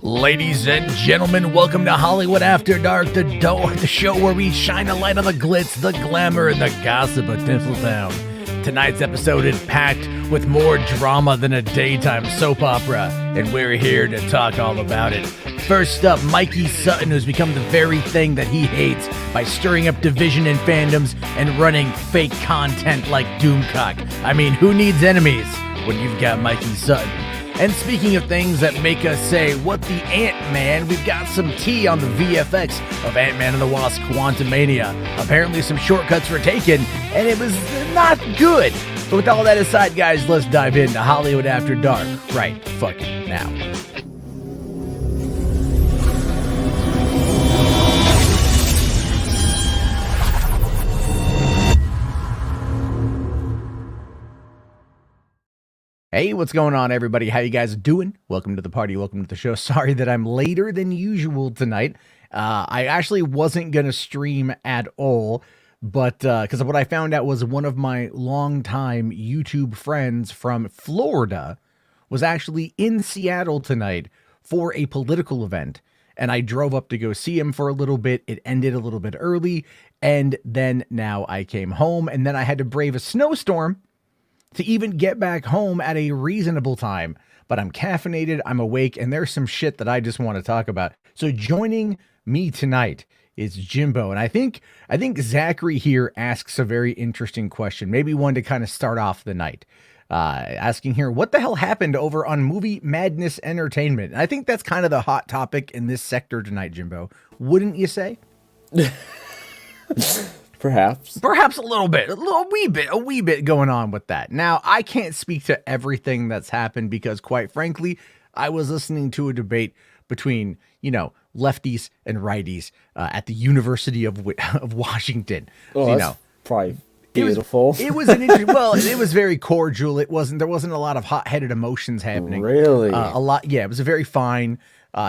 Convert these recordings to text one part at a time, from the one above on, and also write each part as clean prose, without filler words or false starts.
Ladies and gentlemen, welcome to Hollywood After Dark, the show where we shine a light on the glitz, the glamour, and the gossip of Tinseltown. Tonight's episode is packed with more drama than a daytime soap opera, and we're here to talk all about it. First up, Mikey Sutton, who's become the very thing that he hates by stirring up division in fandoms and running fake content like Doomcock. I mean, who needs enemies when you've got Mikey Sutton? And speaking of things that make us say, what the Ant-Man, we've got some tea on the VFX of Ant-Man and the Wasp Quantumania. Apparently some shortcuts were taken, and it was not good. But with all that aside, guys, let's dive into Hollywood After Dark right fucking now. Hey, what's going on, everybody? How you guys doing? Welcome to the party. Welcome to the show. Sorry that I'm later than usual tonight. I actually wasn't going to stream at all, but because what I found out was one of my longtime YouTube friends from Florida was actually in Seattle tonight for a political event, and I drove up to go see him for a little bit. It ended a little bit early, and then now I came home, and then I had to brave a snowstorm to even get back home at a reasonable time. But I'm caffeinated, I'm awake, and there's some shit that I just want to talk about. So joining me tonight is Jimbo, and I think Zachary here asks a very interesting question, maybe one to kind of start off the night. Asking here, what the hell happened over on Movie Madness Entertainment? And I think that's kind of the hot topic in this sector tonight, Jimbo. Wouldn't you say? Perhaps a little bit, a wee bit going on with that. Now, I can't speak to everything that's happened because, quite frankly, I was listening to a debate between, lefties and righties at the University of Washington. Oh, that's probably beautiful. It was an interesting. Well, it was very cordial. There wasn't a lot of hot-headed emotions happening. Really, a lot. Yeah, it was a very fine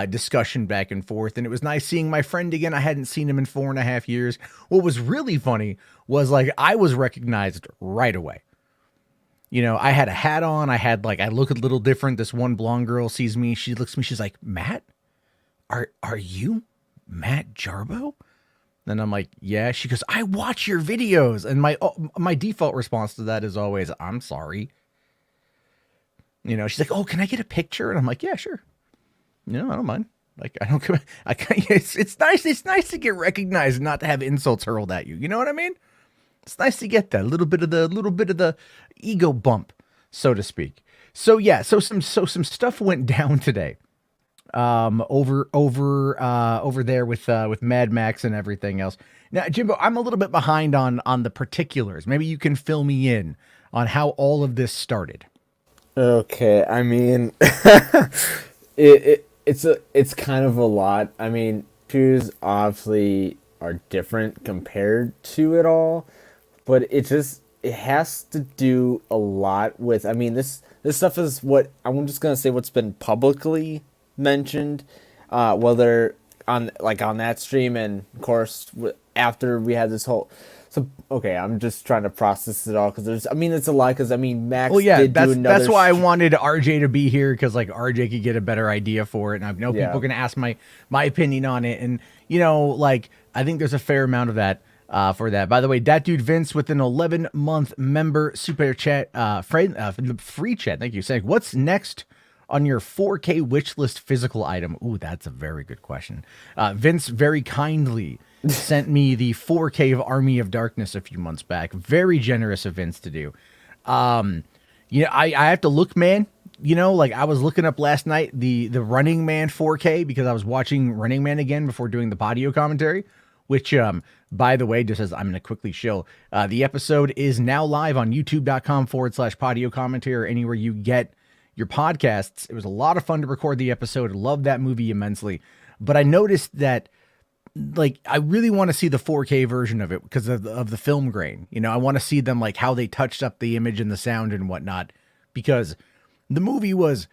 discussion back and forth, and it was nice seeing my friend again. I hadn't seen him in 4.5 years. What was really funny was I was recognized right away. I had a hat on. I look a little different. This one blonde girl sees me. She looks at me. She's like, "Matt, are you Matt Jarbo?" And I'm like, "Yeah." She goes, "I watch your videos." And my default response to that is always, "I'm sorry." She's like, "Oh, can I get a picture?" And I'm like, "Yeah, sure." I don't mind. It's nice. It's nice to get recognized and not to have insults hurled at you. You know what I mean? It's nice to get that little bit of the ego bump, so to speak. So yeah, so some stuff went down today, over there with Mad Max and everything else. Now, Jimbo, I'm a little bit behind on the particulars. Maybe you can fill me in on how all of this started. Okay, I mean, It's kind of a lot. I mean, shoes obviously are different compared to it all, but it has to do a lot with. I mean, this stuff is what I'm just gonna say. What's been publicly mentioned, whether on that stream, and of course after we had this whole. So okay, I'm just trying to process it all because it's a lot. Because Max. Well, yeah, did that's why I wanted RJ to be here, because RJ could get a better idea for it, and I know people are gonna ask my opinion on it, and I think there's a fair amount of that for that. By the way, that dude Vince with an 11-month member super chat, free chat. Thank you. Saying, what's next on your 4K wish list physical item? Ooh, that's a very good question. Vince very kindly sent me the 4K of Army of Darkness a few months back. Very generous of Vince to do. I have to look, man. I was looking up last night the Running Man 4K because I was watching Running Man again before doing the Podio commentary, which, by the way, just as I'm going to quickly show, the episode is now live on youtube.com/Podio commentary or anywhere you get your podcasts. It was a lot of fun to record the episode. I love that movie immensely. But I noticed that I really want to see the 4K version of it because of the film grain. I want to see them how they touched up the image and the sound and whatnot, because the movie was,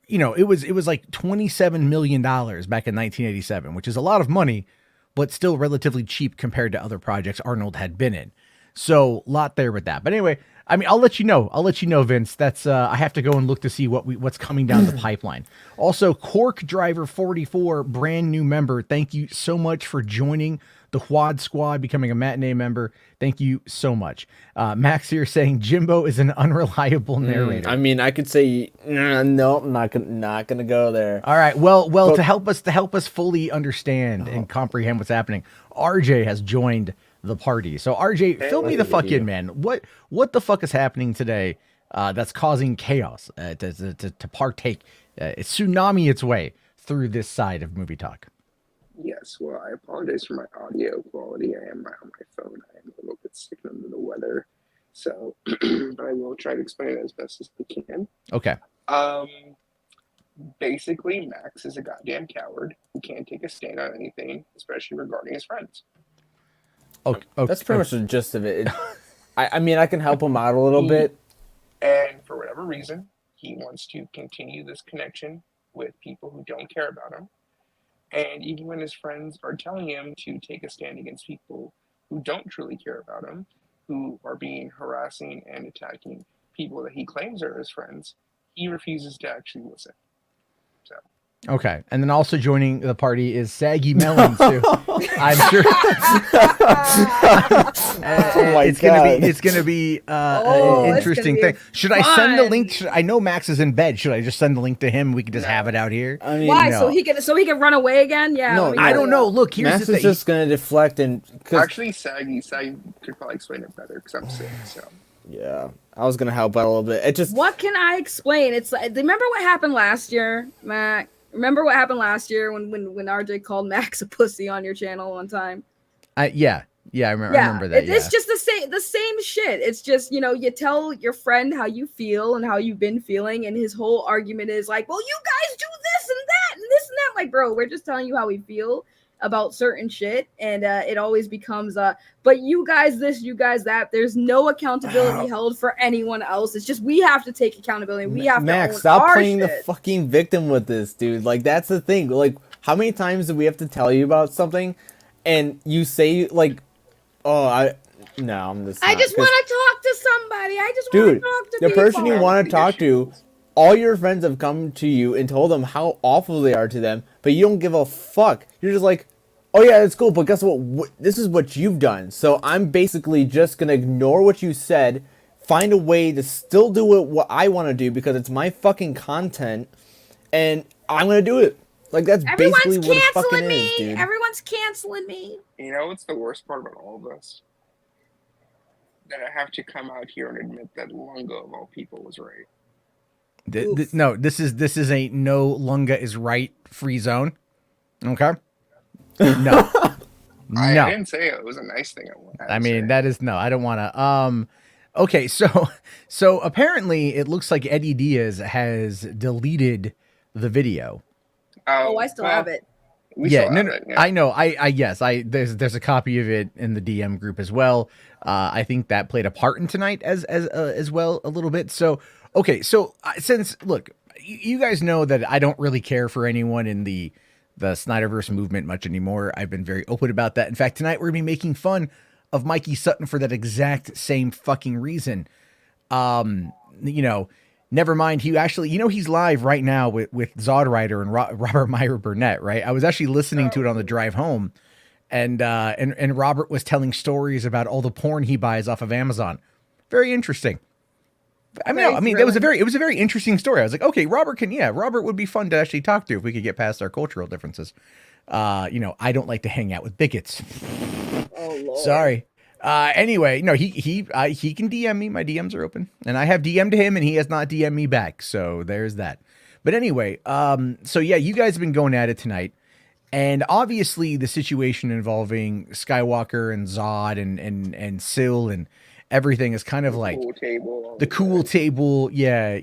it was $27 million back in 1987, which is a lot of money, but still relatively cheap compared to other projects Arnold had been in. So a lot there with that. But anyway, I mean, I'll let you know. I'll let you know, Vince. That's I have to go and look to see what's coming down the pipeline. Also, Cork Driver 44, brand new member. Thank you so much for joining the HWAD squad, becoming a matinee member. Thank you so much. Max here saying Jimbo is an unreliable narrator. I mean, I could say no. I'm not gonna go there. All right. Well, but, to help us fully understand and comprehend what's happening, RJ has joined the party. So RJ, fill me the fuck in, man. What the fuck is happening today that's causing chaos to partake, tsunami its way through this side of Movie Talk? Yes, well, I apologize for my audio quality. I am on my phone. I am a little bit sick and under the weather. So, but I will try to explain it as best as I can. Okay. Basically, Max is a goddamn coward who can't take a stand on anything, especially regarding his friends. Okay. That's pretty much the gist of it. I mean, I can help him out a little bit. And for whatever reason, he wants to continue this connection with people who don't care about him. And even when his friends are telling him to take a stand against people who don't truly care about him, who are being harassing and attacking people that he claims are his friends, he refuses to actually listen. So. Okay, and then also joining the party is Saggy Melon too. I'm sure it's gonna be an interesting thing. Should I send the link? I know Max is in bed. Should I just send the link to him? We can just have it out here. I mean, why? No. So he can run away again? Yeah. No, I don't know. Look, here's Max is just gonna deflect and actually Saggy could probably explain it better because I'm sick. So. Yeah, I was gonna help out a little bit. It just what can I explain? It's like, remember what happened last year, Mac? Remember what happened last year when RJ called Max a pussy on your channel one time? Yeah, I remember that. It's just the same shit. It's just, you tell your friend how you feel and how you've been feeling, and his whole argument is like, well, you guys do this and that and this and that. Like, bro, we're just telling you how we feel about certain shit, and it always becomes but you guys this, you guys that. There's no accountability held for anyone else. It's just we have to take accountability. We have Max, to own stop our playing shit. the fucking victim with this, dude. Like, that's the thing. Like, how many times do we have to tell you about something and you say like, I'm just I just want to talk to somebody. I just want to talk to the people. person you want to talk to, all your friends have come to you and told them how awful they are to them, but you don't give a fuck. You're just like, oh yeah, it's cool, but guess what? This is what you've done. So I'm basically just going to ignore what you said, find a way to still do what I want to do because it's my fucking content, and I'm going to do it. Like, that's basically what it fucking is, dude. Everyone's canceling me. You know what's the worst part about all of this? That I have to come out here and admit that Lunga of all people was right. No, this is a no Lunga is right free zone. Okay. No. I didn't say it. It was a nice thing. I mean, that is no. I don't want to. Okay, so apparently it looks like Eddie Diaz has deleted the video. Oh, I still have it. Yeah, I know. Yes, there's a copy of it in the DM group as well. I think that played a part in tonight as well a little bit. So okay, so since look, you guys know that I don't really care for anyone in the Snyderverse movement much anymore. I've been very open about that. In fact, tonight we're gonna be making fun of Mikey Sutton for that exact same fucking reason. Never mind. He actually, he's live right now with Zod Rider and Robert Meyer Burnett, right? I was actually listening to it on the drive home, and Robert was telling stories about all the porn he buys off of Amazon. Very interesting. I mean, it was a very interesting story. I was like, okay, Robert would be fun to actually talk to if we could get past our cultural differences. I don't like to hang out with bigots. Oh Lord. Sorry. Anyway, no, he can DM me. My DMs are open, and I have DM'd him, and he has not DM'd me back. So there's that. But anyway, so yeah, you guys have been going at it tonight, and obviously the situation involving Skywalker and Zod and Syl and everything is kind of like the cool table. Yeah,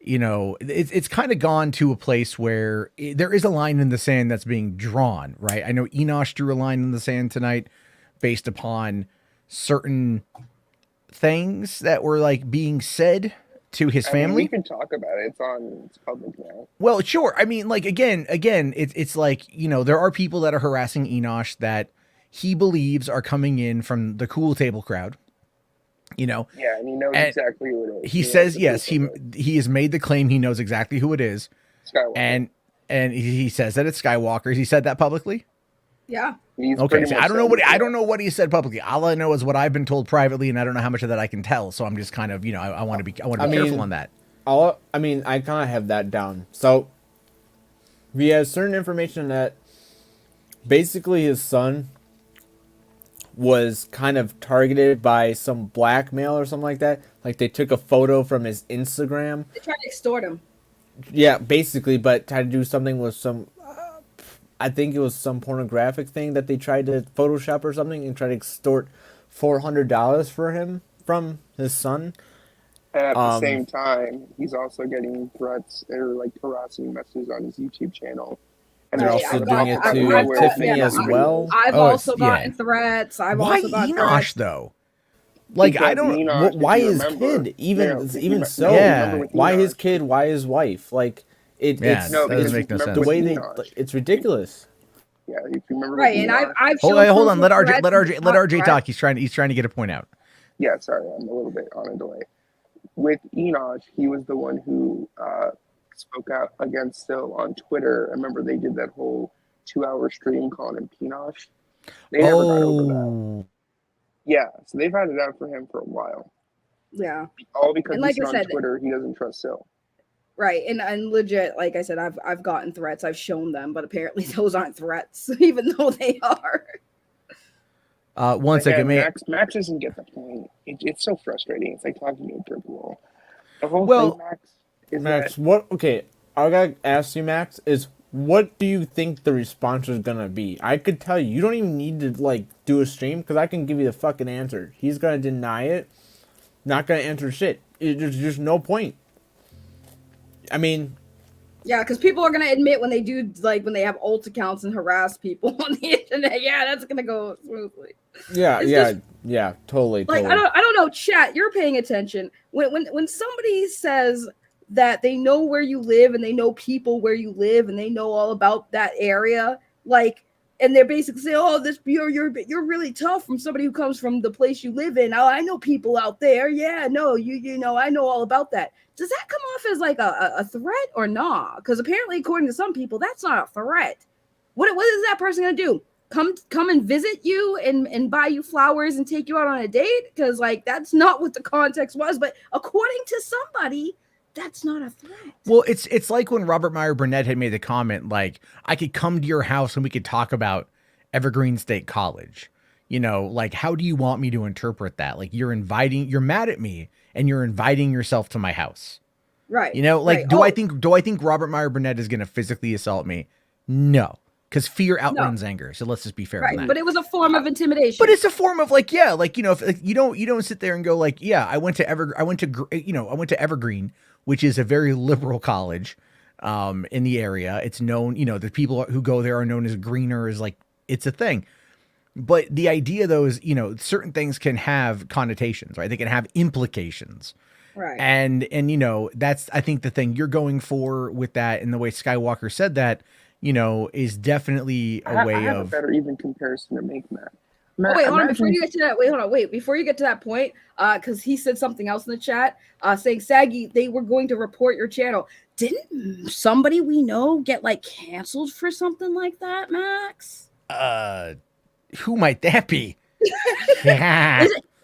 it's kind of gone to a place where there is a line in the sand that's being drawn, right? I know Enosh drew a line in the sand tonight based upon certain things that were like being said to his family. We can talk about it. It's public now. Well, sure. I mean, like again, it's like, there are people that are harassing Enosh that he believes are coming in from the cool table crowd. You know, Yeah, and he knows exactly who it is. He says yes. He has made the claim. He knows exactly who it is, Skywalker. and he says that it's Skywalker. He said that publicly. Yeah. Okay. So I don't know what he said publicly. All I know is what I've been told privately, and I don't know how much of that I can tell. So I'm just kind of, I want to be careful on that. I kind of have that down. So we have certain information that basically his son was kind of targeted by some blackmail or something like that. Like they took a photo from his Instagram. They tried to extort him. Yeah, basically, but tried to do something with some, I think it was some pornographic thing that they tried to Photoshop or something and try to extort $400 for him from his son. And at the same time, he's also getting threats or like harassing messages on his YouTube channel. And they're also doing it to Tiffany as well. I've also gotten threats. Why Enosh though? Like because I don't. Enosh, why his kid? Even so, why his kid? Why his wife? Like it doesn't make no sense. The way it's ridiculous. Yeah, if you remember. Right, and I've hold on. Let RJ talk. He's trying to get a point out. Yeah, sorry, I'm a little bit on a delay. With Enosh, he was the one who spoke out against Still on Twitter. I remember they did that whole 2-hour stream calling him Pinosh. They never got over that. Yeah, so they've had it out for him for a while. Yeah. All because like he's on Twitter, he doesn't trust Still. Right, and legit, like I said, I've gotten threats. I've shown them, but apparently those aren't threats, even though they are. One second, Max doesn't get the point. It's so frustrating. It's like talking to a brick wall. The whole thing, Max. What? Okay, I gotta ask you, Max. Is what do you think the response is gonna be? I could tell you. You don't even need to like do a stream because I can give you the fucking answer. He's gonna deny it. Not gonna answer shit. There's just no point. I mean. Yeah, because people are gonna admit when they do when they have alt accounts and harass people on the internet. Yeah, that's gonna go smoothly. Yeah, totally. Like I don't know, chat. You're paying attention when somebody says that they know where you live and they know people where you live and they know all about that area, and they're basically saying, "Oh, you're really tough," from somebody who comes from the place you live in. Oh, I know people out there. Yeah, no, you know, I know all about that. Does that come off as like a threat or not? Because apparently, according to some people, that's not a threat. What is that person gonna do? Come and visit you and buy you flowers and take you out on a date? Because that's not what the context was. But according to somebody, that's not a threat. Well, it's like when Robert Meyer Burnett had made the comment, like, I could come to your house and we could talk about Evergreen State College. You know, like, how do you want me to interpret that? Like, you're mad at me and you're inviting yourself to my house. Right. You know, like, do I think Robert Meyer Burnett is going to physically assault me? No. Because fear outruns anger. So let's just be fair on that. But it was a form of intimidation. But it's a form of if you don't sit there and go I went to Evergreen, which is a very liberal college in the area. It's known, the people who go there are known as greeners, it's a thing. But the idea though is, certain things can have connotations, right? They can have implications. Right. And that's, I think, the thing you're going for with that, and the way Skywalker said that, is definitely a way I have of a better even comparison to make, Matt. Wait, hold on. Before you get to that, before you get to that point, because he said something else in the chat, saying, Saggy, they were going to report your channel. Didn't somebody we know get canceled for something like that, Max? Who might that be?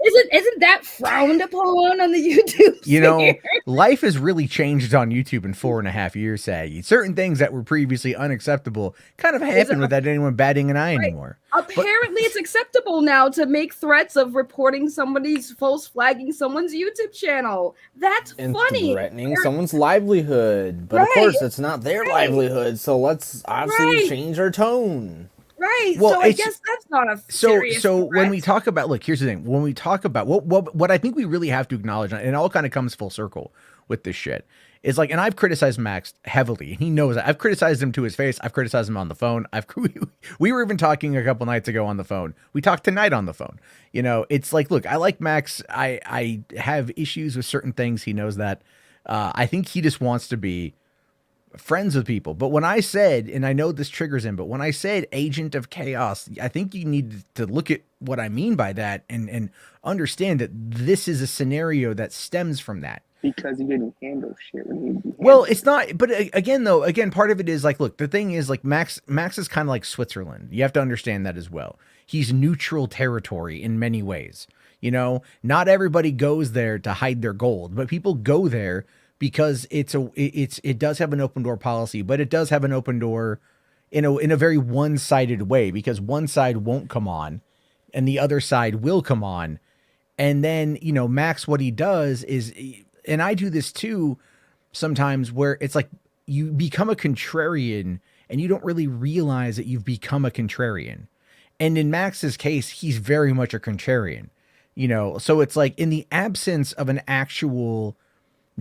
Isn't that frowned upon on the YouTube sphere? Life has really changed on YouTube in 4.5 years, Saggy. Certain things that were previously unacceptable kind of happen without anyone batting an eye anymore. Apparently, it's acceptable now to make threats of reporting somebody's false flagging someone's YouTube channel. That's funny. Threatening someone's livelihood. But of course, it's not their livelihood. So let's obviously change our tone. Right. Well, so I guess that's not a serious threat. When we talk about, look, here's the thing. When we talk about what I think we really have to acknowledge, and it all kind of comes full circle with this shit, is and I've criticized Max heavily, and he knows that. I've criticized him to his face. I've criticized him on the phone. We were even talking a couple nights ago on the phone. We talked tonight on the phone. It's look, I like Max. I have issues with certain things. He knows that. I think he just wants to be friends with people. But when I said, and I know this triggers him, but when I said agent of chaos, I think you need to look at what I mean by that and understand that this is a scenario that stems from that. Because he didn't handle shit when he needed to handle. Well, it's not, but again, part of it is like, look, the thing is like Max is kind of like Switzerland. You have to understand that as well. He's neutral territory in many ways. You know, not everybody goes there to hide their gold, but people go there because it does have an open door policy, but it does have an open door in a very one-sided way, because one side won't come on and the other side will come on. And then, you know, Max, what he does is, and I do this too sometimes, where it's like you become a contrarian and you don't really realize that you've become a contrarian. And in Max's case, he's very much a contrarian, you know? So it's like, in the absence of an actual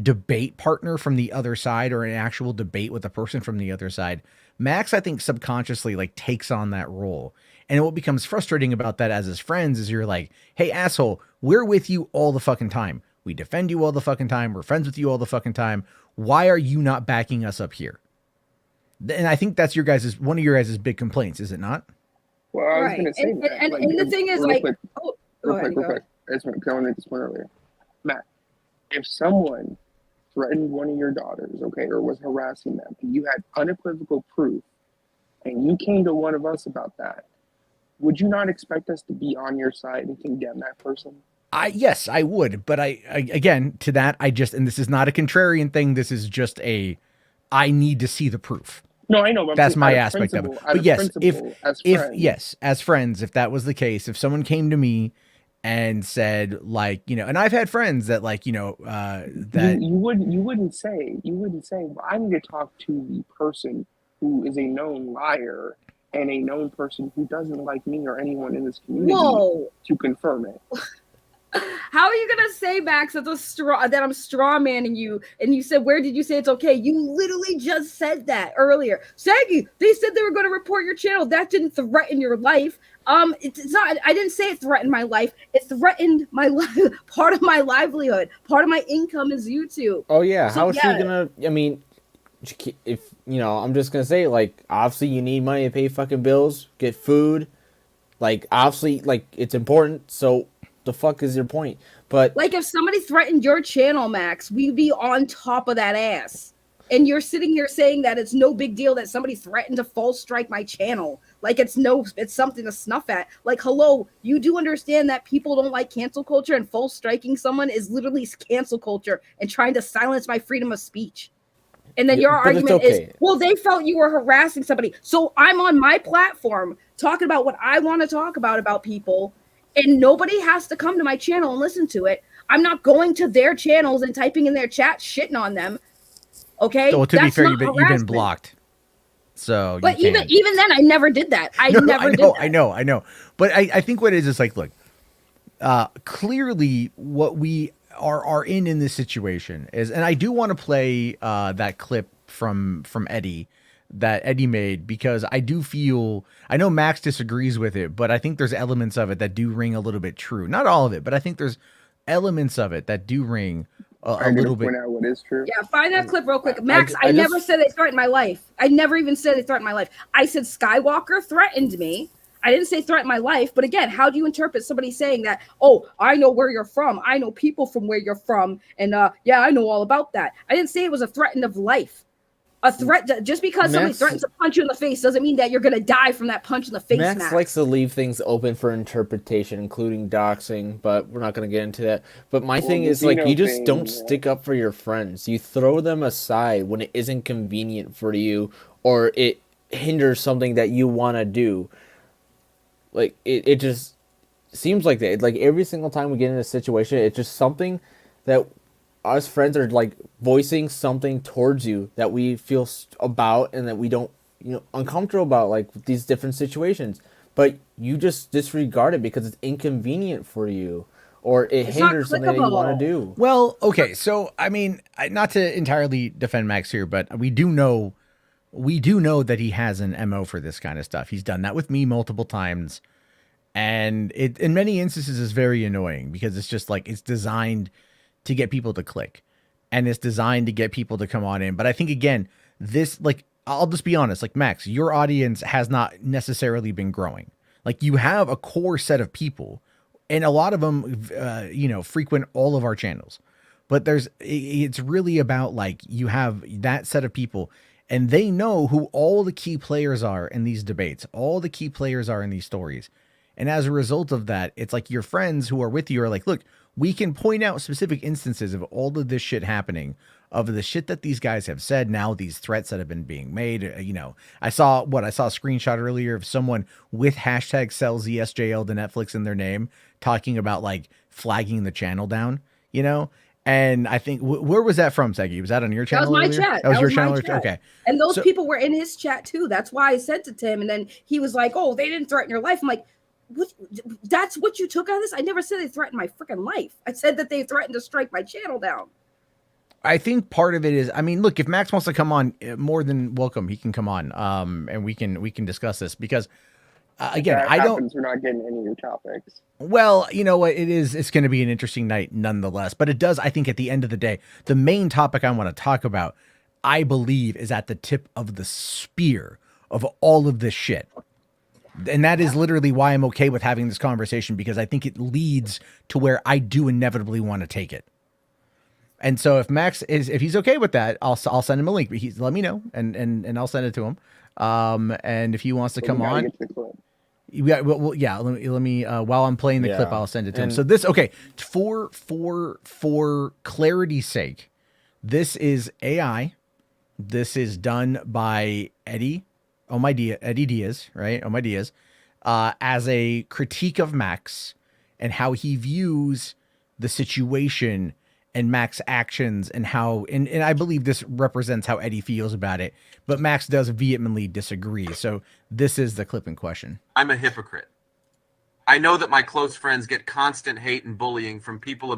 debate partner from the other side, or an actual debate with a person from the other side, Max, I think, subconsciously like takes on that role. And what becomes frustrating about that as his friends is you're like, hey, asshole, we're with you all the fucking time. We defend you all the fucking time. We're friends with you all the fucking time. Why are you not backing us up here? And I think that's one of your guys' big complaints, is it not? Well, I was going to say and, that. And the thing is, real like, quick, real quick. I just want to make this point earlier. Matt, if someone threatened one of your daughters, okay, or was harassing them, and you had unequivocal proof, and you came to one of us about that, would you not expect us to be on your side and condemn that person? Yes, I would. But I again, to that, and this is not a contrarian thing. This is just I need to see the proof. No, I know. But that's my aspect of it. But yes, as friends, if that was the case, if someone came to me and said, like, you know, and I've had friends that, like, you know, that you wouldn't say, well, I need to talk to the person who is a known liar and a known person who doesn't like me or anyone in this community to confirm it. How are you gonna say, Max, that I'm straw manning you? And you said, where did you say it's okay? You literally just said that earlier. Saggy, they said they were going to report your channel. That didn't threaten your life. It's not. I didn't say it threatened my life. It threatened my part of my livelihood. Part of my income is YouTube. Oh yeah, so, how is she gonna? I mean, if you know, I'm just gonna say, like, obviously you need money to pay fucking bills, get food. Like, obviously, like, it's important. So the fuck is your point? But like, if somebody threatened your channel, Max, we'd be on top of that ass. And you're sitting here saying that it's no big deal that somebody threatened to false strike my channel. Like, it's something to snuff at. Like, hello, you do understand that people don't like cancel culture, and false striking someone is literally cancel culture and trying to silence my freedom of speech. And then your argument is, well, they felt you were harassing somebody. So I'm on my platform talking about what I want to talk about people, and nobody has to come to my channel and listen to it. I'm not going to their channels and typing in their chat shitting on them. Okay? So to be fair, you've been blocked. So, but even then, I never did that. I never did that. I know. But I think what it is like, look, clearly what we are in this situation is, and I do want to play that clip from Eddie that Eddie made, because I do feel, I know Max disagrees with it, but I think there's elements of it that do ring a little bit true. Not all of it, but I think there's elements of it that do ring a little bit. Point out what is true. Yeah, find that clip real quick. Max, I never said they threatened my life. I never even said they threatened my life. I said Skywalker threatened me. I didn't say threaten my life. But again, how do you interpret somebody saying that, oh, I know where you're from. I know people from where you're from. And yeah, I know all about that. I didn't say it was a threat of life. A threat, just because somebody threatens to punch you in the face doesn't mean that you're going to die from that punch in the face. Max likes to leave things open for interpretation, including doxing, but we're not going to get into that. But my thing is, like, you just don't stick up for your friends. You throw them aside when it isn't convenient for you, or it hinders something that you want to do. Like, it just seems like that. Like, every single time we get in a situation, it's just something that us friends are, like, voicing something towards you that we feel about and that we don't, uncomfortable about, like, these different situations. But you just disregard it because it's inconvenient for you, or it's hinders something that you want to do. Well, okay, so, I mean, not to entirely defend Max here, but we do know that he has an MO for this kind of stuff. He's done that with me multiple times. And it, in many instances, is very annoying because it's just like, it's designed to get people to click, and it's designed to get people to come on in. But I think, again, this, like, I'll just be honest, like, Max, your audience has not necessarily been growing. Like, you have a core set of people, and a lot of them, frequent all of our channels. But it's really about, like, you have that set of people, and they know who all the key players are in these debates, all the key players are in these stories. And as a result of that, it's like your friends who are with you are like, look, we can point out specific instances of all of this shit happening, of the shit that these guys have said, now these threats that have been being made. I saw a screenshot earlier of someone with hashtag sells ESJL to Netflix in their name talking about, like, flagging the channel down, And I think, where was that from, Segi? Was that on your channel? That was my earlier? chat. That was your my channel? chat. Okay. And those people were in his chat too. That's why I sent it to him. And then he was like, oh, they didn't threaten your life. I'm like, what? That's what you took out of this? I never said they threatened my freaking life. I said that they threatened to strike my channel down. I think part of it is, I mean, look, if Max wants to come on, more than welcome, he can come on, and we can discuss this, because again, We're not getting any of your topics. Well, you know what? It's going to be an interesting night nonetheless. But it does, I think, at the end of the day, the main topic I want to talk about, I believe, is at the tip of the spear of all of this shit. And that is literally why I'm okay with having this conversation, because I think it leads to where I do inevitably want to take it. And so if he's okay with that, I'll send him a link. Let me know, and I'll send it to him. And if he wants to come on. Yeah, well, yeah. Let me. While I'm playing the clip, I'll send it to him. So this, okay, for clarity's sake, this is AI. This is done by Eddie Diaz, right? Oh my Diaz, as a critique of Max and how he views the situation and Max's actions, and how, and I believe this represents how Eddie feels about it, but Max does vehemently disagree. So this is the clip in question. I'm a hypocrite. I know that my close friends get constant hate and bullying from people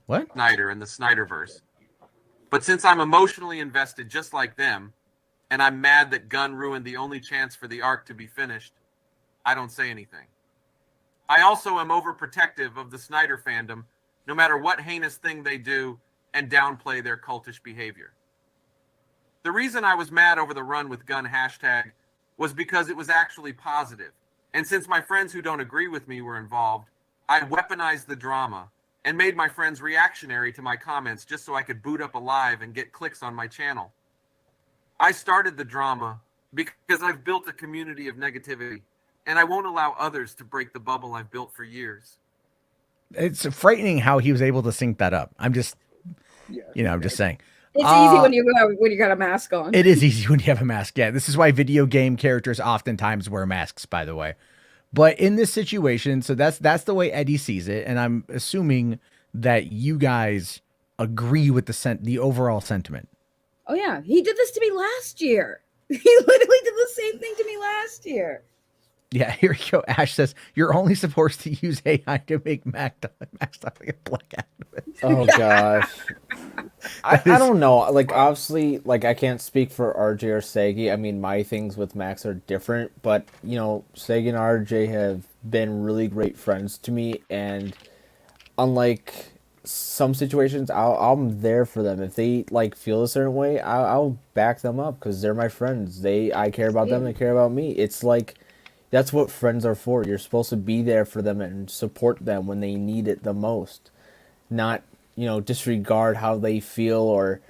What? Snyder and the Snyderverse. But since I'm emotionally invested just like them, and I'm mad that Gunn ruined the only chance for the arc to be finished, I don't say anything. I also am overprotective of the Snyder fandom, no matter what heinous thing they do, and downplay their cultish behavior. The reason I was mad over the run with Gunn hashtag was because it was actually positive. And since my friends who don't agree with me were involved, I weaponized the drama and made my friends reactionary to my comments just so I could boot up a live and get clicks on my channel. I started the drama because I've built a community of negativity, and I won't allow others to break the bubble I've built for years. It's frightening how he was able to sync that up. I'm just saying. It's easy when you got a mask on. It is easy when you have a mask. Yeah, this is why video game characters oftentimes wear masks, by the way. But in this situation, so that's the way Eddie sees it, and I'm assuming that you guys agree with the overall sentiment. Oh yeah, he did this to me last year. He literally did the same thing to me last year. Yeah, here we go. Ash says, you're only supposed to use AI to make Max talk like a black activist. Oh, gosh. I don't know. Like, obviously, like, I can't speak for RJ or Sagi. I mean, my things with Max are different. But, Sagi and RJ have been really great friends to me. And unlike some situations, I'm there for them. If they, like, feel a certain way, I'll back them up because they're my friends. I care about them. They care about me. It's like... That's what friends are for. You're supposed to be there for them and support them when they need it the most. Not, disregard how they feel or,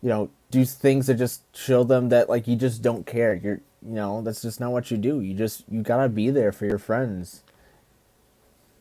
do things that just show them that, like, you just don't care. That's just not what you do. You gotta be there for your friends.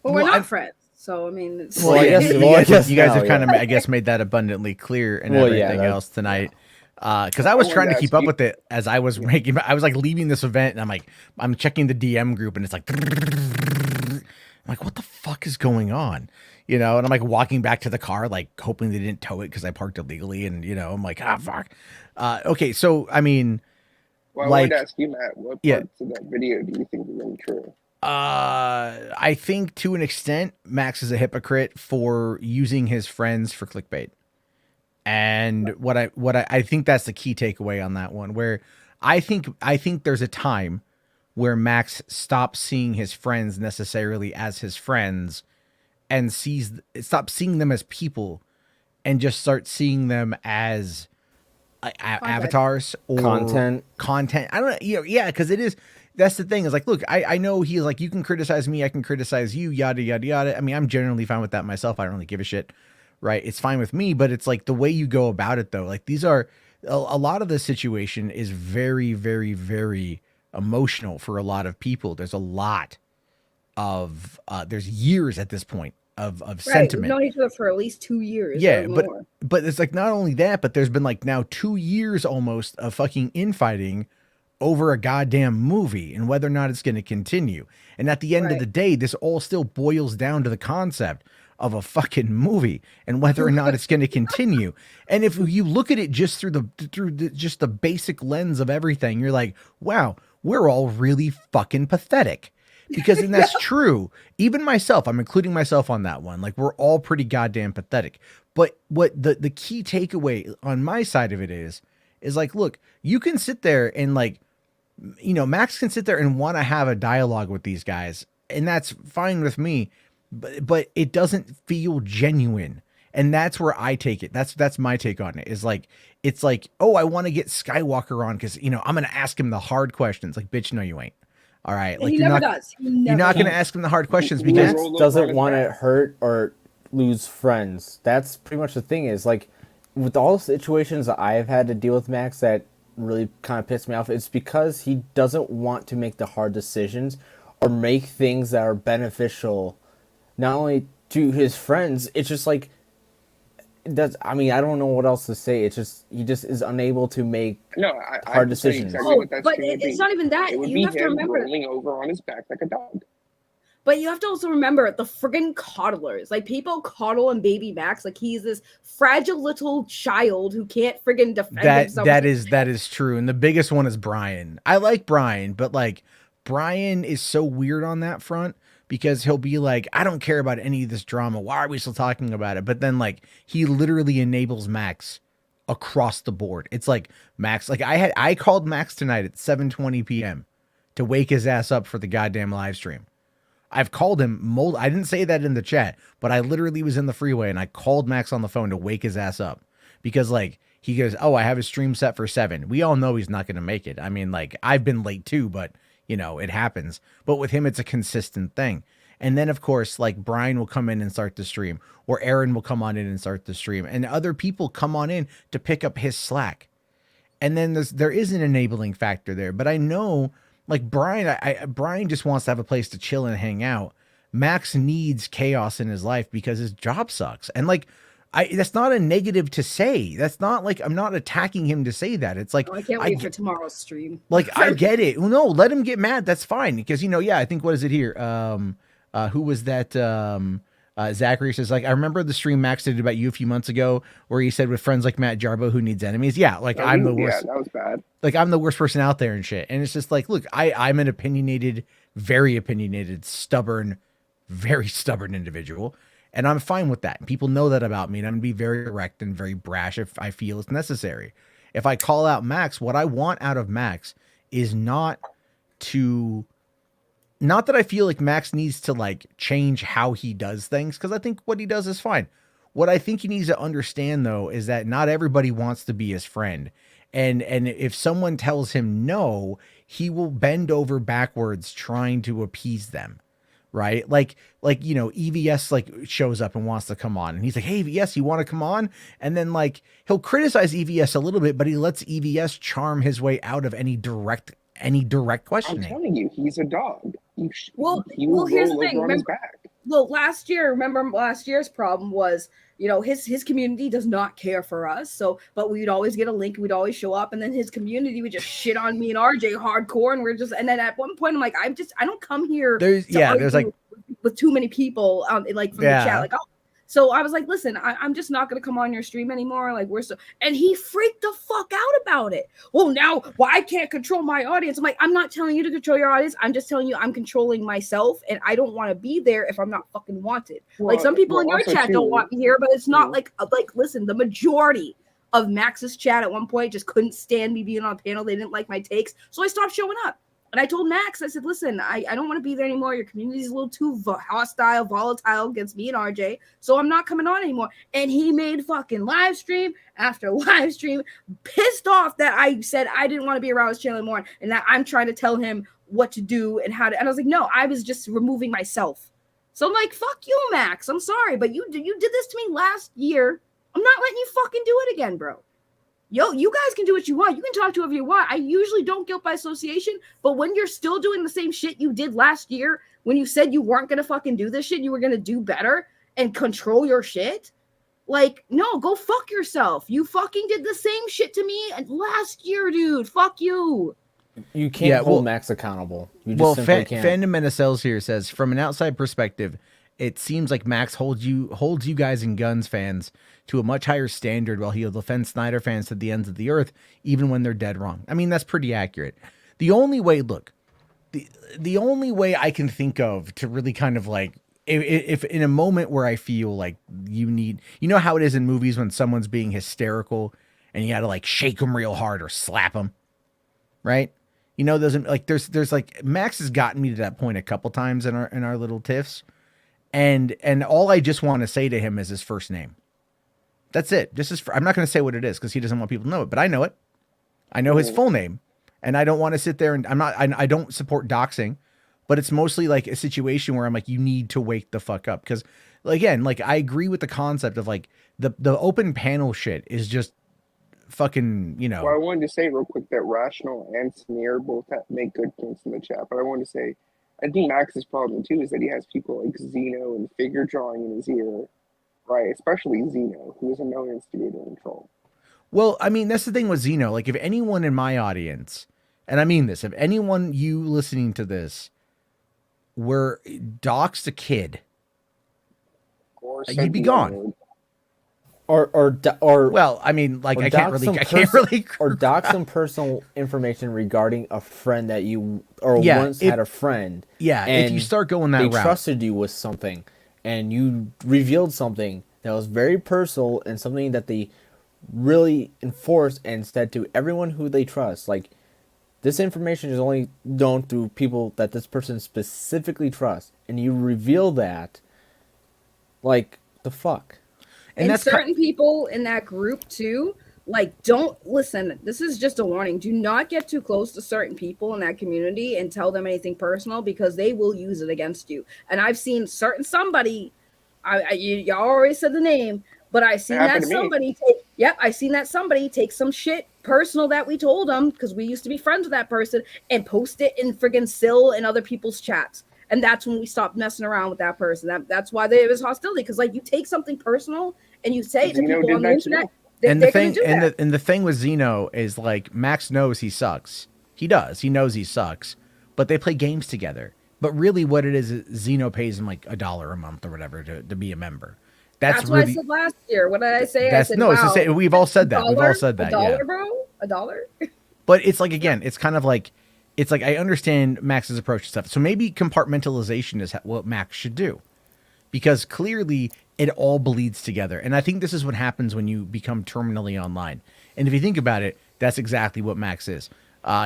Well, we're not friends. So, I mean... It's... Well, I guess you guys have kind of, I guess, made that abundantly clear and everything else tonight. Because I was trying to keep up with it as I was I was like leaving this event, and I'm checking the DM group, and it's like, I'm like, what the fuck is going on? And I'm like walking back to the car, like hoping they didn't tow it because I parked illegally, and I'm like, fuck. Okay, so I mean, well, I wanted to ask you, Matt, what parts of that video do you think are really true? I think to an extent, Max is a hypocrite for using his friends for clickbait. And what I think that's the key takeaway on that one, where I think there's a time where Max stops seeing his friends necessarily as his friends and stops seeing them as people and just starts seeing them as avatars or content. I don't know. Yeah, because it is. That's the thing is like, look, I know he's like, you can criticize me, I can criticize you, yada, yada, yada. I mean, I'm generally fine with that myself. I don't really give a shit, right? It's fine with me, but it's like the way you go about it though. Like these are, a lot of the situation is very, very, very emotional for a lot of people. There's a lot of, there's years at this point of sentiment. We've known each other for at least 2 years. Yeah, or but more. but it's like not only that, but there's been like now 2 years almost of fucking infighting over a goddamn movie and whether or not it's going to continue. And at the end of the day, this all still boils down to the concept of a fucking movie and whether or not it's going to continue. And if you look at it just through just the basic lens of everything, you're like, wow, we're all really fucking pathetic. Because and that's true. Even myself, I'm including myself on that one. Like we're all pretty goddamn pathetic. But what the key takeaway on my side of it is like, look, you can sit there and like, you know, Max can sit there and want to have a dialogue with these guys, and that's fine with me, but it doesn't feel genuine. And that's where I take it. That's my take on it is like, it's like, oh, I want to get Skywalker on because, you know, I'm going to ask him the hard questions. Like, bitch, no, you ain't. All right. Like, he never does. You're not going to ask him the hard questions because Max doesn't want to hurt or lose friends. That's pretty much the thing is like with all the situations that I've had to deal with Max that really kind of pissed me off, it's because he doesn't want to make the hard decisions or make things that are beneficial not only to his friends. It's just like that's, I mean, I don't know what else to say. It's just he just is unable to make hard decisions. Exactly but it's not even that. You have to remember rolling over on his back like a dog. But you have to also remember the friggin' coddlers. Like, people coddle and baby Max like he's this fragile little child who can't friggin' defend himself. That is true. And the biggest one is Brian. I like Brian, but like Brian is so weird on that front because he'll be like, I don't care about any of this drama. Why are we still talking about it? But then like he literally enables Max across the board. It's like Max, like I called Max tonight at 7:20 p.m. to wake his ass up for the goddamn live stream. I've called him. I didn't say that in the chat, but I literally was in the freeway and I called Max on the phone to wake his ass up because like he goes, oh, I have a stream set for 7. We all know he's not going to make it. I mean, like I've been late too, but you know, it happens. But with him, it's a consistent thing. And then of course, like Brian will come in and start the stream, or Aaron will come on in and start the stream, and other people come on in to pick up his slack. And then there is an enabling factor there, but I know like Brian, Brian just wants to have a place to chill and hang out. Max needs chaos in his life because his job sucks. And like, that's not a negative to say. That's not like, I'm not attacking him to say that. It's like, I can't wait for tomorrow's stream. Like, I get it. No, let him get mad. That's fine. Because, you know, yeah, I think, what is it here? Who was that? Zachary says, like, I remember the stream Max did about you a few months ago where he said with friends like Matt Jarbo, who needs enemies. Yeah. Like I'm the worst. Yeah, that was bad. Like I'm the worst person out there and shit. And it's just like, look, I'm an opinionated, very opinionated, stubborn, very stubborn individual. And I'm fine with that. People know that about me. And I'm going to be very direct and very brash if I feel it's necessary. If I call out Max, what I want out of Max is not that I feel like Max needs to like change how he does things, because I think what he does is fine. What I think he needs to understand though is that not everybody wants to be his friend. And if someone tells him no, he will bend over backwards trying to appease them. Right? Like, you know, EVS like shows up and wants to come on and he's like, hey, EVS, you want to come on? And then like, he'll criticize EVS a little bit, but he lets EVS charm his way out of any direct questioning. I'm telling you, he's a dog. Well, here's the thing. Last year's problem was, you know, his community does not care for us. So, but we'd always get a link, we'd always show up, and then his community would just shit on me and RJ hardcore, and then at one point I'm like, I don't come here. There's like with too many people, like from the chat, like, oh. So I was like, listen, I'm just not going to come on your stream anymore. Like, and he freaked the fuck out about it. Well, now, I can't control my audience. I'm like, I'm not telling you to control your audience. I'm just telling you I'm controlling myself, and I don't want to be there if I'm not fucking wanted. Well, like, some people in your chat don't want me here, but it's not like, listen, the majority of Max's chat at one point just couldn't stand me being on panel. They didn't like my takes. So I stopped showing up. And I told Max, I said, listen, I don't want to be there anymore. Your community is a little too hostile, volatile against me and RJ. So I'm not coming on anymore. And he made fucking live stream after live stream, pissed off that I said I didn't want to be around his channel anymore and that I'm trying to tell him what to do and how to. And I was like, no, I was just removing myself. So I'm like, fuck you, Max. I'm sorry, but you did this to me last year. I'm not letting you fucking do it again, bro. Yo, you guys can do what you want. You can talk to whoever you want. I usually don't guilt by association, but when you're still doing the same shit you did last year, when you said you weren't going to fucking do this shit, you were going to do better and control your shit, like, no, go fuck yourself. You fucking did the same shit to me last year, dude. Fuck you. You can't hold Max accountable. You just simply can't. Fandom NSLs here says, from an outside perspective, it seems like Max holds you guys and Guns fans to a much higher standard while he'll defend Snyder fans to the ends of the earth, even when they're dead wrong. I mean, that's pretty accurate. The only way, look, the only way I can think of to really kind of like, if in a moment where I feel like you need, you know how it is in movies when someone's being hysterical and you got to like shake them real hard or slap them, right? You know, there's like, Max has gotten me to that point a couple times in our little tiffs. And all I just want to say to him is his first name. That's it. I'm not going to say what it is because he doesn't want people to know it, but I know it. I know his full name, and I don't want to sit there and I don't support doxing, but it's mostly like a situation where I'm like, you need to wake the fuck up. Because again, like I agree with the concept of like the open panel shit is just fucking, you know. Well, I wanted to say real quick that Rational and Sneer both make good points in the chat, but I wanted to say, I think Max's problem too is that he has people like Zeno and figure drawing in his ear, right? Especially Zeno, who is a known instigator and troll. Well, I mean, that's the thing with Zeno. Like, if anyone in my audience, and I mean this, if anyone you listening to this were doxed a kid, you'd be gone. Or well, I mean, like I can't really or dox some personal information regarding a friend that you once had a friend. Yeah, and if you start going that route, they trusted you with something, and you revealed something that was very personal and something that they really enforced and said to everyone who they trust, like, this information is only known through people that this person specifically trusts, and you reveal that, like, the fuck. And that's certain people in that group too, like, don't listen. This is just a warning. Do not get too close to certain people in that community and tell them anything personal because they will use it against you. And I've seen somebody, y'all already said the name, but I seen that somebody I seen that somebody take some shit personal that we told them because we used to be friends with that person and post it in friggin' Sill and other people's chats. And that's when we stopped messing around with that person. That's why there was hostility, because like you take something personal and you say it to people on the internet. And the thing with Zeno is like Max knows he sucks. He does. He knows he sucks. But they play games together. But really, what it is Zeno pays him like $1 a month or whatever to be a member. That's what I said last year. What did I say? I said, it's the same. We've all said that. We've all said that. $1, bro. $1. But it's like, again, it's kind of like, it's like I understand Max's approach to stuff. So maybe compartmentalization is what Max should do, because clearly it all bleeds together. And I think this is what happens when you become terminally online. And if you think about it, that's exactly what Max is.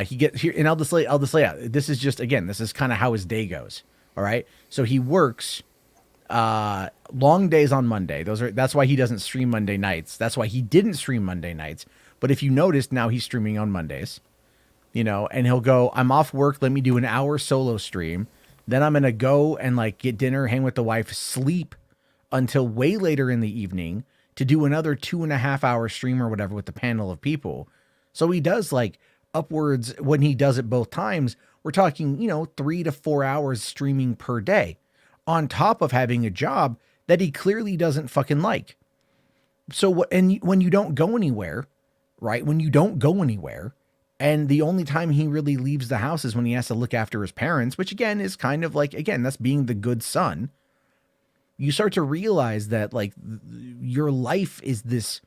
He gets here, and I'll just lay out. This is just, again, this is kind of how his day goes. All right. So he works long days on Monday. That's why he doesn't stream Monday nights. That's why he didn't stream Monday nights. But if you noticed, now he's streaming on Mondays. You know, and he'll go, I'm off work, let me do an hour solo stream. Then I'm going to go and like get dinner, hang with the wife, sleep until way later in the evening to do another 2.5 hour stream or whatever with the panel of people. So he does like upwards, when he does it both times, we're talking, 3 to 4 hours streaming per day on top of having a job that he clearly doesn't fucking like. So when you don't go anywhere, right? When you don't go anywhere, and the only time he really leaves the house is when he has to look after his parents, which again is kind of like, again, that's being the good son. You start to realize that like your life is this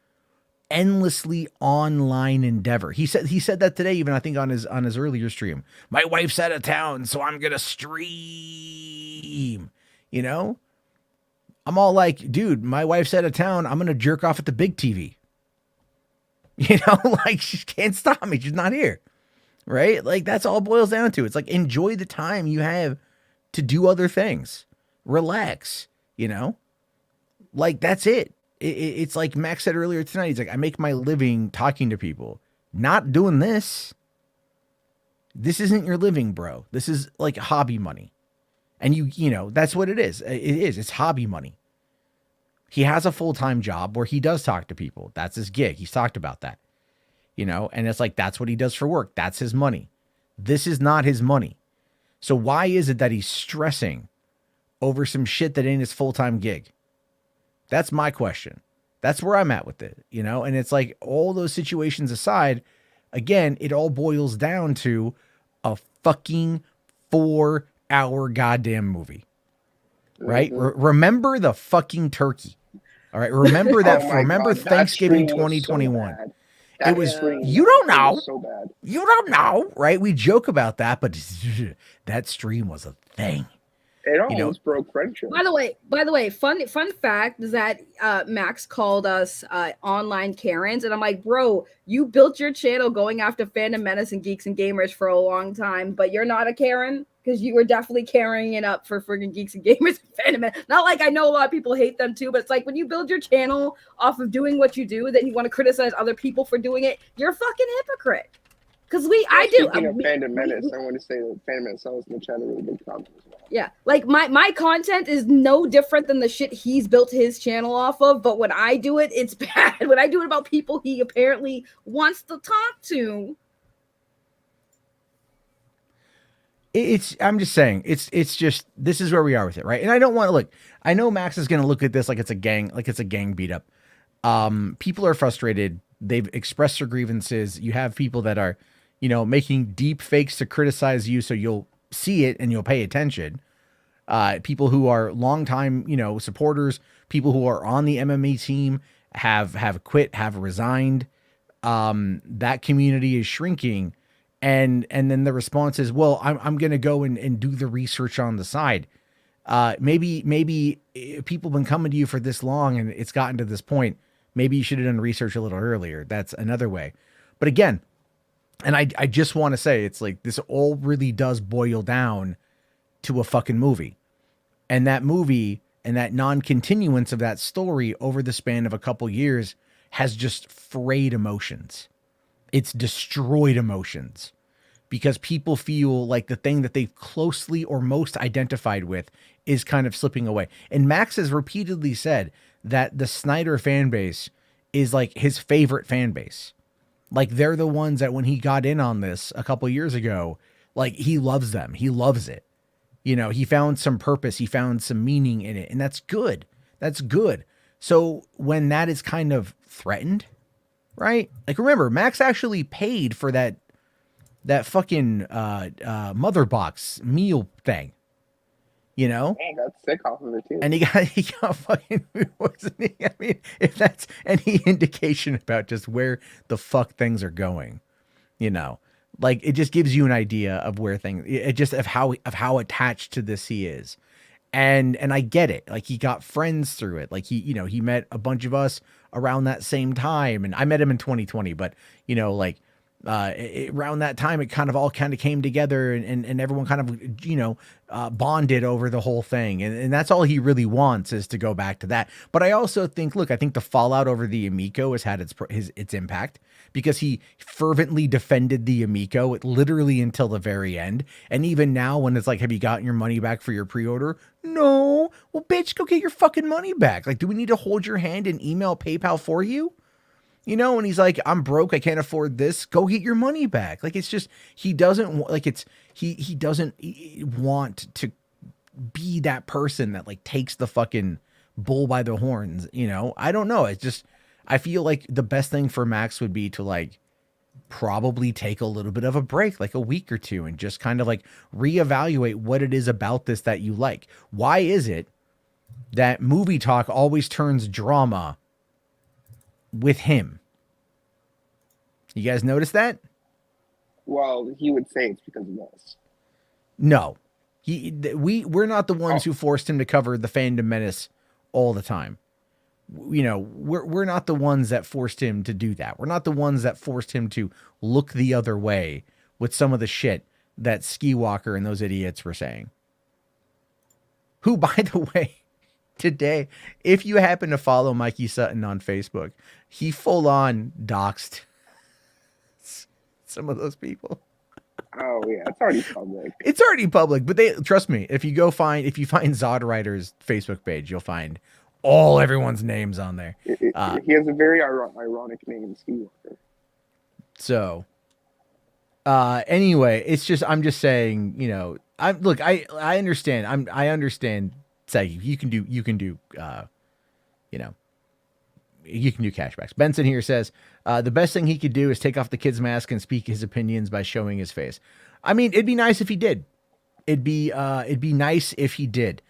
endlessly online endeavor. He said that today, even I think on his earlier stream. My wife's out of town, so I'm gonna stream. I'm all like, dude, my wife's out of town. I'm gonna jerk off at the big TV. Like she can't stop me. She's not here. right? Like that's all it boils down to. It's like enjoy the time you have to do other things, relax, you know, like that's it. It's like Max said earlier tonight. He's like, I make my living talking to people, not doing this. This isn't your living, bro. This is like hobby money. And you know, that's what it is. It's hobby money. He has a full-time job where he does talk to people. That's his gig. He's talked about that, you know, and it's like, that's what he does for work. That's his money. This is not his money. So why is it that he's stressing over some shit that ain't his full-time gig? That's my question. That's where I'm at with it, you know? And it's like all those situations aside, again, it all boils down to a fucking 4-hour goddamn movie, right? Remember the fucking turkey. All right. Remember that. Remember God, Thanksgiving that 2021. So it was, you don't know. So bad. You don't know, right? We joke about that, but that stream was a thing. It almost broke friendship. By the way, fun fact is that Max called us online Karens, and I'm like, bro, you built your channel going after Phantom Menace and Geeks and Gamers for a long time, but you're not a Karen because you were definitely carrying it up for friggin' Geeks and Gamers and Phantom Menace. Not like I know a lot of people hate them too, but it's like when you build your channel off of doing what you do, then you want to criticize other people for doing it. You're a fucking hypocrite. Because I do. Speaking of Phantom Menace, I want to say that Phantom Menace was in the chat a really big comment as well. Yeah, like my content is no different than the shit he's built his channel off of, but when I do it, it's bad. When I do it about people he apparently wants to talk to. I'm just saying, it's just, this is where we are with it, right? And I don't want to look, I know Max is going to look at this like it's a gang beat up. People are frustrated. They've expressed their grievances. You have people that are, you know, making deep fakes to criticize you so you'll see it and you'll pay attention. People who are longtime, you know, supporters, people who are on the MMA team have quit, have resigned. That community is shrinking. And then the response is, well, I'm going to go and do the research on the side. Maybe people have been coming to you for this long and it's gotten to this point. Maybe you should have done research a little earlier. That's another way. But again, and I just want to say, it's like, this all really does boil down to a fucking movie. And that movie and that non-continuance of that story over the span of a couple years has just frayed emotions. It's destroyed emotions because people feel like the thing that they've closely or most identified with is kind of slipping away. And Max has repeatedly said that the Snyder fan base is like his favorite fan base. Like they're the ones that when he got in on this a couple years ago, like he loves them. He loves it. You know, he found some purpose. He found some meaning in it. And that's good. That's good. So when that is kind of threatened, right? Like remember, Max actually paid for that fucking mother box meal thing. You know, Man, got sick off of it too. And he got fucking, wasn't he? I mean, if that's any indication about just where the fuck things are going, you know, like it just gives you an idea of where things, it just of how attached to this he is. And I get it. Like he got friends through it. Like he met a bunch of us around that same time. And I met him in 2020, but you know, like, around that time, it kind of came together and everyone kind of, bonded over the whole thing. And that's all he really wants is to go back to that. But I also think the fallout over the Amico has had its impact because he fervently defended the Amico literally until the very end. And even now when it's like, have you gotten your money back for your pre-order? No. Well, bitch, go get your fucking money back. Like, do we need to hold your hand and email PayPal for you? You know, and he's like, I'm broke. I can't afford this. Go get your money back. Like, it's just, he doesn't want to be that person that like takes the fucking bull by the horns. You know, I don't know. It's just, I feel like the best thing for Max would be to like probably take a little bit of a break, like a week or two, and just kind of like reevaluate what it is about this that you like. Why is it that movie talk always turns drama with him? You guys notice that? Well, he would say it's because of us. No, we're not the ones who forced him to cover the Phantom Menace all the time. You know, we're not the ones that forced him to do that. We're not the ones that forced him to look the other way with some of the shit that Ski Walker and those idiots were saying. Who, by the way, today, if you happen to follow Mikey Sutton on Facebook, he full on doxed some of those people. Oh yeah, it's already public. It's already public, but trust me, if you find Zod Rider's Facebook page, you'll find everyone's names on there. He has a very ironic name, Ski Walker. So, anyway, I'm just saying, I understand. I understand. Say you can do, you can do cashbacks. Benson here says, the best thing he could do is take off the kid's mask and speak his opinions by showing his face. I mean, it'd be nice if he did. It'd be nice if he did.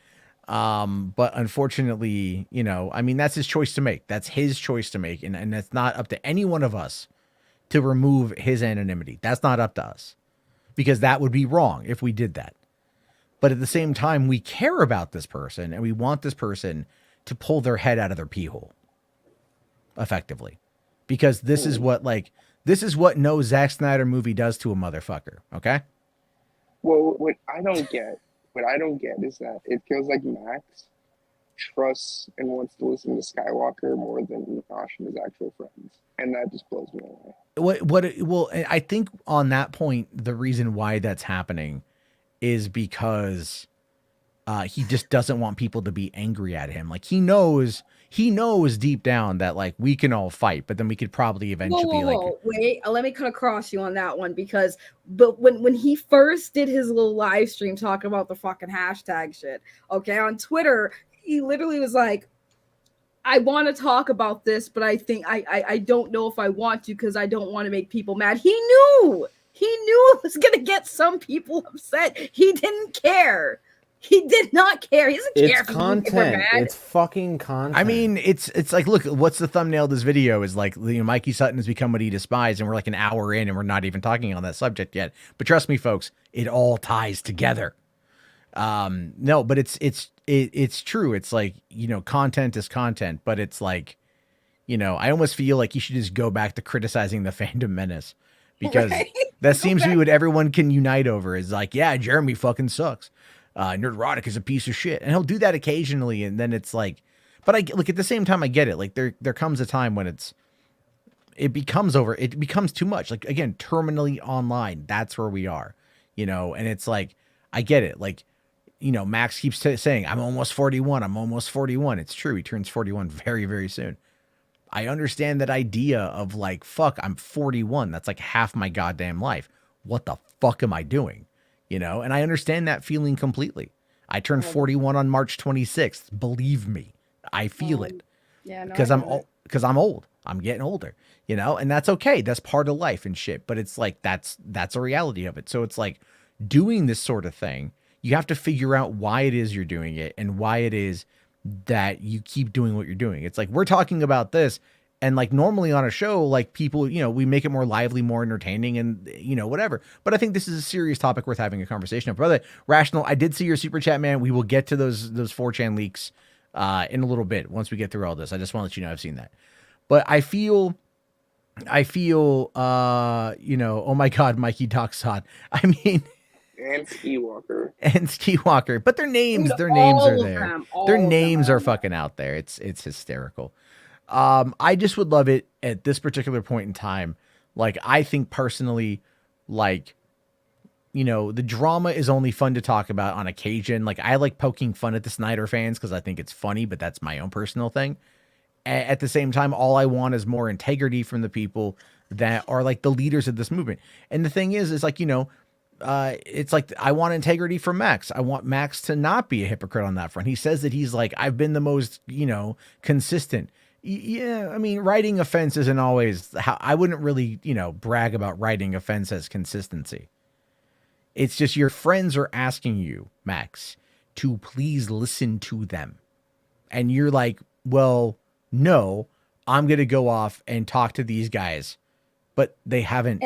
But unfortunately, I mean, that's his choice to make. That's his choice to make. And that's not up to any one of us to remove his anonymity. That's not up to us, because that would be wrong if we did that. But at the same time, we care about this person and we want this person to pull their head out of their pee hole effectively, because this is what no Zack Snyder movie does to a motherfucker. Okay. Well, what I don't get is that it feels like Max trusts and wants to listen to Skywalker more than Josh and his actual friends, and that just blows me away. Well, I think on that point, the reason why that's happening is because he just doesn't want people to be angry at him. Like he knows deep down that like we can all fight, but then we could probably eventually wait, let me cut across you on that one, because when he first did his little live stream talking about the fucking hashtag shit, okay, on Twitter, he literally was like, I want to talk about this, but I think I don't know if I want to, because I don't want to make people mad. He knew it was gonna get some people upset. He didn't care. He did not care. He doesn't care. It's content. It's fucking content. I mean, it's like, look, what's the thumbnail of this video is like, Mikey Sutton has become what he despised, and we're like an hour in and we're not even talking on that subject yet. But trust me, folks, it all ties together. No, but it's true. It's like, content is content, but it's like, I almost feel like you should just go back to criticizing the Fandom Menace, because that seems to be what everyone can unite over, is like, yeah, Jeremy fucking sucks. Nerdrotic is a piece of shit, and he'll do that occasionally, and then it's like, but at the same time, I get it. Like there comes a time when it becomes too much. Like, again, terminally online, that's where we are, and it's like, I get it. Like, Max keeps saying, I'm almost 41. I'm almost 41. It's true. He turns 41 very, very soon. I understand that idea of like, fuck, I'm 41. That's like half my goddamn life. What the fuck am I doing? And I understand that feeling completely. I turned 41 on March 26th. Believe me, I feel it. Yeah, no, because I'm old. I'm getting older, and that's okay. That's part of life and shit. But it's like, that's a reality of it. So it's like, doing this sort of thing, you have to figure out why it is you're doing it and why it is that you keep doing what you're doing. It's like, we're talking about this, and like normally on a show, like people, we make it more lively, more entertaining, and whatever. But I think this is a serious topic worth having a conversation of. Brother Rational, I did see your super chat, man. We will get to those 4chan leaks in a little bit once we get through all this. I just want to let you know I've seen that. But I feel oh my God, Mikey Doxod. I mean, and Ski Walker, but their names are there. Their names are fucking out there. It's hysterical. I just would love it at this particular point in time. Like, I think personally, like, the drama is only fun to talk about on occasion. Like, I like poking fun at the Snyder fans because I think it's funny, but that's my own personal thing. At the same time, all I want is more integrity from the people that are like the leaders of this movement. And the thing is like, it's like, I want integrity from Max. I want Max to not be a hypocrite on that front. He says that he's like, I've been the most, consistent. Yeah, I mean, writing offense isn't always how I wouldn't really, brag about writing offense as consistency. It's just your friends are asking you, Max, to please listen to them. And you're like, well, no, I'm going to go off and talk to these guys. But they hasn't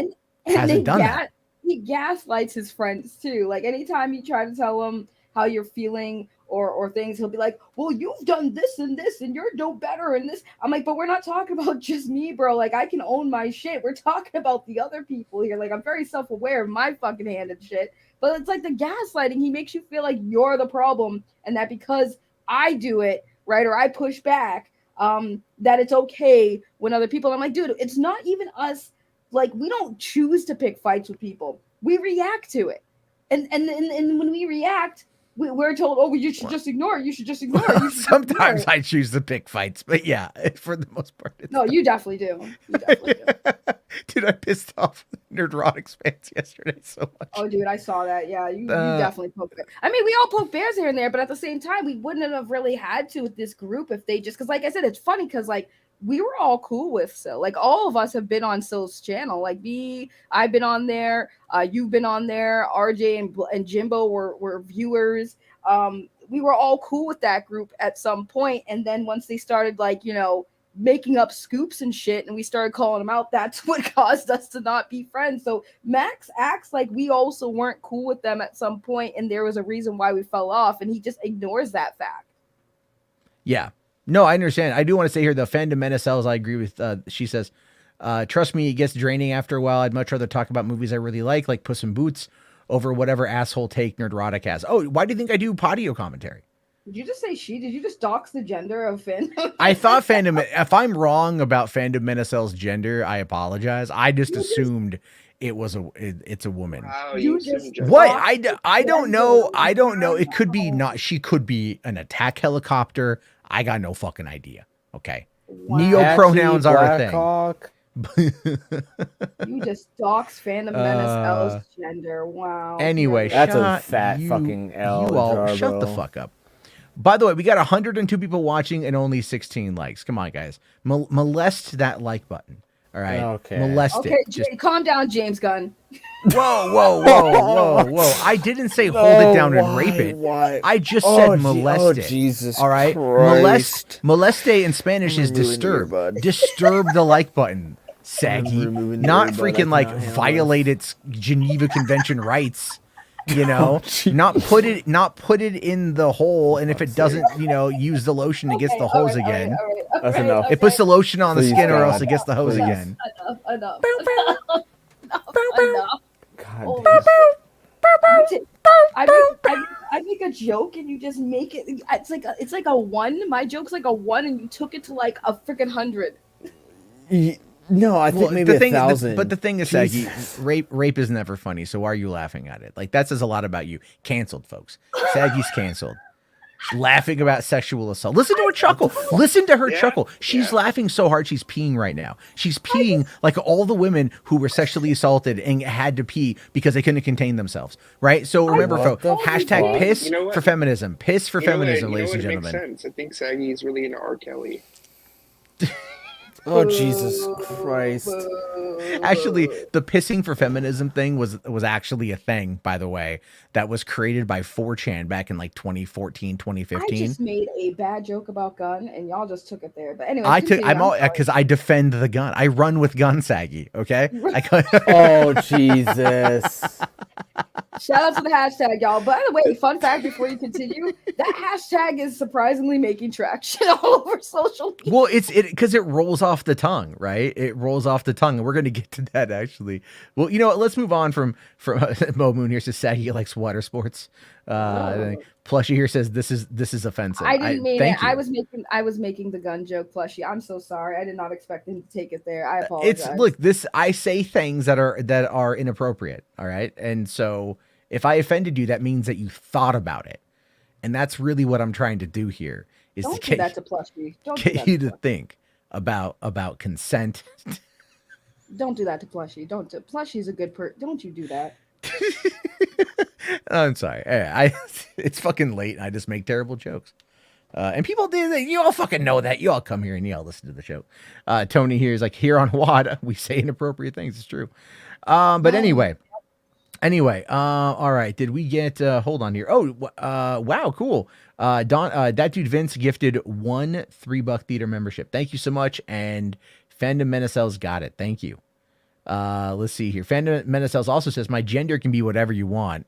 done that. He gaslights his friends too. Like, anytime you try to tell them how you're feeling or things, he'll be like, well, you've done this and you're no better and this. I'm like, but we're not talking about just me, bro. Like, I can own my shit. We're talking about the other people here. Like, I'm very self-aware of my fucking hand and shit. But it's like the gaslighting. He makes you feel like you're the problem, and that because I do it, right, or I push back, that it's okay when other people. I'm like, dude, it's not even us. Like, we don't choose to pick fights with people. We react to it. And when we react, we're told, oh, well, you should just ignore it. You should just ignore it. Sometimes I choose to pick fights, but yeah, for the most part. No, you definitely do. You definitely do. Dude, I pissed off Nerdrotics fans yesterday so much. Oh, dude, I saw that. Yeah, you definitely poked bears. I mean, we all poke bears here and there, but at the same time, we wouldn't have really had to with this group if they just, because like I said, it's funny because like we were all cool with Sil. Like all of us have been on Sil's channel. Like I've been on there. You've been on there. RJ and Jimbo were viewers. We were all cool with that group at some point, and then once they started like, you know, making up scoops and shit and we started calling them out, that's what caused us to not be friends. So Max acts like we also weren't cool with them at some point and there was a reason why we fell off, and he just ignores that fact. Yeah, no, I understand. I do want to say here, the fandom Menacells, I agree with, she says, trust me, it gets draining after a while. I'd much rather talk about movies I really like Puss in Boots, over whatever asshole take Nerdrotic has. Oh, why do you think I do patio commentary? Did you just say she? Did you just dox the gender of fandom? I thought fandom. If I'm wrong about fandom Menacell's gender, I apologize. I just assumed it's a woman. Wow, What? I don't know. I don't know. It could be not. She could be an attack helicopter. I got no fucking idea. Okay. Wow. Neo pronouns are a thing. Hawk. You just dox fandom Menacell's gender. Wow. Anyway, that's a fat fucking L. You all Jarbo. shut the fuck up. By the way, we got 102 people watching and only 16 likes. Come on, guys. Molest that like button. All right. Okay. Molest Okay, it. calm down, James Gunn. Whoa. I didn't say hold it down and rape it. Why? I just said molest it. Jesus all right. Christ. Moleste in Spanish is disturb. Disturb the like button, Saggy. Not freaking like violate its Geneva Convention rights. You know, not put it in the hole, and if it doesn't, you know, use the lotion, it gets the hose again. That's enough. It puts the lotion on the Please, skin, or God. else it gets the hose Please. again. Enough. God. I make a joke and you just make it. It's like a 1. My joke's like a 1, and you took it to like a freaking 100. No, I think maybe 1,000. But the thing is, Saggy, rape is never funny. So why are you laughing at it? Like, that says a lot about you. Canceled, folks. Saggy's canceled. Laughing about sexual assault. Listen to her chuckle. Listen to her chuckle. She's laughing so hard she's peeing right now. She's peeing like all the women who were sexually assaulted and had to pee because they couldn't contain themselves. Right? So remember, folks, hashtag piss for feminism. Piss for feminism, ladies and gentlemen. It makes sense. I think Saggy is really into R. Kelly. Oh, Jesus Christ. Actually, the pissing for feminism thing was actually a thing, by the way, that was created by 4chan back in like 2014, 2015. I just made a bad joke about gun and y'all just took it there. But anyway, because I defend the gun. I run with gun, Saggy, okay? Oh, Jesus. Shout out to the hashtag, y'all. By the way, fun fact before you continue, that hashtag is surprisingly making traction all over social media. Well, it's because it rolls off the tongue, right? It rolls off the tongue, and we're gonna get to that actually. Well, you know what? Let's move on from Mo Moon here says Saggy likes water sports. Plushie here says this is offensive. I didn't mean it. You. I was making the gun joke, Plushie. I'm so sorry. I did not expect him to take it there. I apologize. I say things that are inappropriate. All right, and so if I offended you, that means that you thought about it, and that's really what I'm trying to do here. Is Don't to do that to Plushie. Get you to think about consent. Don't do that to Plushie. Plushie's a good person. Don't you do that. I'm sorry. It's fucking late. And I just make terrible jokes. And people do that. You all fucking know that. You all come here and you all listen to the show. Tony here is like, here on HWAD, we say inappropriate things. It's true. But anyway, all right. Did we get, hold on here. Oh, wow. Cool. That dude Vince gifted 1 $3 theater membership. Thank you so much. And Fandom Menacell's got it. Thank you. Let's see here. Fandom Menacell's also says, my gender can be whatever you want.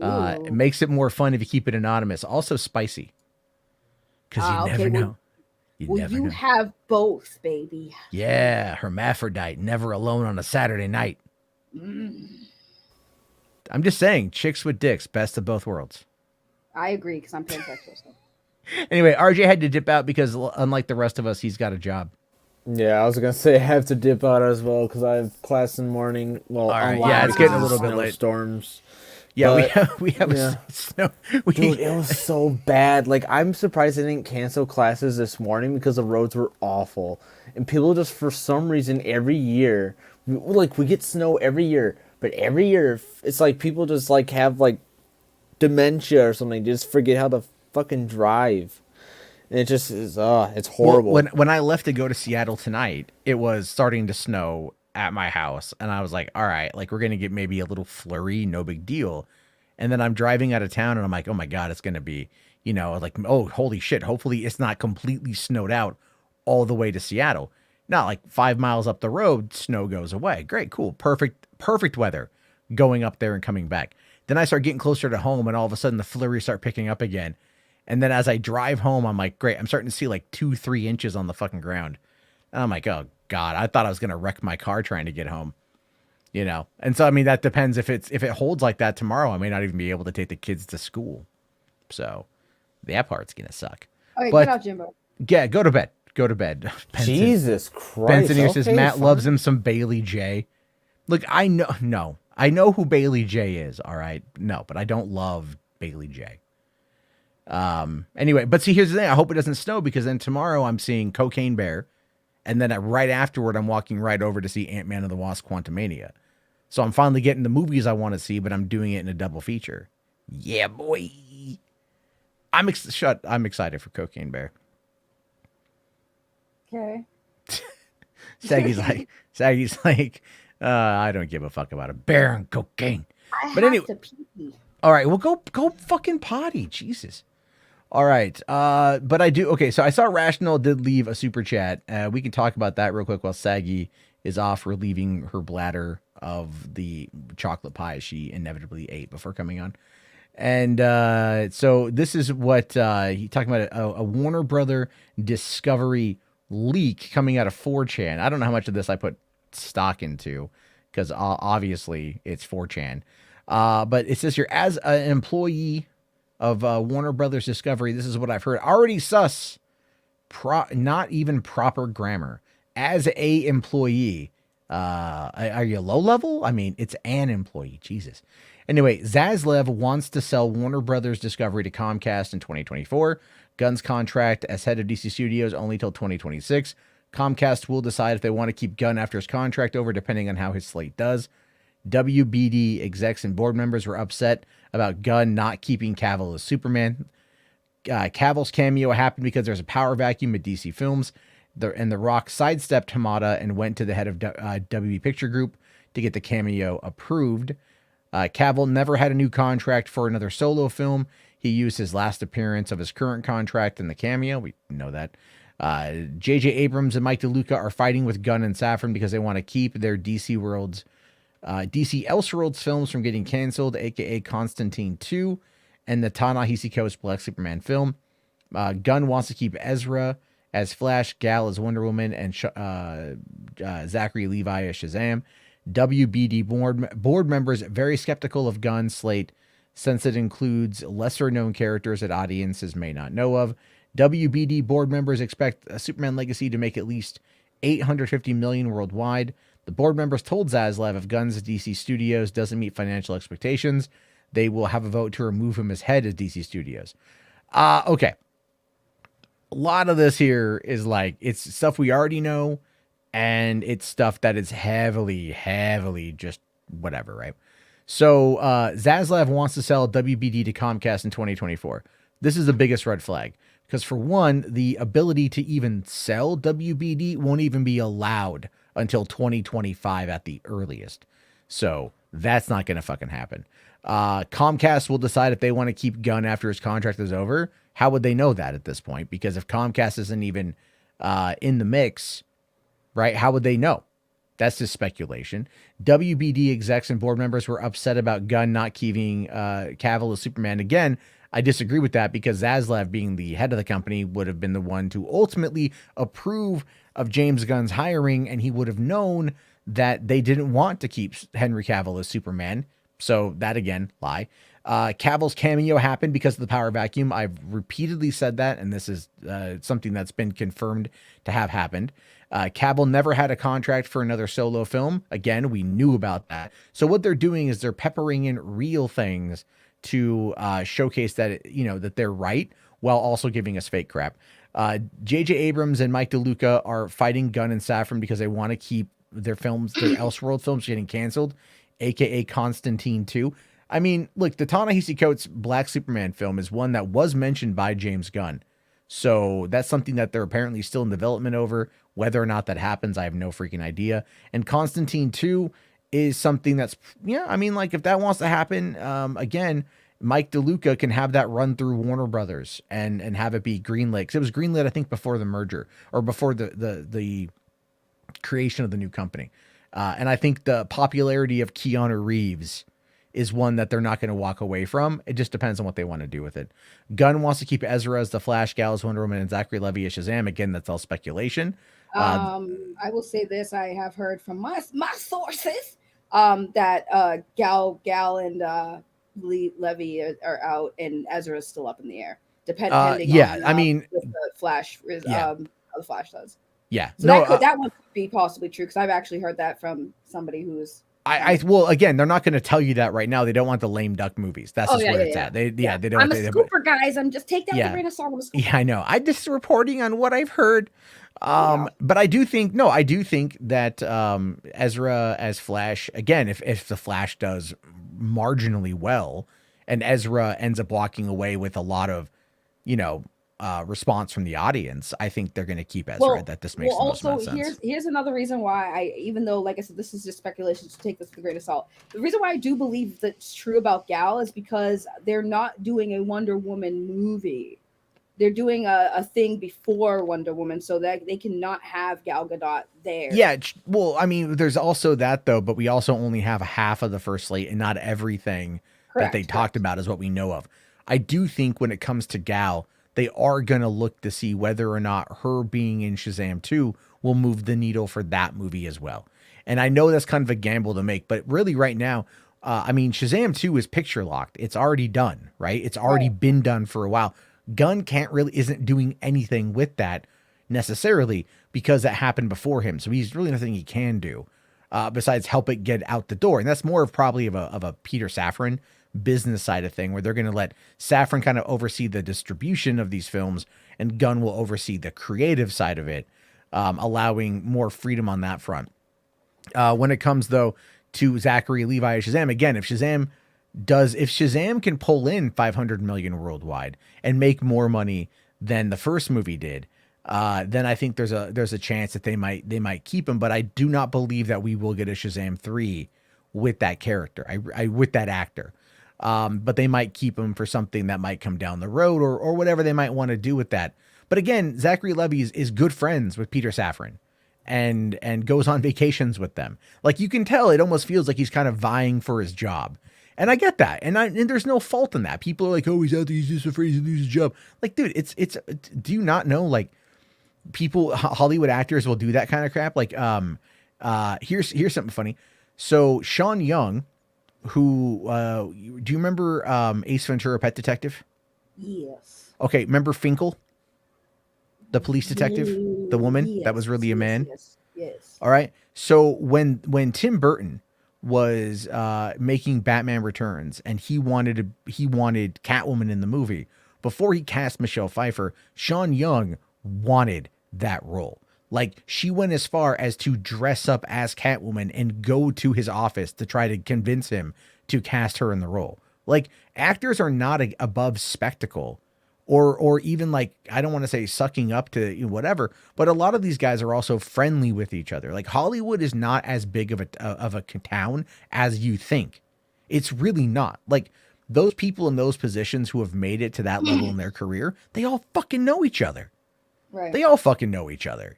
It makes it more fun if you keep it anonymous. Also spicy. Because you never know. You have both, baby. Yeah, hermaphrodite, never alone on a Saturday night. I'm just saying, chicks with dicks, best of both worlds. I agree, because I'm pansexual. So. Anyway, RJ had to dip out because, unlike the rest of us, he's got a job. Yeah, I was gonna say I have to dip out as well because I have class in the morning. Well, all right, yeah, it's getting a little bit late. Storms. Yeah, we have snow. Dude, it was so bad. Like, I'm surprised they didn't cancel classes this morning because the roads were awful. And people just, for some reason, every year, we get snow every year. But every year, it's like people just, like, have, like, dementia or something. Just forget how to fucking drive. And it just is, it's horrible. Well, when I left to go to Seattle tonight, it was starting to snow at my house. And I was like, all right, like, we're going to get maybe a little flurry, no big deal. And then I'm driving out of town and I'm like, oh my God, it's going to be, like, oh, holy shit. Hopefully it's not completely snowed out all the way to Seattle. Not like 5 miles up the road, snow goes away. Great, cool, perfect weather going up there and coming back. Then I start getting closer to home and all of a sudden the flurries start picking up again. And then as I drive home, I'm like, great, I'm starting to see like 2-3 inches on the fucking ground. And I'm like, oh God, I thought I was going to wreck my car trying to get home, And so, I mean, that depends if it holds like that tomorrow, I may not even be able to take the kids to school. So that part's going to suck. Okay, get out, Jimbo. Yeah, go to bed. Go to bed. Benson, Jesus Christ. Benson here says Matt loves him some Bailey J. Look, I know who Bailey J is. All right. No, but I don't love Bailey J. Anyway, but see, here's the thing. I hope it doesn't snow because then tomorrow I'm seeing Cocaine Bear. And then right afterward, I'm walking right over to see Ant-Man and the Wasp: Quantumania. So I'm finally getting the movies I want to see, but I'm doing it in a double feature. Yeah, boy. I'm excited for Cocaine Bear. Okay. Saggy's like, I don't give a fuck about a bear and cocaine. But anyway, all right, well, go fucking potty, Jesus. All right, but I do. Okay, so I saw Rational did leave a super chat. We can talk about that real quick while Saggy is off relieving her bladder of the chocolate pie she inevitably ate before coming on. And so this is what he talking about a Warner Brother Discovery leak coming out of 4chan. I don't know how much of this I put stock into because obviously it's 4chan. But it says here, as an employee of Warner Brothers Discovery, this is what I've heard. Already sus, not even proper grammar. As a employee, are you low level? I mean, it's an employee. Jesus. Anyway, Zaslav wants to sell Warner Brothers Discovery to Comcast in 2024. Gunn's contract as head of DC Studios only till 2026. Comcast will decide if they want to keep Gunn after his contract over, depending on how his slate does. WBD execs and board members were upset about Gunn not keeping Cavill as Superman. Cavill's cameo happened because there's a power vacuum at DC Films. The Rock sidestepped Hamada and went to the head of WB Picture Group to get the cameo approved. Cavill never had a new contract for another solo film. He used his last appearance of his current contract in the cameo. We know that. J.J. Abrams and Mike DeLuca are fighting with Gunn and Safran because they want to keep their DC Elseworlds films from getting canceled, aka Constantine 2 and the Ta-Nehisi Coates Black Superman film. Gunn wants to keep Ezra as Flash, Gal as Wonder Woman, and Zachary Levi as Shazam. WBD board members very skeptical of Gunn's slate since it includes lesser-known characters that audiences may not know of. WBD board members expect a Superman Legacy to make at least $850 million worldwide. The board members told Zaslav if Gunn's DC Studios doesn't meet financial expectations, they will have a vote to remove him as head of DC Studios. Okay. A lot of this here is like, it's stuff we already know, and it's stuff that is heavily just whatever, right? So Zaslav wants to sell WBD to Comcast in 2024. This is the biggest red flag. Because for one, the ability to even sell WBD won't even be allowed until 2025 at the earliest. So that's not going to fucking happen. Comcast will decide if they want to keep Gunn after his contract is over. How would they know that at this point? Because if Comcast isn't even in the mix, right, how would they know? That's just speculation. WBD execs and board members were upset about Gunn not keeping Cavill as Superman. Again, I disagree with that because Zaslav, being the head of the company, would have been the one to ultimately approve of James Gunn's hiring, and he would have known that they didn't want to keep Henry Cavill as Superman. So that, again, lie. Cavill's cameo happened because of the power vacuum. I've repeatedly said that, and this is something that's been confirmed to have happened. Cavill never had a contract for another solo film. Again, we knew about that. So what they're doing is they're peppering in real things to showcase that, that they're right, while also giving us fake crap. J.J. Abrams and Mike DeLuca are fighting Gunn and Safran because they want to keep their films, their Elseworld films, getting canceled, aka Constantine 2. I mean, look, the Ta-Nehisi Coates Black Superman film is one that was mentioned by James Gunn. So that's something that they're apparently still in development over. Whether or not that happens, I have no freaking idea. And Constantine 2 is something that's, if that wants to happen, again, Mike DeLuca can have that run through Warner Brothers and have it be greenlit. 'Cause it was greenlit, I think, before the merger or before the creation of the new company. And I think the popularity of Keanu Reeves is one that they're not going to walk away from. It just depends on what they want to do with it. Gunn wants to keep Ezra as the Flash, Gal as Wonder Woman, and Zachary Levi as Shazam. Again, that's all speculation. I will say this: I have heard from my sources that Gal and Levy are out, and Ezra is still up in the air. Depending on with the Flash how the Flash does. Yeah, so that one could be possibly true because I've actually heard that from somebody who's. Well, again, they're not going to tell you that right now. They don't want the lame duck movies. That's just where it's at. They don't. I'm a scooper, guys. I'm just take that with a grain of salt. Yeah, I know. I'm just reporting on what I've heard. But I do think that Ezra as Flash, again, if the Flash does marginally well, and Ezra ends up walking away with a lot of, response from the audience, I think they're going to keep Ezra. That this makes the most amount of sense. Here's another reason why even though, like I said, this is just speculation, so take this with a grain of salt. The reason why I do believe that's true about Gal is because they're not doing a Wonder Woman movie. They're doing a thing before Wonder Woman so that they cannot have Gal Gadot there. Yeah, well, there's also that, though, but we also only have half of the first slate, and not everything that they talked about is what we know of. I do think when it comes to Gal, they are going to look to see whether or not her being in Shazam 2 will move the needle for that movie as well. And I know that's kind of a gamble to make, but really right now, Shazam 2 is picture locked. It's already done, right? It's already been done for a while. Gunn isn't doing anything with that necessarily because that happened before him. So he's really nothing he can do besides help it get out the door. And that's more of probably of a Peter Safran business side of thing, where they're going to let Safran kind of oversee the distribution of these films and Gunn will oversee the creative side of it, allowing more freedom on that front. When it comes, though, to Zachary Levi as Shazam, again, if Shazam can pull in 500 million worldwide and make more money than the first movie did, then I think there's a chance that they might keep him. But I do not believe that we will get a Shazam 3 with that character, with that actor. But they might keep him for something that might come down the road or whatever they might want to do with that. But again, Zachary Levi is good friends with Peter Safran and goes on vacations with them. Like, you can tell, it almost feels like he's kind of vying for his job. And I get that. And there's no fault in that. People are like, oh, he's out there, he's just afraid to lose his job. Like, dude, it's do you not know, like, people, Hollywood actors will do that kind of crap? Like, here's something funny. So Sean Young, who do you remember Ace Ventura: Pet Detective? Yes. Okay, remember Finkel, the police detective, the woman that was really a man? Yes. All right. So when Tim Burton was making Batman Returns and he wanted Catwoman in the movie, before he cast Michelle Pfeiffer, Sean Young wanted that role. Like, she went as far as to dress up as Catwoman and go to his office to try to convince him to cast her in the role. Like, actors are not above spectacle or even, like, I don't want to say sucking up to whatever, but a lot of these guys are also friendly with each other. Like, Hollywood is not as big of a town as you think. It's really not. Like, those people in those positions who have made it to that level in their career, they all fucking know each other. Right. They all fucking know each other,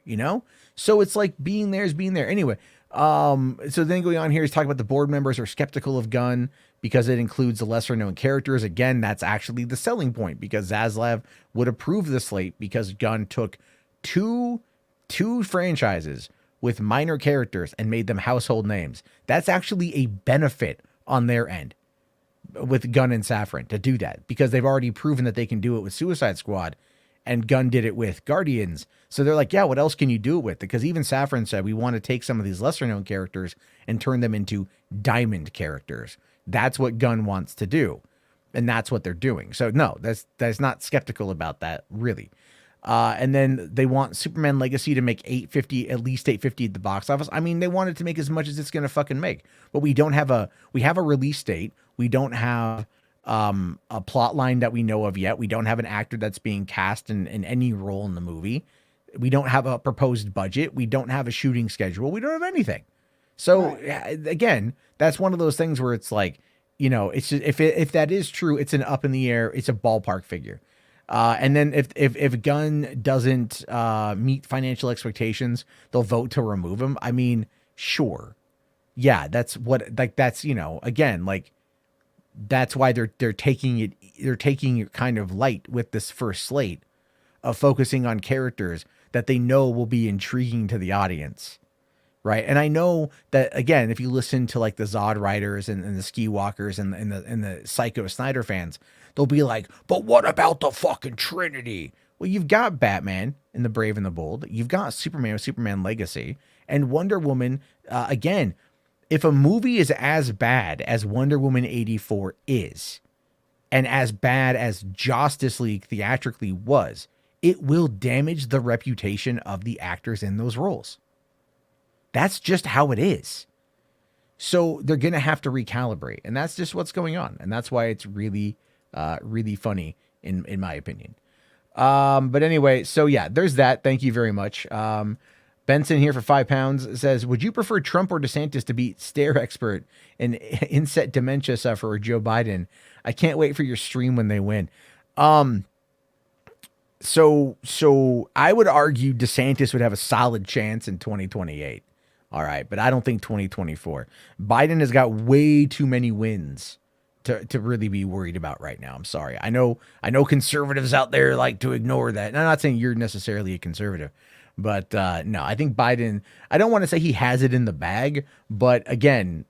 So it's like being there is being there. Anyway, So then going on here, he's talking about the board members are skeptical of Gunn because it includes the lesser known characters. Again, that's actually the selling point because Zaslav would approve the slate because Gunn took two franchises with minor characters and made them household names. That's actually a benefit on their end with Gunn and Safran to do that because they've already proven that they can do it with Suicide Squad, and Gunn did it with Guardians. So they're like, yeah, what else can you do it with? Because even Safran said, we want to take some of these lesser known characters and turn them into diamond characters. That's what Gunn wants to do. And that's what they're doing. So no, that's not skeptical about that, really. And then they want Superman Legacy to make at least 850 at the box office. I mean, they want it to make as much as it's going to fucking make, but we have a release date. We don't have a plot line that we know of yet. We don't have an actor that's being cast in any role in the movie. We don't have a proposed budget. We don't have a shooting schedule. We don't have anything. So again, that's one of those things where it's like, it's just, if that is true, it's an up in the air. It's a ballpark figure. And then if Gunn doesn't meet financial expectations, they'll vote to remove him. I mean, sure. Yeah, that's again, like that's why they're taking it kind of light with this first slate of focusing on characters that they know will be intriguing to the audience. Right. And I know that, again, if you listen to like the Zod writers and the Ski Walkers and the Psycho Snyder fans, they'll be like, but what about the fucking Trinity? Well, you've got Batman in The Brave and the Bold. You've got Superman with Superman Legacy and Wonder Woman. Again, if a movie is as bad as Wonder Woman 84 is, and as bad as Justice League theatrically was, it will damage the reputation of the actors in those roles. That's just how it is. So they're going to have to recalibrate. And that's just what's going on. And that's why it's really, really funny in my opinion. But anyway, so yeah, there's that. Thank you very much. Benson here for £5 says, would you prefer Trump or DeSantis to beat stare expert and inset dementia sufferer Joe Biden? I can't wait for your stream when they win. So I would argue DeSantis would have a solid chance in 2028. All right, but I don't think 2024. Biden has got way too many wins to really be worried about right now. I'm sorry. I know conservatives out there like to ignore that. And I'm not saying you're necessarily a conservative, but no, I think Biden, I don't want to say he has it in the bag, but again,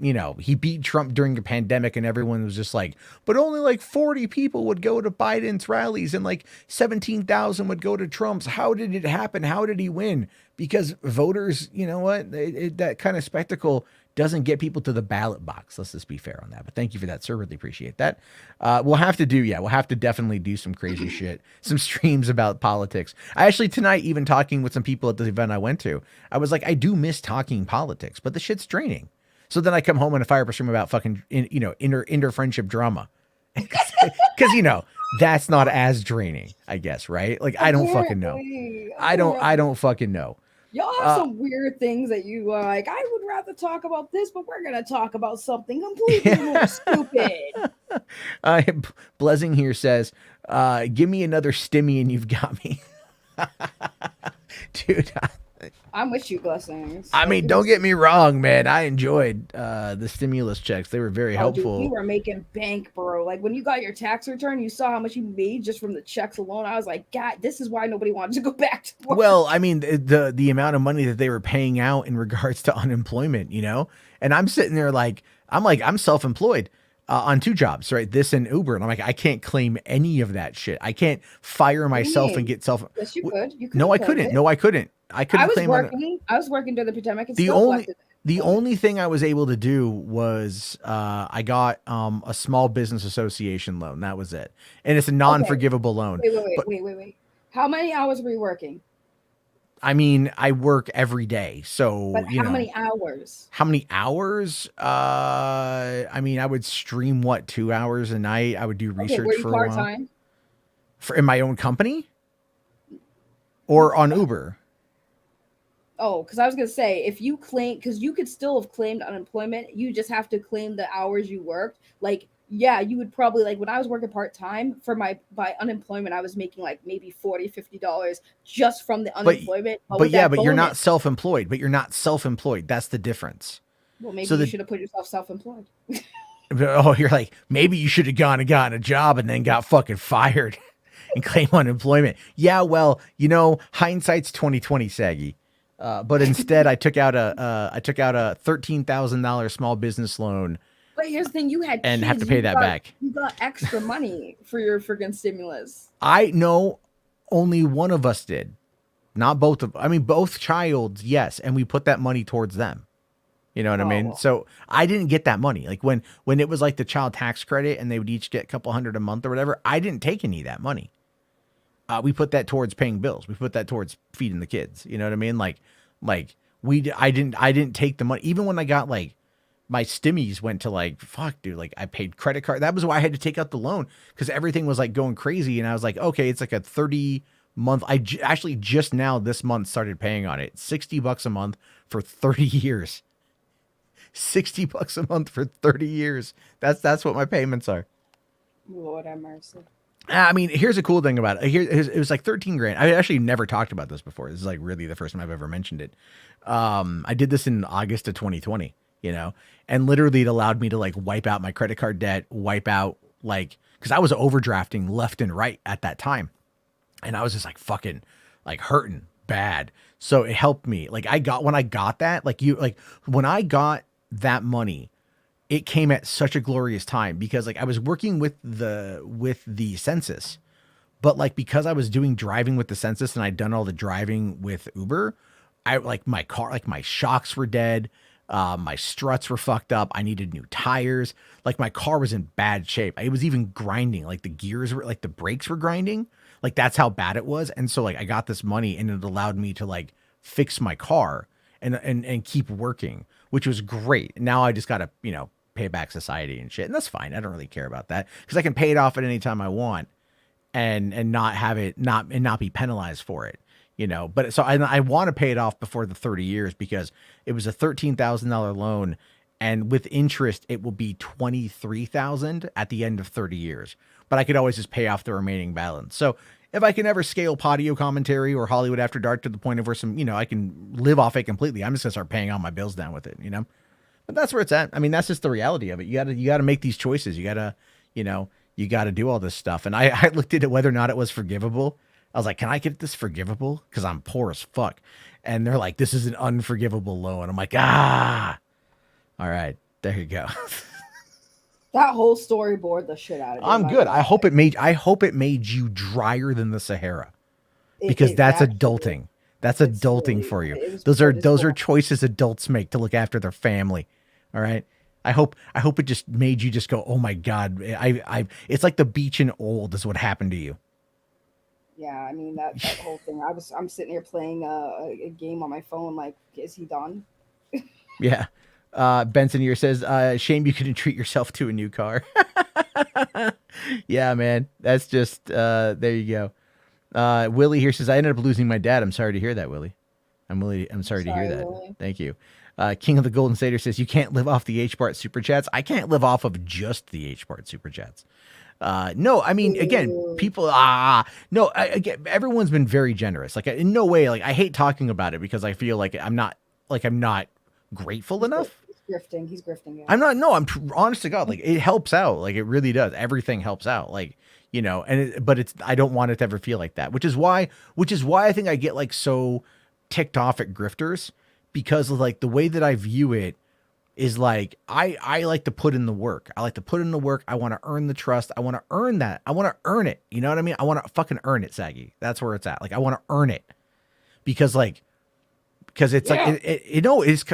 he beat Trump during the pandemic and everyone was just like, but only like 40 people would go to Biden's rallies and like 17,000 would go to Trump's. How did it happen? How did he win? Because voters, you know what, that kind of spectacle doesn't get people to the ballot box. Let's just be fair on that. But thank you for that, sir. Really appreciate that. We'll have to definitely do some crazy shit, some streams about politics. I actually tonight, even talking with some people at the event I went to, I was like, I do miss talking politics, but the shit's draining. So then I come home and fire up a stream about fucking, inter friendship drama. Cause that's not as draining, I guess. Right. Like, I don't fucking know. I don't fucking know. Y'all have some weird things that you like. I would rather talk about this, but we're going to talk about something completely more stupid. Blessing here says, give me another stimmy and you've got me. Dude, I'm with you, Blessings. I mean, don't get me wrong, man. I enjoyed the stimulus checks. They were very helpful. Dude, we were making bank, bro. Like when you got your tax return, you saw how much you made just from the checks alone. I was like, God, this is why nobody wanted to go back to work. Well, I mean, the amount of money that they were paying out in regards to unemployment, and I'm sitting there I'm self-employed on 2 jobs, right? This and Uber. And I'm like, I can't claim any of that shit. I can't fire myself and get self. Yes, you could. No, I couldn't. No, I couldn't. I was working during the pandemic. The only thing I was able to do was I got a small business association loan. That was it, and it's a non-forgivable loan. Wait. How many hours were you working? I mean, I work every day, so but how many hours? How many hours? I mean, I would stream 2 hours a night. I would do research were you for part-time? In my own company, or on Uber. Oh, because I was going to say, if you claim, because you could still have claimed unemployment, you just have to claim the hours you worked. Like yeah, you would probably like when I was working part-time for my unemployment, I was making like maybe $40-$50 just from the unemployment. But with that but you're not bonus, self-employed. But you're not self-employed. That's the difference. well, maybe So you should have put yourself self-employed. oh, you're like, maybe you should have gone and gotten a job and then got fucking fired and claim unemployment. Yeah, well, hindsight's 2020, Saggy. But instead, I took out a $13,000 small business loan. But here's the thing: you had and kids, have to pay that back. You got extra money for your freaking stimulus. I know only one of us did, not both of. I mean, both childs, yes, and we put that money towards them. You know what I mean? So I didn't get that money. Like when it was like the child tax credit and they would each get a couple $100 a month or whatever, I didn't take any of that money. We put that towards paying bills. We put that towards feeding the kids. You know what I mean? I didn't take the money. Even when I got like my stimmies went to like, fuck, dude, like I paid credit card. That was why I had to take out the loan because everything was like going crazy. And I was like, okay, it's like a 30 month. Actually just now this month started paying on it. $60 a month for 30 years. $60 a month for 30 years. That's what my payments are. Lord have mercy. I mean, here's a cool thing about it. It was like 13 grand. I actually never talked about this before. This is like really the first time I've ever mentioned it. I did this in August of 2020, and literally it allowed me to like wipe out my credit card debt, wipe out cause I was overdrafting left and right at that time. And I was just like fucking like hurting bad. So it helped me. When I got that, when I got that money, it came at such a glorious time because like I was working with the census, but like because I was doing driving with the census and I'd done all the driving with Uber, I like my car, like my shocks were dead. My struts were fucked up. I needed new tires. Like my car was in bad shape. It was even grinding. Like the gears were like the brakes were grinding. Like that's how bad it was. And so like I got this money and it allowed me to like fix my car and keep working, which was great. Now I just got to, pay back society and shit. And that's fine. I don't really care about that because I can pay it off at any time I want and not have it not be penalized for it, but so I want to pay it off before the 30 years because it was a $13,000 loan and with interest, it will be $23,000 at the end of 30 years, but I could always just pay off the remaining balance. So if I can ever scale Patio Commentary or Hollywood After Dark to the point of where I can live off it completely, I'm just gonna start paying all my bills down with it, But that's where it's at. I mean, that's just the reality of it. You gotta make these choices. You gotta do all this stuff. And I looked into whether or not it was forgivable. I was like, can I get this forgivable? Because I'm poor as fuck. And they're like, this is an unforgivable loan. I'm like, all right, there you go. That whole storyboard the shit out of it. I'm good. I hope it made you drier than the Sahara. Because that's adulting. That's adulting really, for you. Those are choices adults make to look after their family. All right. I hope it just made you just go, oh my God. It's like the beach in Old is what happened to you. Yeah, I mean that whole thing. I'm sitting here playing a game on my phone. Like, is he done? Yeah. Benson here says, shame you couldn't treat yourself to a new car. Yeah, man. That's just there you go. Willie here says, I ended up losing my dad. I'm sorry to hear that, Willie. I'm sorry to hear that. Willie. Thank you. King of the Golden Satyr says, you can't live off the HBART super chats. I can't live off of just the HBART super chats. No, I mean, again, people, again, everyone's been very generous. Like in no way, like I hate talking about it because I feel like I'm not grateful enough. He's grifting. Yeah. I'm not, no, I'm honest to God. Like it helps out. Like it really does. Everything helps out. Like, but I don't want it to ever feel like that, which is why I think I get like so ticked off at grifters because of like the way that I view it is like, I like to put in the work. I like to put in the work. I want to earn the trust. I want to earn that. I want to earn it. You know what I mean? I want to fucking earn it, Saggy. That's where it's at. Like, I want to earn it because it's like,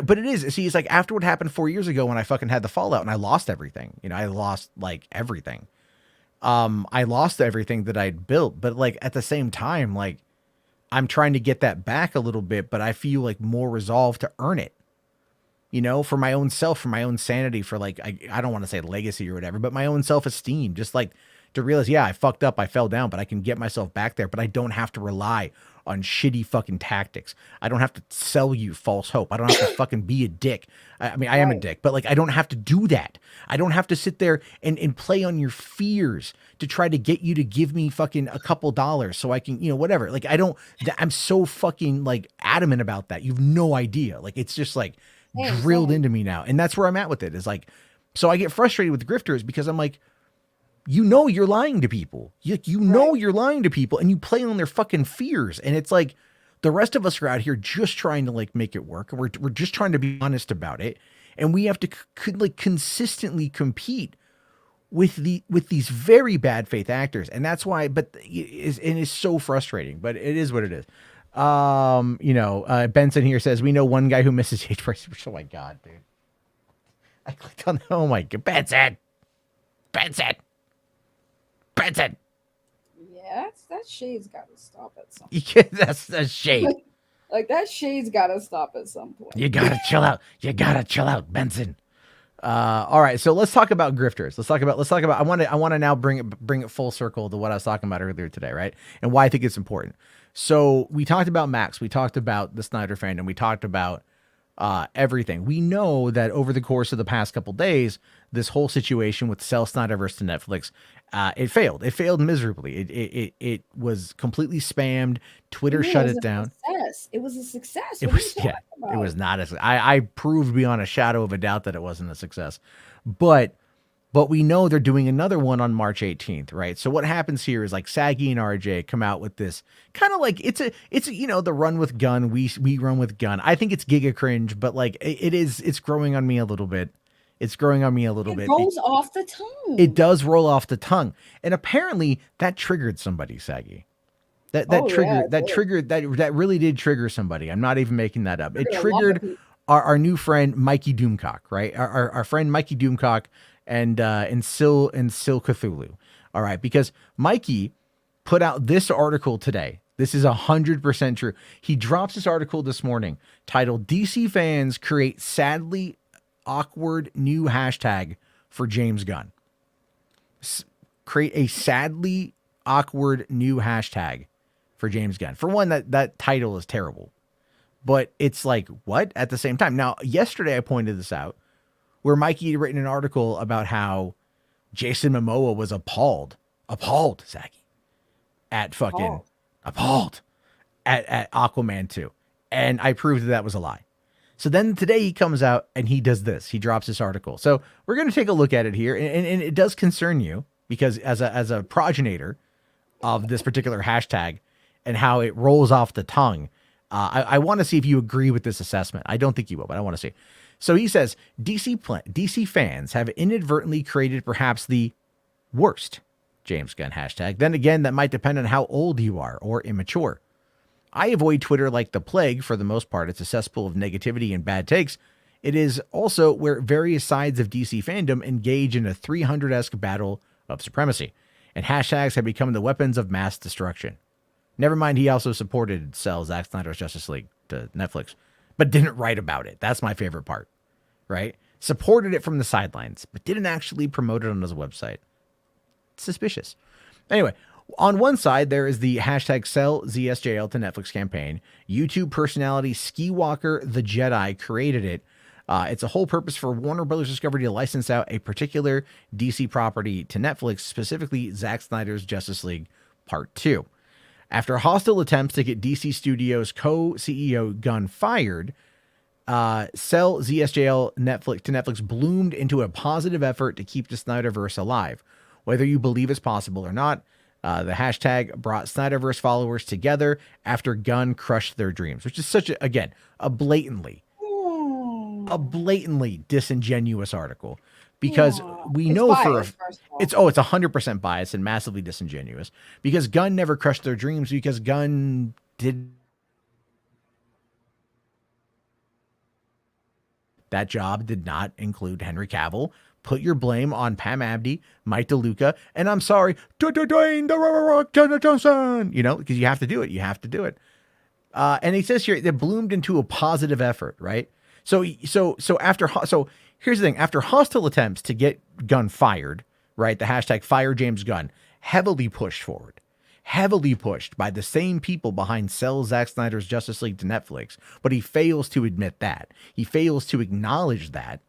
but it is. See, it's like after what happened 4 years ago when I fucking had the fallout and I lost everything, I lost like everything. I lost everything that I'd built, but like at the same time, like I'm trying to get that back a little bit, but I feel like more resolved to earn it, for my own self, for my own sanity, for like, I don't want to say legacy or whatever, but my own self-esteem, just like to realize, yeah, I fucked up, I fell down, but I can get myself back there, but I don't have to rely on shitty fucking tactics. I don't have to sell you false hope. I don't have to fucking be a dick. I mean, I am a dick, but like, I don't have to do that. I don't have to sit there and play on your fears to try to get you to give me fucking a couple dollars so I can, you know, whatever. Like, I'm so fucking like adamant about that. You've no idea. Like, it's just like drilled into me now. And that's where I'm at with it, is like, so I get frustrated with grifters because I'm like, you know, you're lying to people. You know, you're lying to people, and you play on their fucking fears. And it's like, the rest of us are out here just trying to like make it work. And we're just trying to be honest about it. And we have to like consistently compete with these very bad faith actors. And that's why, but it's so frustrating, but it is what it is. You know, Benson here says, we know one guy who misses H price. Oh my God, dude. I clicked on, oh my God, Benson. Yeah, that shade's got to stop at some point. Yeah, that's shade. Like, that shade's got to stop at some point. You got to chill out. You got to chill out, Benson. All right, so let's talk about grifters. Let's talk about. I want to now bring it full circle to what I was talking about earlier today, right? And why I think it's important. So we talked about Max. We talked about the Snyder fandom. We talked about everything. We know that over the course of the past couple days, this whole situation with sell Snyderverse to Netflix, it failed. It failed miserably. It was completely spammed. Twitter shut it down. It was a success. It was, yeah, it was not a. I proved beyond a shadow of a doubt that it wasn't a success. But we know they're doing another one on March 18th, right? So what happens here is like Saggy and RJ come out with this kind of like it's you know, the run with gun. We run with gun. I think it's giga cringe, but like it's growing on me a little bit. It's growing on me a little bit. It rolls off the tongue. It does roll off the tongue, and apparently that triggered somebody, Saggy. That really did trigger somebody. I'm not even making that up. It triggered our new friend Mikey Doomcock, right? Our friend Mikey Doomcock and Sil Cthulhu. All right, because Mikey put out this article today. This is 100% true. He drops this article this morning titled "DC Fans Create Sadly Awkward New Hashtag for James Gunn." Create a sadly awkward new hashtag for James Gunn. For one, that title is terrible, but it's like, what? At the same time. Now, yesterday I pointed this out where Mikey had written an article about how Jason Momoa was appalled, Saggy, at fucking appalled at Aquaman 2. And I proved that was a lie. So then today he comes out and he does this. He drops this article. So we're going to take a look at it here. And it does concern you because as a progenitor of this particular hashtag and how it rolls off the tongue, I want to see if you agree with this assessment. I don't think you will, but I want to see. So he says, DC fans have inadvertently created perhaps the worst James Gunn hashtag. Then again, that might depend on how old you are or immature. I avoid Twitter like the plague for the most part. It's a cesspool of negativity and bad takes. It is also where various sides of DC fandom engage in a 300-esque battle of supremacy, and hashtags have become the weapons of mass destruction. Never mind, he also supported sell Zack Snyder's Justice League to Netflix, but didn't write about it. That's my favorite part, right? Supported it from the sidelines, but didn't actually promote it on his website. Suspicious. Anyway, on one side, there is the hashtag sell ZSJL to Netflix campaign. YouTube personality Skiwalker the Jedi created it. It's a whole purpose for Warner Brothers Discovery to license out a particular DC property to Netflix, specifically Zack Snyder's Justice League Part 2. After hostile attempts to get DC Studios co-CEO Gunn fired, sell ZSJL to Netflix bloomed into a positive effort to keep the Snyderverse alive. Whether you believe it's possible or not, the hashtag brought Snyderverse followers together after Gunn crushed their dreams, which is such a blatantly disingenuous article, because we know it's 100% biased and massively disingenuous, because Gunn never crushed their dreams, because Gunn did that job did not include Henry Cavill. Put your blame on Pam Abdi, Mike DeLuca, and I'm sorry, Dwayne The Rock Johnson. You know, because you have to do it. You have to do it. And he says here that bloomed into a positive effort, right? So here's the thing. After hostile attempts to get Gunn fired, right? The hashtag fire James Gunn heavily pushed forward. heavily pushed by the same people behind sell Zack Snyder's Justice League to Netflix, but he fails to admit that. He fails to acknowledge that.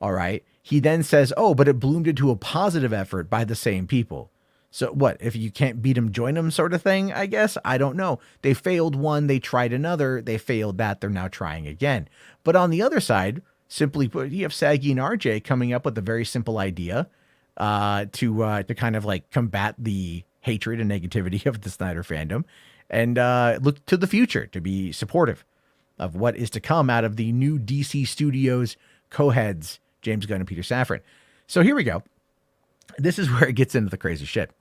All right. He then says, oh, but it bloomed into a positive effort by the same people. So what, if you can't beat them, join them sort of thing, I guess? I don't know. They failed one, they tried another, they failed that, they're now trying again. But on the other side, simply put, you have Saggy and RJ coming up with a very simple idea to kind of like combat the hatred and negativity of the Snyder fandom and look to the future to be supportive of what is to come out of the new DC Studios co-heads, James Gunn and Peter Safran. So here we go. This is where it gets into the crazy shit.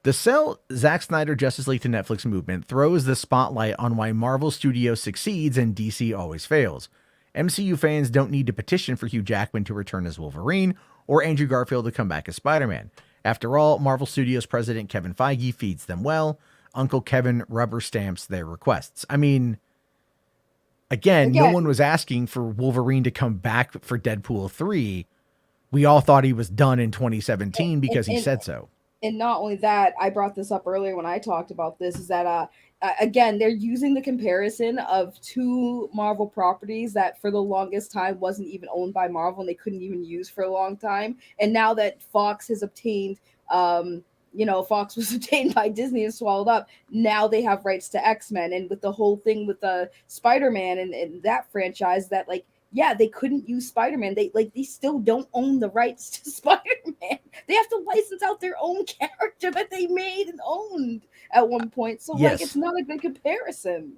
The sell Zack Snyder Justice League to Netflix movement throws the spotlight on why Marvel Studios succeeds and DC always fails. MCU fans don't need to petition for Hugh Jackman to return as Wolverine or Andrew Garfield to come back as Spider-Man. After all, Marvel Studios president Kevin Feige feeds them well. Uncle Kevin rubber stamps their requests. I mean, again, no one was asking for Wolverine to come back for Deadpool 3. We all thought he was done in 2017 because he said so. And not only that, I brought this up earlier when I talked about this, is that, again, they're using the comparison of two Marvel properties that for the longest time wasn't even owned by Marvel and they couldn't even use for a long time. And now that Fox has obtained, Fox was obtained by Disney and swallowed up, now they have rights to X-Men. And with the whole thing with the Spider-Man and that franchise, that like, yeah, they couldn't use Spider-Man. They still don't own the rights to Spider-Man. They have to license out their own character that they made and owned at one point. So yes. Like, it's not a good comparison.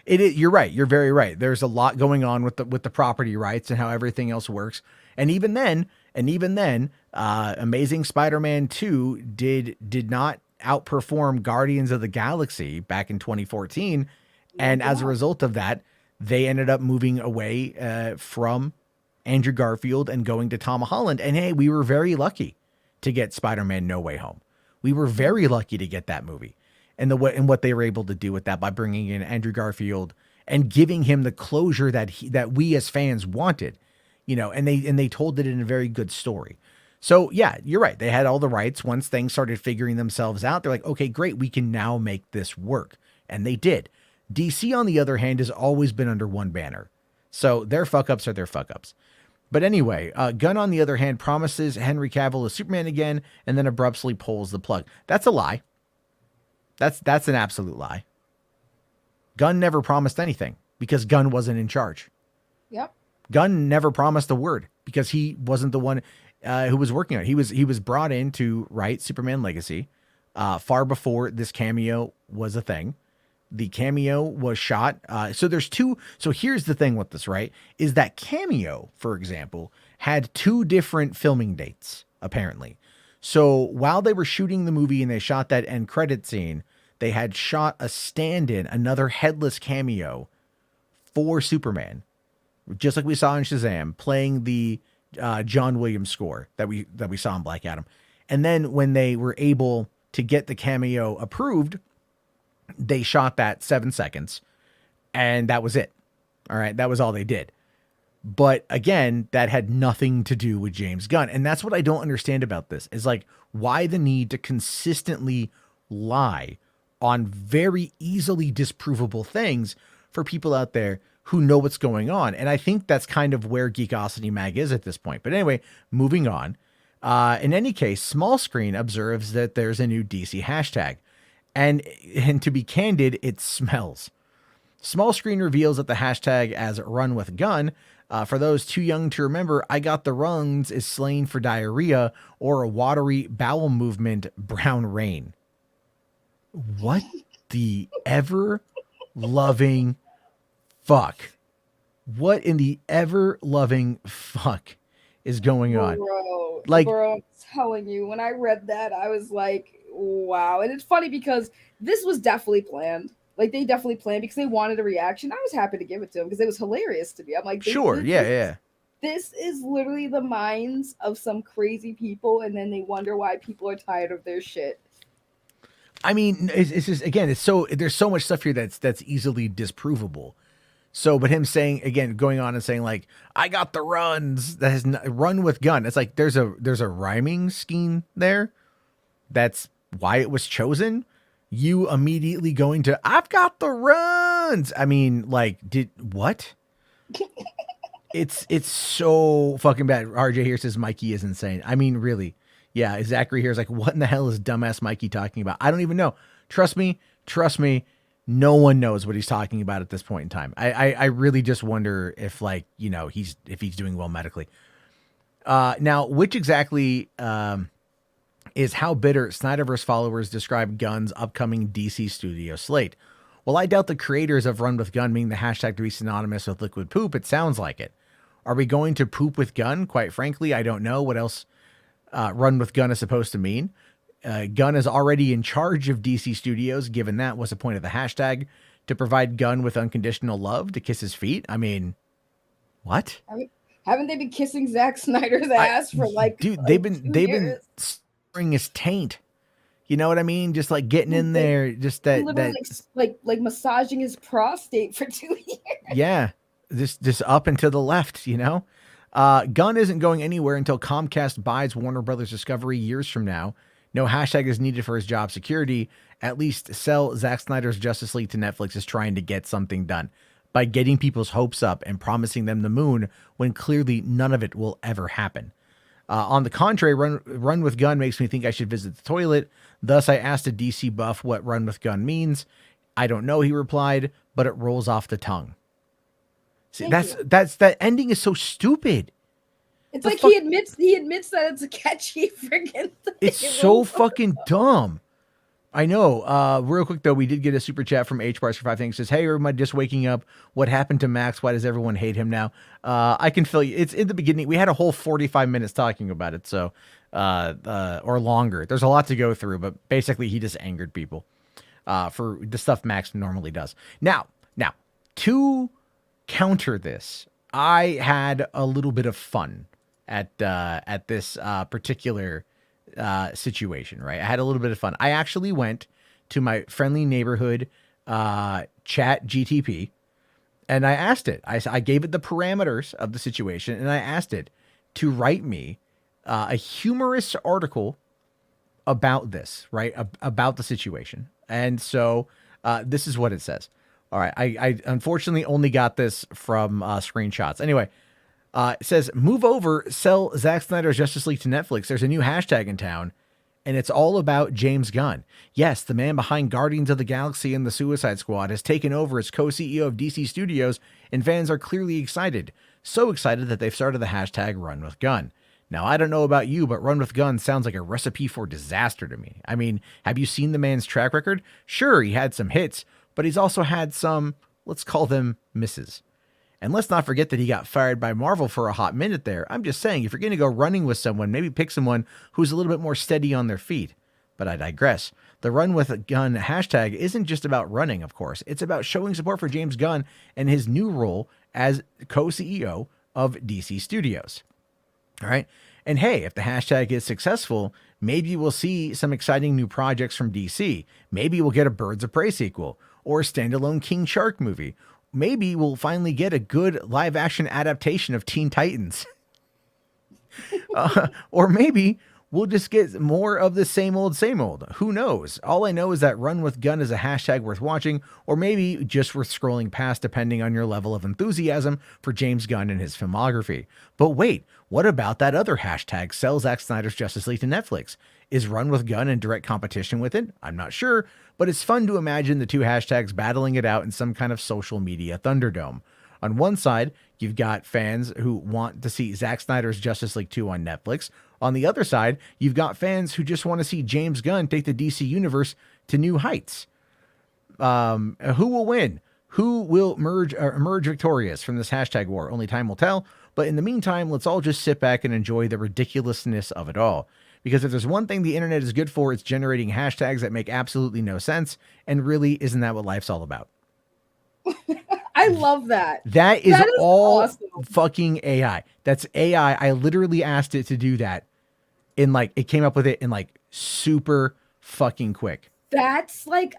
It is. You're right. You're very right. There's a lot going on with the property rights and how everything else works. And even then, Amazing Spider-Man 2 did not outperform Guardians of the Galaxy back in 2014. And as a result of that, they ended up moving away from Andrew Garfield and going to Tom Holland. And hey, we were very lucky to get Spider-Man No Way Home. We were very lucky to get that movie and what they were able to do with that by bringing in Andrew Garfield and giving him the closure that we as fans wanted, and they told it in a very good story. So yeah, you're right. They had all the rights. Once things started figuring themselves out, they're like, okay, great. We can now make this work. And they did. DC, on the other hand, has always been under one banner. So their fuck-ups are their fuck-ups. But anyway, Gunn, on the other hand, promises Henry Cavill as Superman again and then abruptly pulls the plug. That's a lie. That's an absolute lie. Gunn never promised anything because Gunn wasn't in charge. Yep. Gunn never promised a word because he wasn't the one who was working on it. He was brought in to write Superman Legacy far before this cameo was a thing. The cameo was shot. So there's two. So here's the thing with this, right? Is that cameo, for example, had two different filming dates, apparently. So while they were shooting the movie and they shot that end credit scene, they had shot a stand-in, another headless cameo for Superman, just like we saw in Shazam, playing the John Williams score that we saw in Black Adam. And then when they were able to get the cameo approved, they shot that 7 seconds and that was it. All right. That was all they did. But again, that had nothing to do with James Gunn. And that's what I don't understand about this is like, why the need to consistently lie on very easily disprovable things for people out there who know what's going on. And I think that's kind of where Geekosity Mag is at this point. But anyway, moving on. In any case, Small Screen observes that there's a new DC hashtag. And to be candid, it smells. Small Screen reveals that the hashtag as Run With Gun, for those too young to remember, I got the runs is slang for diarrhea or a watery bowel movement, brown rain. What the ever loving fuck? What in the ever loving fuck is going on? Bro, I'm telling you, when I read that, I was like, wow. And it's funny because this was definitely planned. Like, they definitely planned because they wanted a reaction. I was happy to give it to them because it was hilarious to me. I'm like, sure, yeah. This is literally the minds of some crazy people, and then they wonder why people are tired of their shit. I mean, it's just, again, there's so much stuff here that's easily disprovable. So, but him saying, again, going on and saying like, I got the runs, that has Run With Gun. It's like, there's a rhyming scheme there. That's why it was chosen. you immediately going to, I've got the runs. I mean, like, what? It's so fucking bad. RJ here says Mikey is insane. I mean, really. Yeah, Zachary here is like, what in the hell is dumbass Mikey talking about? I don't even know. Trust me. No one knows what he's talking about at this point in time. I really just wonder if, like, you know, if he's doing well medically. Now, which exactly is how bitter Snyderverse followers describe Gunn's upcoming DC studio slate? Well, I doubt the creators of Run With Gunn mean the hashtag to be synonymous with liquid poop. It sounds like it. Are we going to poop with Gunn? Quite frankly, I don't know what else Run With Gunn is supposed to mean. Gunn is already in charge of DC Studios, given that was the point of the hashtag, to provide Gunn with unconditional love, to kiss his feet. I mean, what? Haven't they been kissing Zack Snyder's ass for like? Dude, like they've been stirring his taint. You know what I mean? Just like getting in there, just that like massaging his prostate for 2 years. Yeah, this up and to the left. You know, Gunn isn't going anywhere until Comcast buys Warner Brothers Discovery years from now. No hashtag is needed for his job security. At least sell Zack Snyder's Justice League to Netflix is trying to get something done by getting people's hopes up and promising them the moon when clearly none of it will ever happen. On the contrary, Run With Gunn makes me think I should visit the toilet. Thus, I asked a DC buff what Run With Gunn means. I don't know, he replied, but it rolls off the tongue. See, that ending is so stupid. It's like he admits that it's a catchy freaking thing. It's so fucking dumb. I know. Real quick though, we did get a super chat from HWAD for 5 things. Says, "Hey, everybody, just waking up. What happened to Max? Why does everyone hate him now?" I can feel you. It's in the beginning. We had a whole 45 minutes talking about it, so or longer. There's a lot to go through, but basically, he just angered people for the stuff Max normally does. Now, to counter this, I had a little bit of fun at this particular situation, right? I had a little bit of fun. I actually went to my friendly neighborhood chat GTP and I asked it. I gave it the parameters of the situation and I asked it to write me a humorous article about this, right? About the situation. And so this is what it says. All right. I unfortunately only got this from screenshots. Anyway, it says, "Move over, sell Zack Snyder's Justice League to Netflix. There's a new hashtag in town, and it's all about James Gunn. Yes, the man behind Guardians of the Galaxy and the Suicide Squad has taken over as co-CEO of DC Studios, and fans are clearly excited. So excited that they've started the hashtag Run With Gunn. Now, I don't know about you, but Run With Gunn sounds like a recipe for disaster to me. I mean, have you seen the man's track record? Sure, he had some hits, but he's also had some, let's call them misses. And let's not forget that he got fired by Marvel for a hot minute there. I'm just saying, if you're going to go running with someone, maybe pick someone who's a little bit more steady on their feet. But I digress. The Run With Gunn hashtag isn't just about running, of course. It's about showing support for James Gunn and his new role as co-CEO of DC Studios. All right. And hey, if the hashtag is successful, maybe we'll see some exciting new projects from DC. Maybe we'll get a Birds of Prey sequel or a standalone King Shark movie. Maybe we'll finally get a good live action adaptation of Teen Titans. Or maybe we'll just get more of the same old. Who knows? All I know is that Run With Gunn is a hashtag worth watching, or maybe just worth scrolling past depending on your level of enthusiasm for James Gunn and his filmography. But wait, what about that other hashtag, sell Zack Snyder's Justice League to Netflix? Is Run With Gunn in direct competition with it? I'm not sure, but it's fun to imagine the two hashtags battling it out in some kind of social media Thunderdome. On one side, you've got fans who want to see Zack Snyder's Justice League 2 on Netflix. On the other side, you've got fans who just want to see James Gunn take the DC universe to new heights. Who will win? Who will emerge victorious from this hashtag war? Only time will tell. But in the meantime, let's all just sit back and enjoy the ridiculousness of it all. Because if there's one thing the internet is good for, it's generating hashtags that make absolutely no sense. And really, isn't that what life's all about? I love that. That is all awesome. Fucking AI. That's AI. I literally asked it to do that in like, it came up with it in like super fucking quick. That's like,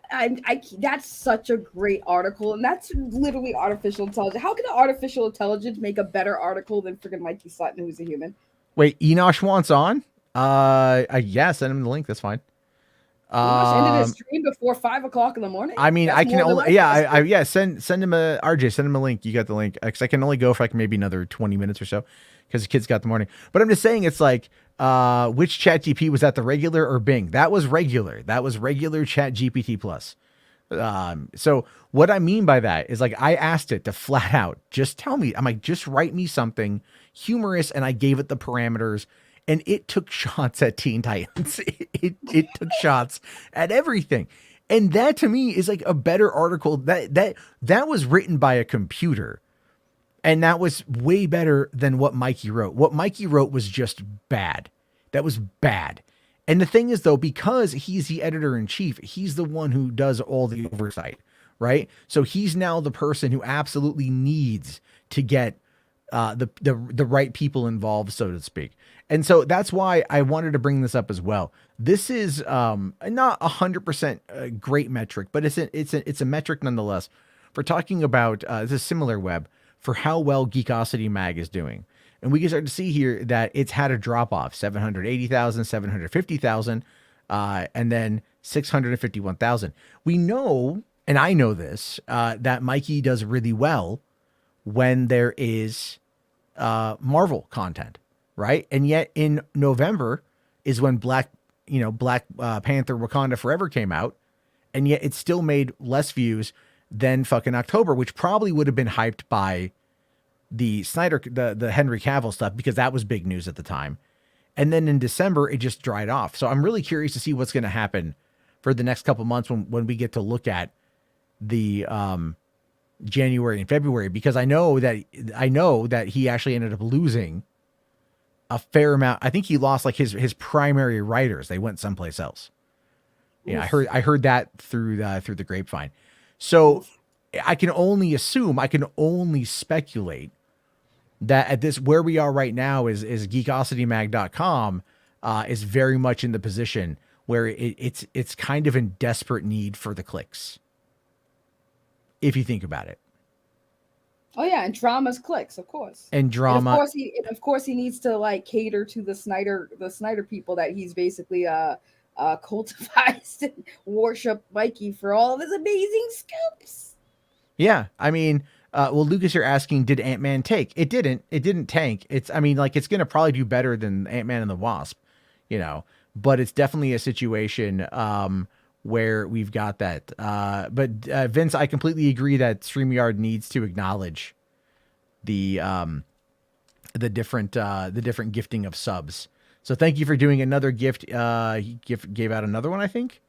that's such a great article. And that's literally artificial intelligence. How can artificial intelligence make a better article than freaking Mikey Sutton, who's a human? Wait, Enosh wants on? Yeah, send him the link. That's fine. Ended his stream before 5 o'clock in the morning. I mean, That's I can more than only, my yeah, send him a RJ, send him a link. You got the link because I can only go for like maybe another 20 minutes or so because the kids got the morning. But I'm just saying, it's like, which Chat GP was that, the regular or Bing? That was regular. That was regular Chat GPT plus. So what I mean by that is, like, I asked it to flat out just tell me. I'm like, just write me something humorous, and I gave it the parameters. And it took shots at Teen Titans. It took shots at everything. And that to me is like a better article that was written by a computer. And that was way better than what Mikey wrote. What Mikey wrote was just bad. That was bad. And the thing is, though, because he's the editor in chief, he's the one who does all the oversight, right? So he's now the person who absolutely needs to get the right people involved, so to speak. And so that's why I wanted to bring this up as well. This is not 100% a great metric, but it's a metric nonetheless for talking about it's a similar web for how well Geekosity Mag is doing. And we can start to see here that it's had a drop off, 780,000, 750,000, and then 651,000. We know, and I know this, that Mikey does really well when there is Marvel content, right? And yet in November is when Black Panther Wakanda Forever came out, and yet it still made less views than fucking October, which probably would have been hyped by the Snyder, the Henry Cavill stuff, because that was big news at the time. And then in December, it just dried off. So I'm really curious to see what's going to happen for the next couple months when we get to look at the January and February, because I know that he actually ended up losing a fair amount. I think he lost like his primary writers. They went someplace else. Yeah, I heard that through the grapevine. So I can only assume, I can only speculate that at this, where we are right now is geekositymag.com is very much in the position where it's kind of in desperate need for the clicks, if you think about it. Oh yeah, and drama's clicks, of course. And drama. And of course he needs to like cater to the Snyder people that he's basically cultivized and worship Mikey for all of his amazing scoops. Yeah, I mean, well, Lucas, you're asking, did Ant-Man take? It didn't tank. It's going to probably do better than Ant-Man and the Wasp, but it's definitely a situation where we've got that. But Vince, I completely agree that StreamYard needs to acknowledge the different gifting of subs. So thank you for doing another gift. He gave out another one, I think.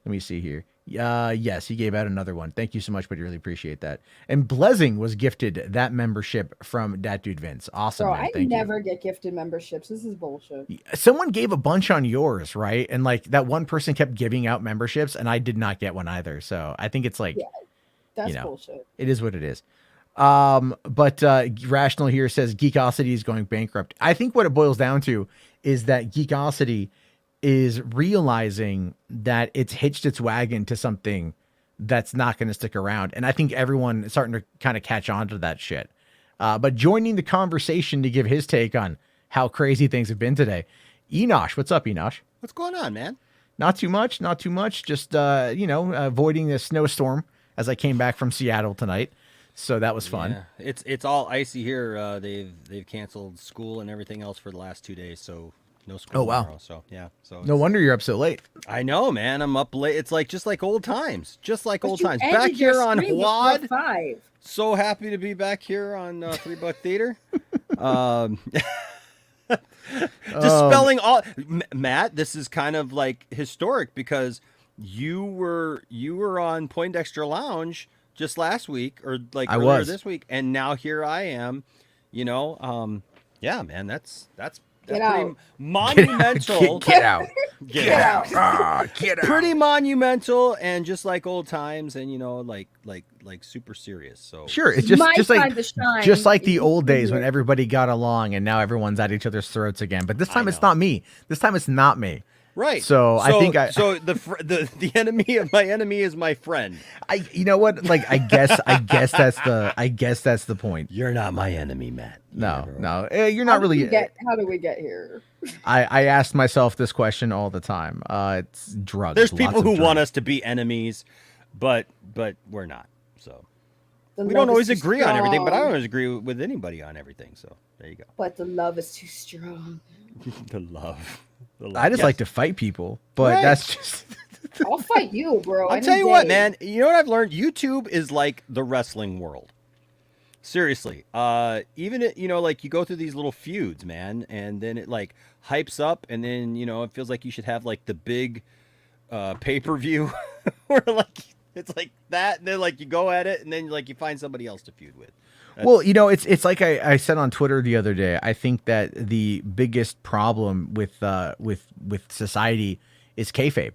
Let me see here. Yes, he gave out another one. Thank you so much, but I really appreciate that. And Blessing was gifted that membership from that dude Vince. Awesome, Bro, man. I never get gifted memberships. This is bullshit. Someone gave a bunch on yours, right? And like that one person kept giving out memberships, and I did not get one either. So I think it's like, yeah, that's bullshit. It is what it is. But Rational here says Geekosity is going bankrupt. I think what it boils down to is that Geekosity is realizing that it's hitched its wagon to something that's not going to stick around. And I think everyone is starting to kind of catch on to that shit. But joining the conversation to give his take on how crazy things have been today, Enosh. What's up, Enosh? What's going on, man? Not too much. Just, avoiding the snowstorm as I came back from Seattle tonight. So that was fun. Yeah. It's all icy here. They've canceled school and everything else for the last 2 days. So no school tomorrow. So yeah. So no wonder you're up so late. I know, man. I'm up late. It's like just like old times. Back here on HWAD. So happy to be back here on $3 Theater. Dispelling all, Matt. This is kind of like historic because you were on Poindexter Lounge just last week or like earlier this week, and now here I am. Yeah, man. That's pretty monumental. Get out. Get out. Get out. Pretty monumental and just like old times and like super serious. So sure, it's just like the old days when everybody got along and now everyone's at each other's throats again. But this time it's not me. This time it's not me. Right. So I think so the enemy of my enemy is my friend. You know what? Like I guess that's the point. You're not my enemy, Matt. No, you're not really. How do we get here? I asked myself this question all the time. It's drugs. There's people who want us to be enemies, but we're not. So we don't always agree on everything, but I don't always agree with anybody on everything. So there you go. But the love is too strong. The love. I just like to fight people, but that's just. I'll fight you, bro. I'll tell you what, man. You know what I've learned? YouTube is like the wrestling world. Seriously. Even like you go through these little feuds, man, and then it like hypes up, and then it feels like you should have like the big pay-per-view where like it's like that, and then like you go at it, and then like you find somebody else to feud with. Well, it's like I said on Twitter the other day. I think that the biggest problem with society is kayfabe.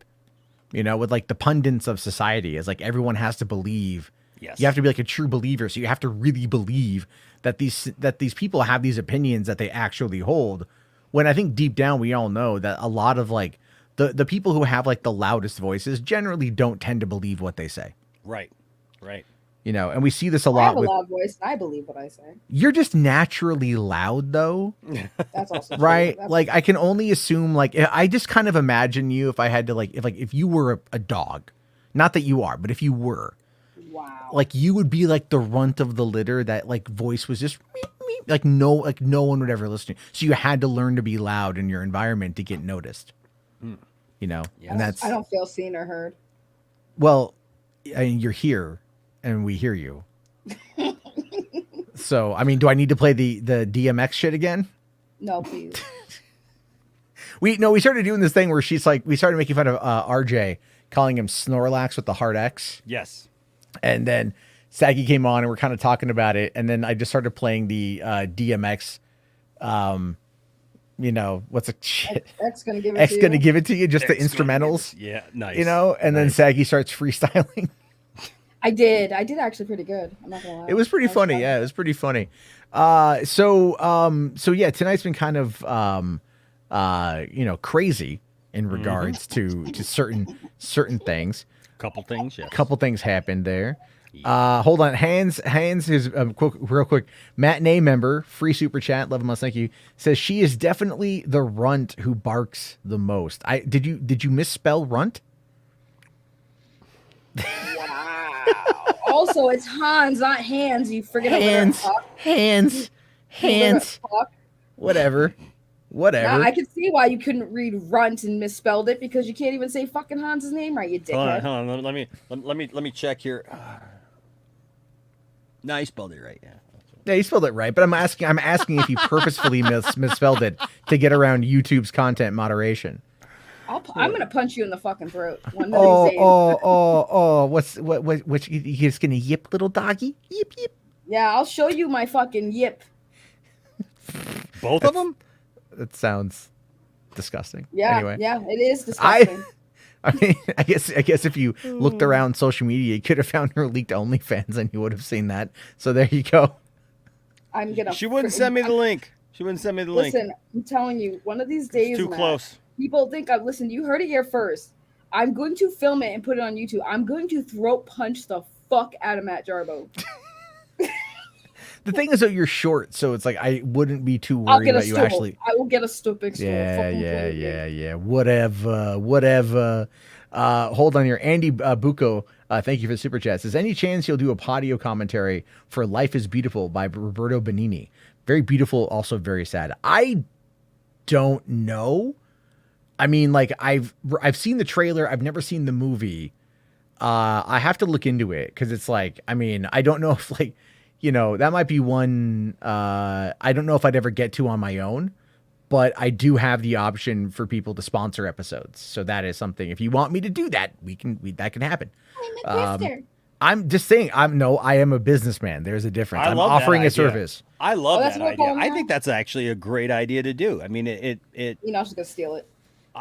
With like the pundits of society is like everyone has to believe. Yes. You have to be like a true believer, so you have to really believe that these people have these opinions that they actually hold. When I think deep down we all know that a lot of like the people who have like the loudest voices generally don't tend to believe what they say. Right. And we see this a lot. I have a loud voice, and I believe what I say. You're just naturally loud, though. That's also right. Like I can only assume. Like I just kind of imagine you if I had to if you were a dog, not that you are, but if you were, wow, like you would be like the runt of the litter. That like voice was just like no one would ever listen to. So you had to learn to be loud in your environment to get noticed. And that's I don't feel seen or heard. Well, I mean, you're here. And we hear you. So, I mean, do I need to play the DMX shit again? No, please. We started doing this thing where she's like, we started making fun of RJ, calling him Snorlax with the hard X. Yes. And then Saggy came on and we're kind of talking about it. And then I just started playing the DMX, what's a shit? X gonna give it to you. Gonna give it to you, just the instrumentals. Yeah, nice. And then Saggy starts freestyling. I did actually pretty good. I'm not gonna lie. It was pretty funny. Yeah, it was pretty funny. So yeah, tonight's been kind of crazy in regards to certain things. Couple things, yes. Couple things happened there. Hold on. Hands is real quick. Matinee member, free super chat, love him much, thank you. Says she is definitely the runt who barks the most. Did you misspell runt? Wow. Also, it's Hans, not hands. You forget hands. Whatever. Now, I can see why you couldn't read runt and misspelled it because you can't even say fucking Hans's name right, you dickhead. Hold on. Let me check here. No, you spelled it right. Yeah, you spelled it right. But I'm asking if you purposefully misspelled it to get around YouTube's content moderation. I'm gonna punch you in the fucking throat. What? You just gonna yip, little doggy? Yip yip. Yeah, I'll show you my fucking yip. Both of them? That sounds disgusting. Yeah, anyway. Yeah, it is disgusting. I mean, I guess if you looked around social media, you could have found her leaked OnlyFans, and you would have seen that. So there you go. She wouldn't send me the link. Listen, I'm telling you, one of these days, it's too close. People think listen, you heard it here first. I'm going to film it and put it on YouTube. I'm going to throat punch the fuck out of Matt Jarbo. The thing is that you're short, so it's like I wouldn't be too worried about you actually. I will get a stupid stool. Yeah. Whatever. Hold on here. Andy Bucco, thank you for the super chat. Says, any chance you'll do a audio commentary for Life is Beautiful by Roberto Benigni? Very beautiful, also very sad. I don't know. I mean, like I've seen the trailer. I've never seen the movie. I have to look into it because it's like, I mean, I don't know if like, that might be one. I don't know if I'd ever get to on my own, but I do have the option for people to sponsor episodes. So that is something. If you want me to do that, that can happen. I'm just saying. I am a businessman. There's a difference. I'm offering a service. I love that idea. I think that's actually a great idea to do. I mean, it. You're not just gonna steal it.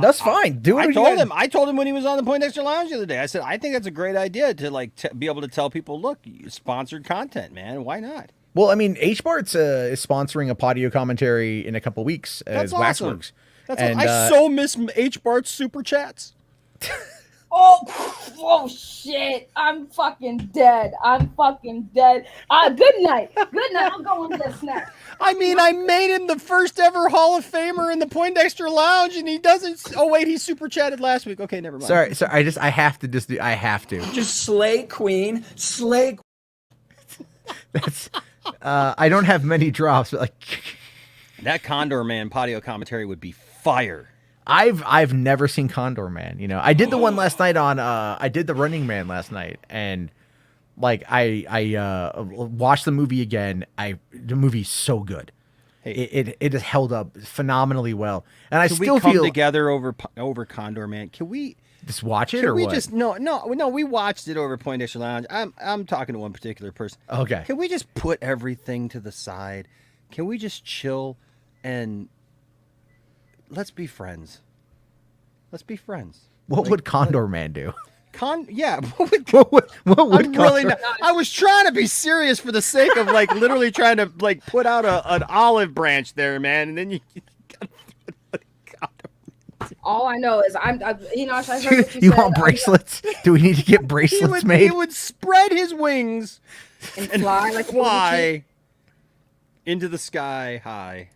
That's fine. Do it. I told him when he was on the Point Extra Lounge the other day. I said, I think that's a great idea to like be able to tell people, look, sponsored content, man. Why not? Well, I mean, HBART's is sponsoring a audio commentary in a couple weeks as awesome. Waxworks. That's what I so miss H. Bart's super chats. Oh shit! I'm fucking dead. Good night. I'm going to the snack. I mean, I made him the first ever Hall of Famer in the Poindexter Lounge, and he doesn't. Oh wait, he super chatted last week. Okay, never mind. Sorry. I have to. Just slay queen, slay. That's. I don't have many drops, but like that Condor Man patio commentary would be fire. I've never seen Condor Man. You know, I did the one last night on. I did the Running Man last night, and like I watched the movie again. The movie's so good. Hey, it has held up phenomenally well, and I still feel feel together over Condor Man. Can we just watch it, or we what? Just no? We watched it over Poindexter Lounge. I'm talking to one particular person. Okay, can we just put everything to the side? Can we just chill and let's be friends? Let's be friends. What would Condor Man do? Yeah. What would really not, I was trying to be serious for the sake of like literally trying to like put out an olive branch there, man, and then you. All I know is I heard what you want bracelets? Do we need to get bracelets made? He would spread his wings and fly like fly into the sky high.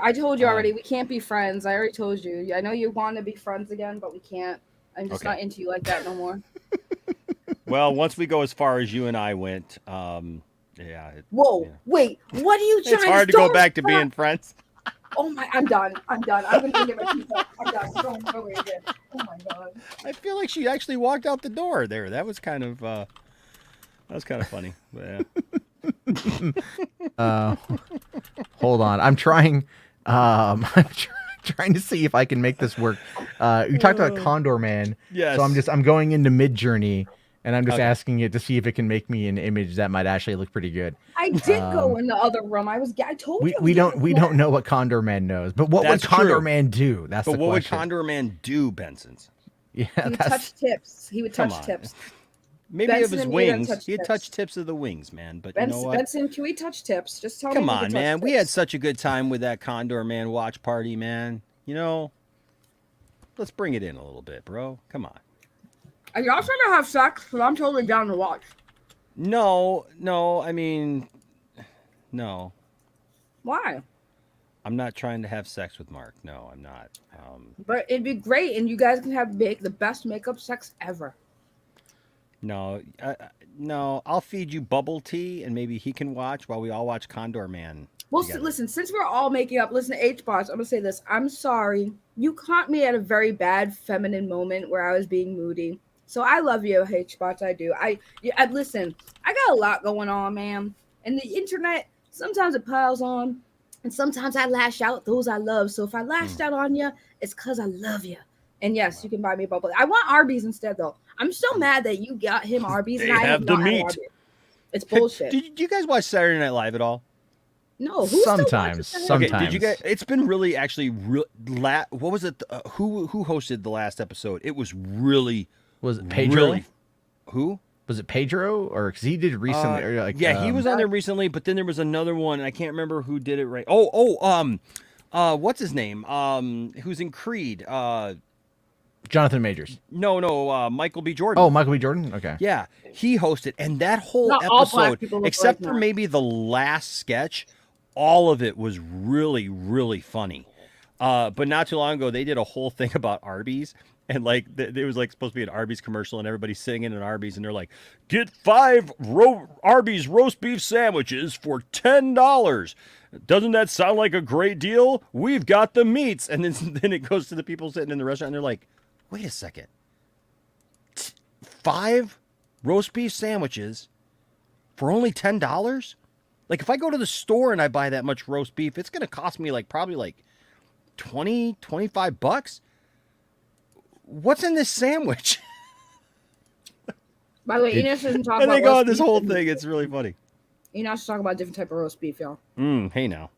I told you already, we can't be friends. I already told you. I know you want to be friends again, but we can't. I'm just not into you like that no more. Well, once we go as far as you and I went, Whoa, wait, what are you trying to do? It's hard to go back to being friends. Oh my, I'm done. I'm going to get my pizza. I'm done. I'm going nowhere again. Oh my God. I feel like she actually walked out the door there. That was kind of funny. But, yeah. Hold on. I'm trying trying to see if I can make this work. You talked about Condor Man. Yes. So I'm going into Midjourney and I'm just asking it to see if it can make me an image that might actually look pretty good. I did go in the other room. I told you. We don't know what Condor Man knows, but what would Condor Man do? That's the question. What would Condor Man do, Benson's? Yeah, he would touch tips. He would touch tips. Maybe Benson of his wings. He'd touch tips of the wings, man. But you know what? Benson, can we touch tips? Just tell me. Come on, man. We had such a good time with that Condor Man watch party, man. Let's bring it in a little bit, bro. Come on. Are y'all trying to have sex? Because I'm totally down to watch. No. I mean, no. Why? I'm not trying to have sex with Mark. No, I'm not. But it'd be great, and you guys can have the best makeup sex ever. No, I'll feed you bubble tea, and maybe he can watch while we all watch Condor Man. Well, listen, since we're all making up, listen to H-Bots, I'm going to say this. I'm sorry. You caught me at a very bad feminine moment where I was being moody. So I love you, H-Bots, I do. Listen, I got a lot going on, man. And the internet, sometimes it piles on, and sometimes I lash out those I love. So if I lashed out on you, it's because I love you. And yes, you can buy me bubble. I want Arby's instead, though. I'm so mad that you got him Arby's and I have the meat. It's bullshit. Did you guys watch Saturday Night Live at all? No, sometimes. Okay, did you guys? It's been really actually. What was it? Who hosted the last episode? It was really. Was it Pedro? Really, who was it? Pedro, or because he did it recently? He was on there recently, but then there was another one, and I can't remember who did it. Right? What's his name? Who's in Creed? Jonathan Majors. No, Michael B. Jordan. Oh, Michael B. Jordan? Okay. Yeah, he hosted, and that whole episode, except for maybe the last sketch, all of it was really, really funny. But not too long ago, they did a whole thing about Arby's, and like it was like supposed to be an Arby's commercial, and everybody's sitting in an Arby's, and they're like, "Get 5 Arby's roast beef sandwiches for $10. Doesn't that sound like a great deal? We've got the meats." And then it goes to the people sitting in the restaurant, and they're like, "Wait a second. 5 roast beef sandwiches for only $10? Like if I go to the store and I buy that much roast beef, it's going to cost me probably like $20-$25. What's in this sandwich?" By the way, Enos doesn't talk about. And they go on this whole thing. It's really funny. Enos should talk about different type of roast beef, y'all. Hey now.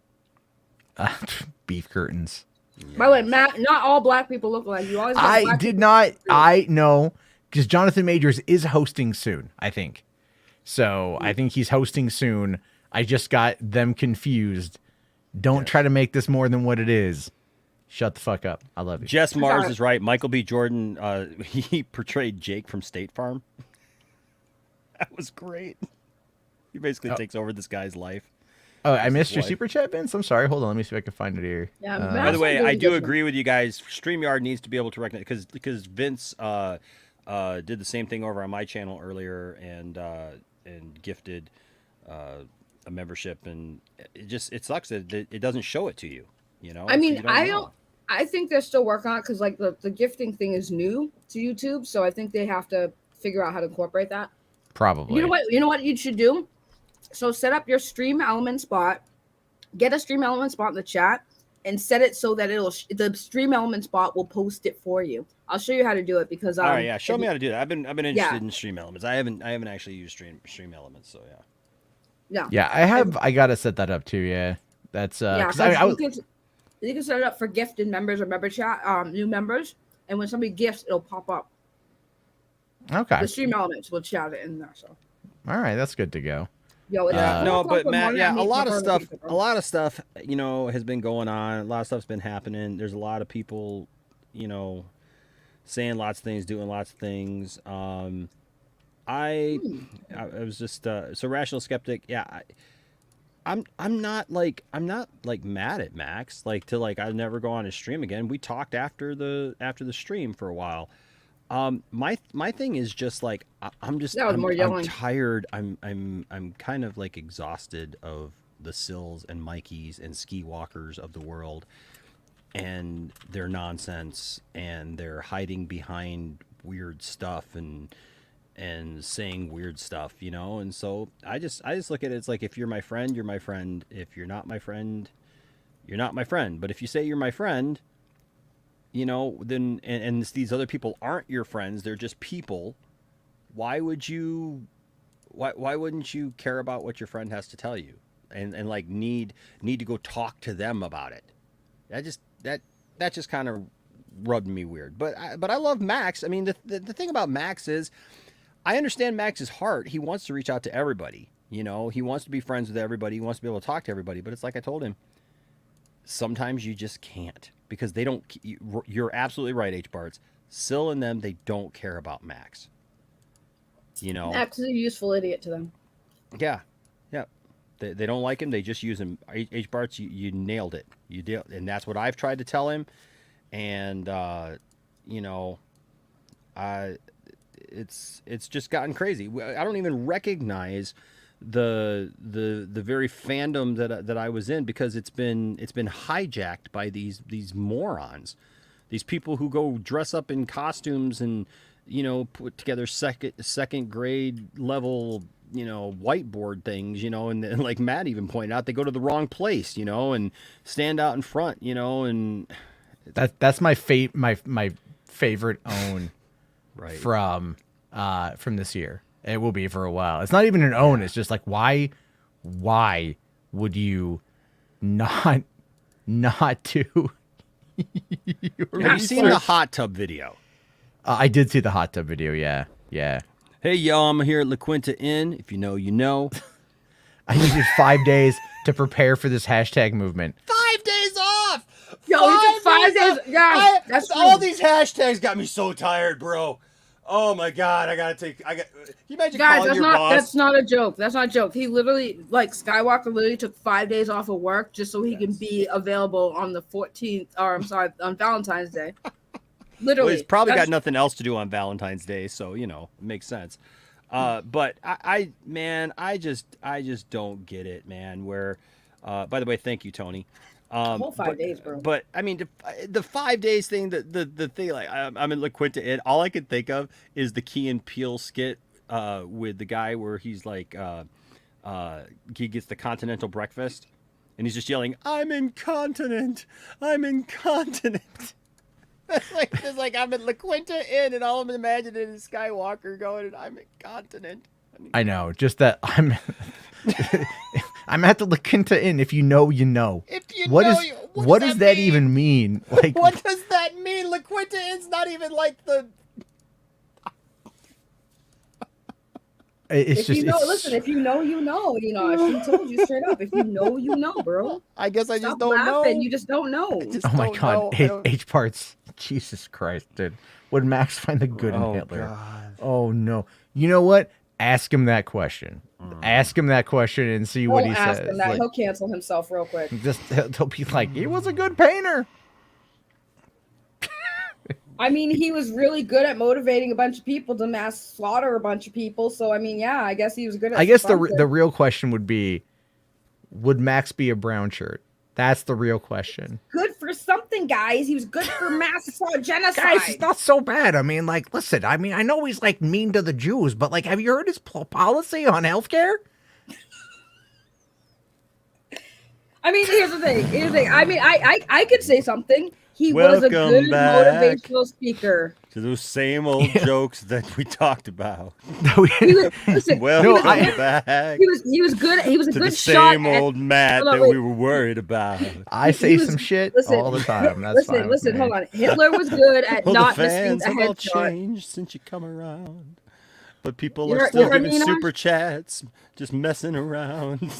Beef curtains. Yes. By the way, Matt, not all black people look like you. I did not. I know because Jonathan Majors is hosting soon, I think. So I think he's hosting soon. I just got them confused. Don't try to make this more than what it is. Shut the fuck up. I love you. Jess Mars is right. Michael B. Jordan, he portrayed Jake from State Farm. That was great. He basically takes over this guy's life. Oh, I missed your super chat, Vince. I'm sorry. Hold on. Let me see if I can find it here. Yeah. By the way, I do agree with you guys. StreamYard needs to be able to recognize because Vince did the same thing over on my channel earlier and gifted a membership, and it sucks that it doesn't show it to you. You know. I mean, I think they're still working on it because like the gifting thing is new to YouTube, so I think they have to figure out how to incorporate that. Probably. You know what you should do? So set up your stream element spot, get a stream element spot in the chat, and set it so that the stream element spot will post it for you. I'll show you how to do it because all right, yeah, show me how to do that. I've been interested in stream elements. I haven't actually used stream elements, so yeah. Yeah, I gotta set that up too. Yeah, that's you can set it up for gifted members or member chat, new members, and when somebody gifts, it'll pop up. Okay. The stream elements will chat it in there. So. All right, that's good to go. Yo, no, but Matt, a lot of stuff, has been going on. A lot of stuff's been happening. There's a lot of people, saying lots of things, doing lots of things. I was just so Rational Skeptic. Yeah, I'm not mad at Max. I'd never go on his stream again. We talked after the stream for a while. My thing is just I'm tired. I'm kind of exhausted of the Sills and Mikeys and Ski Walkers of the world and their nonsense and their hiding behind weird stuff and saying weird stuff, and so I just look at it, it's like, if you're my friend, you're my friend. If you're not my friend, you're not my friend. But if you say you're my friend, then and these other people aren't your friends, they're just people, why wouldn't you care about what your friend has to tell you and need to go talk to them about it? That just kind of rubbed me weird. But I love Max. I mean, the thing about Max is, I understand Max's heart. He wants to reach out to everybody. He wants to be friends with everybody. He wants to be able to talk to everybody. But it's like I told him, sometimes you just can't, because they don't. You're absolutely right, H. Barts. Sill and them, they don't care about Max. Max is a useful idiot to them. Yeah. They don't like him. They just use him. H. Barts, you nailed it. You did, and that's what I've tried to tell him. And it's just gotten crazy. I don't even recognize the very fandom that I was in, because it's been hijacked by these morons, these people who go dress up in costumes and put together second grade level whiteboard things, and like Matt even pointed out, they go to the wrong place, and stand out in front, and that's my favorite own right from this year. It will be for a while. It's not even an own. It's just like, why would you not do? Have you seen the hot tub video? I did see the hot tub video. Yeah. Hey, y'all, I'm here at La Quinta Inn. If you know, you know. I needed 5 days to prepare for this hashtag movement. 5 days off. Yo, it's 5 days. Yeah, that's all these hashtags got me so tired, bro. Oh my god, Can you imagine calling your boss? That's not a joke. That's not a joke. He literally, Skywalker literally took 5 days off of work just so he can be available on the 14th, on Valentine's Day. Literally. Well, he's probably got nothing else to do on Valentine's Day, so it makes sense. But I just don't get it, man. Where, by the way, thank you, Tony. Whole 5 days, bro. But I mean, the 5 days thing, the thing, I'm in La Quinta Inn. All I could think of is the Key and Peele skit with the guy where he's he gets the continental breakfast, and he's just yelling, "I'm incontinent! I'm incontinent!" It's like I'm at La Quinta Inn, and all I'm imagining is Skywalker going, and I'm incontinent. I know, just that I'm at the La Quinta Inn. If you know, you know. If you what know, what does that even mean? What does that mean? La Quinta Inn's not even like the. It's if just you know, it's, listen, if you know, you know. You know, she told you straight up. If you know, you know, bro. I guess I just Stop don't laughing. know. You just don't know. I just oh my don't god, know. I don't... H parts. Jesus Christ, dude. Would Max find the good in Oh, Hitler? God. Oh no. You know what? Ask him that question. Ask him that question and see what Don't he ask says. him that. Like, He'll cancel himself real quick. just he'll be like, he was a good painter. I mean, he was really good at motivating a bunch of people to mass slaughter a bunch of people. So, I mean, yeah, I guess he was good at I guess something. the real question would be, would Max be a brown shirt? That's the real question. Good for something, guys. He was good for mass genocide. Guys, it's not so bad. I mean, like, listen, I mean, I know he's like mean to the Jews, but like, have you heard his policy on healthcare? I mean, here's the thing. I mean, I could say something. He was a Welcome good back motivational speaker. to those same old jokes that we talked about. Listen, Welcome back. He was good. He was a to good the shot. same old Matt that we were worried about. I say some shit all the time. That's fine. Listen, hold on. Hitler was good at Well, not the missing fans a have all headshot. changed since you come around. But people You're- are still you're giving mean, super chats, just messing around.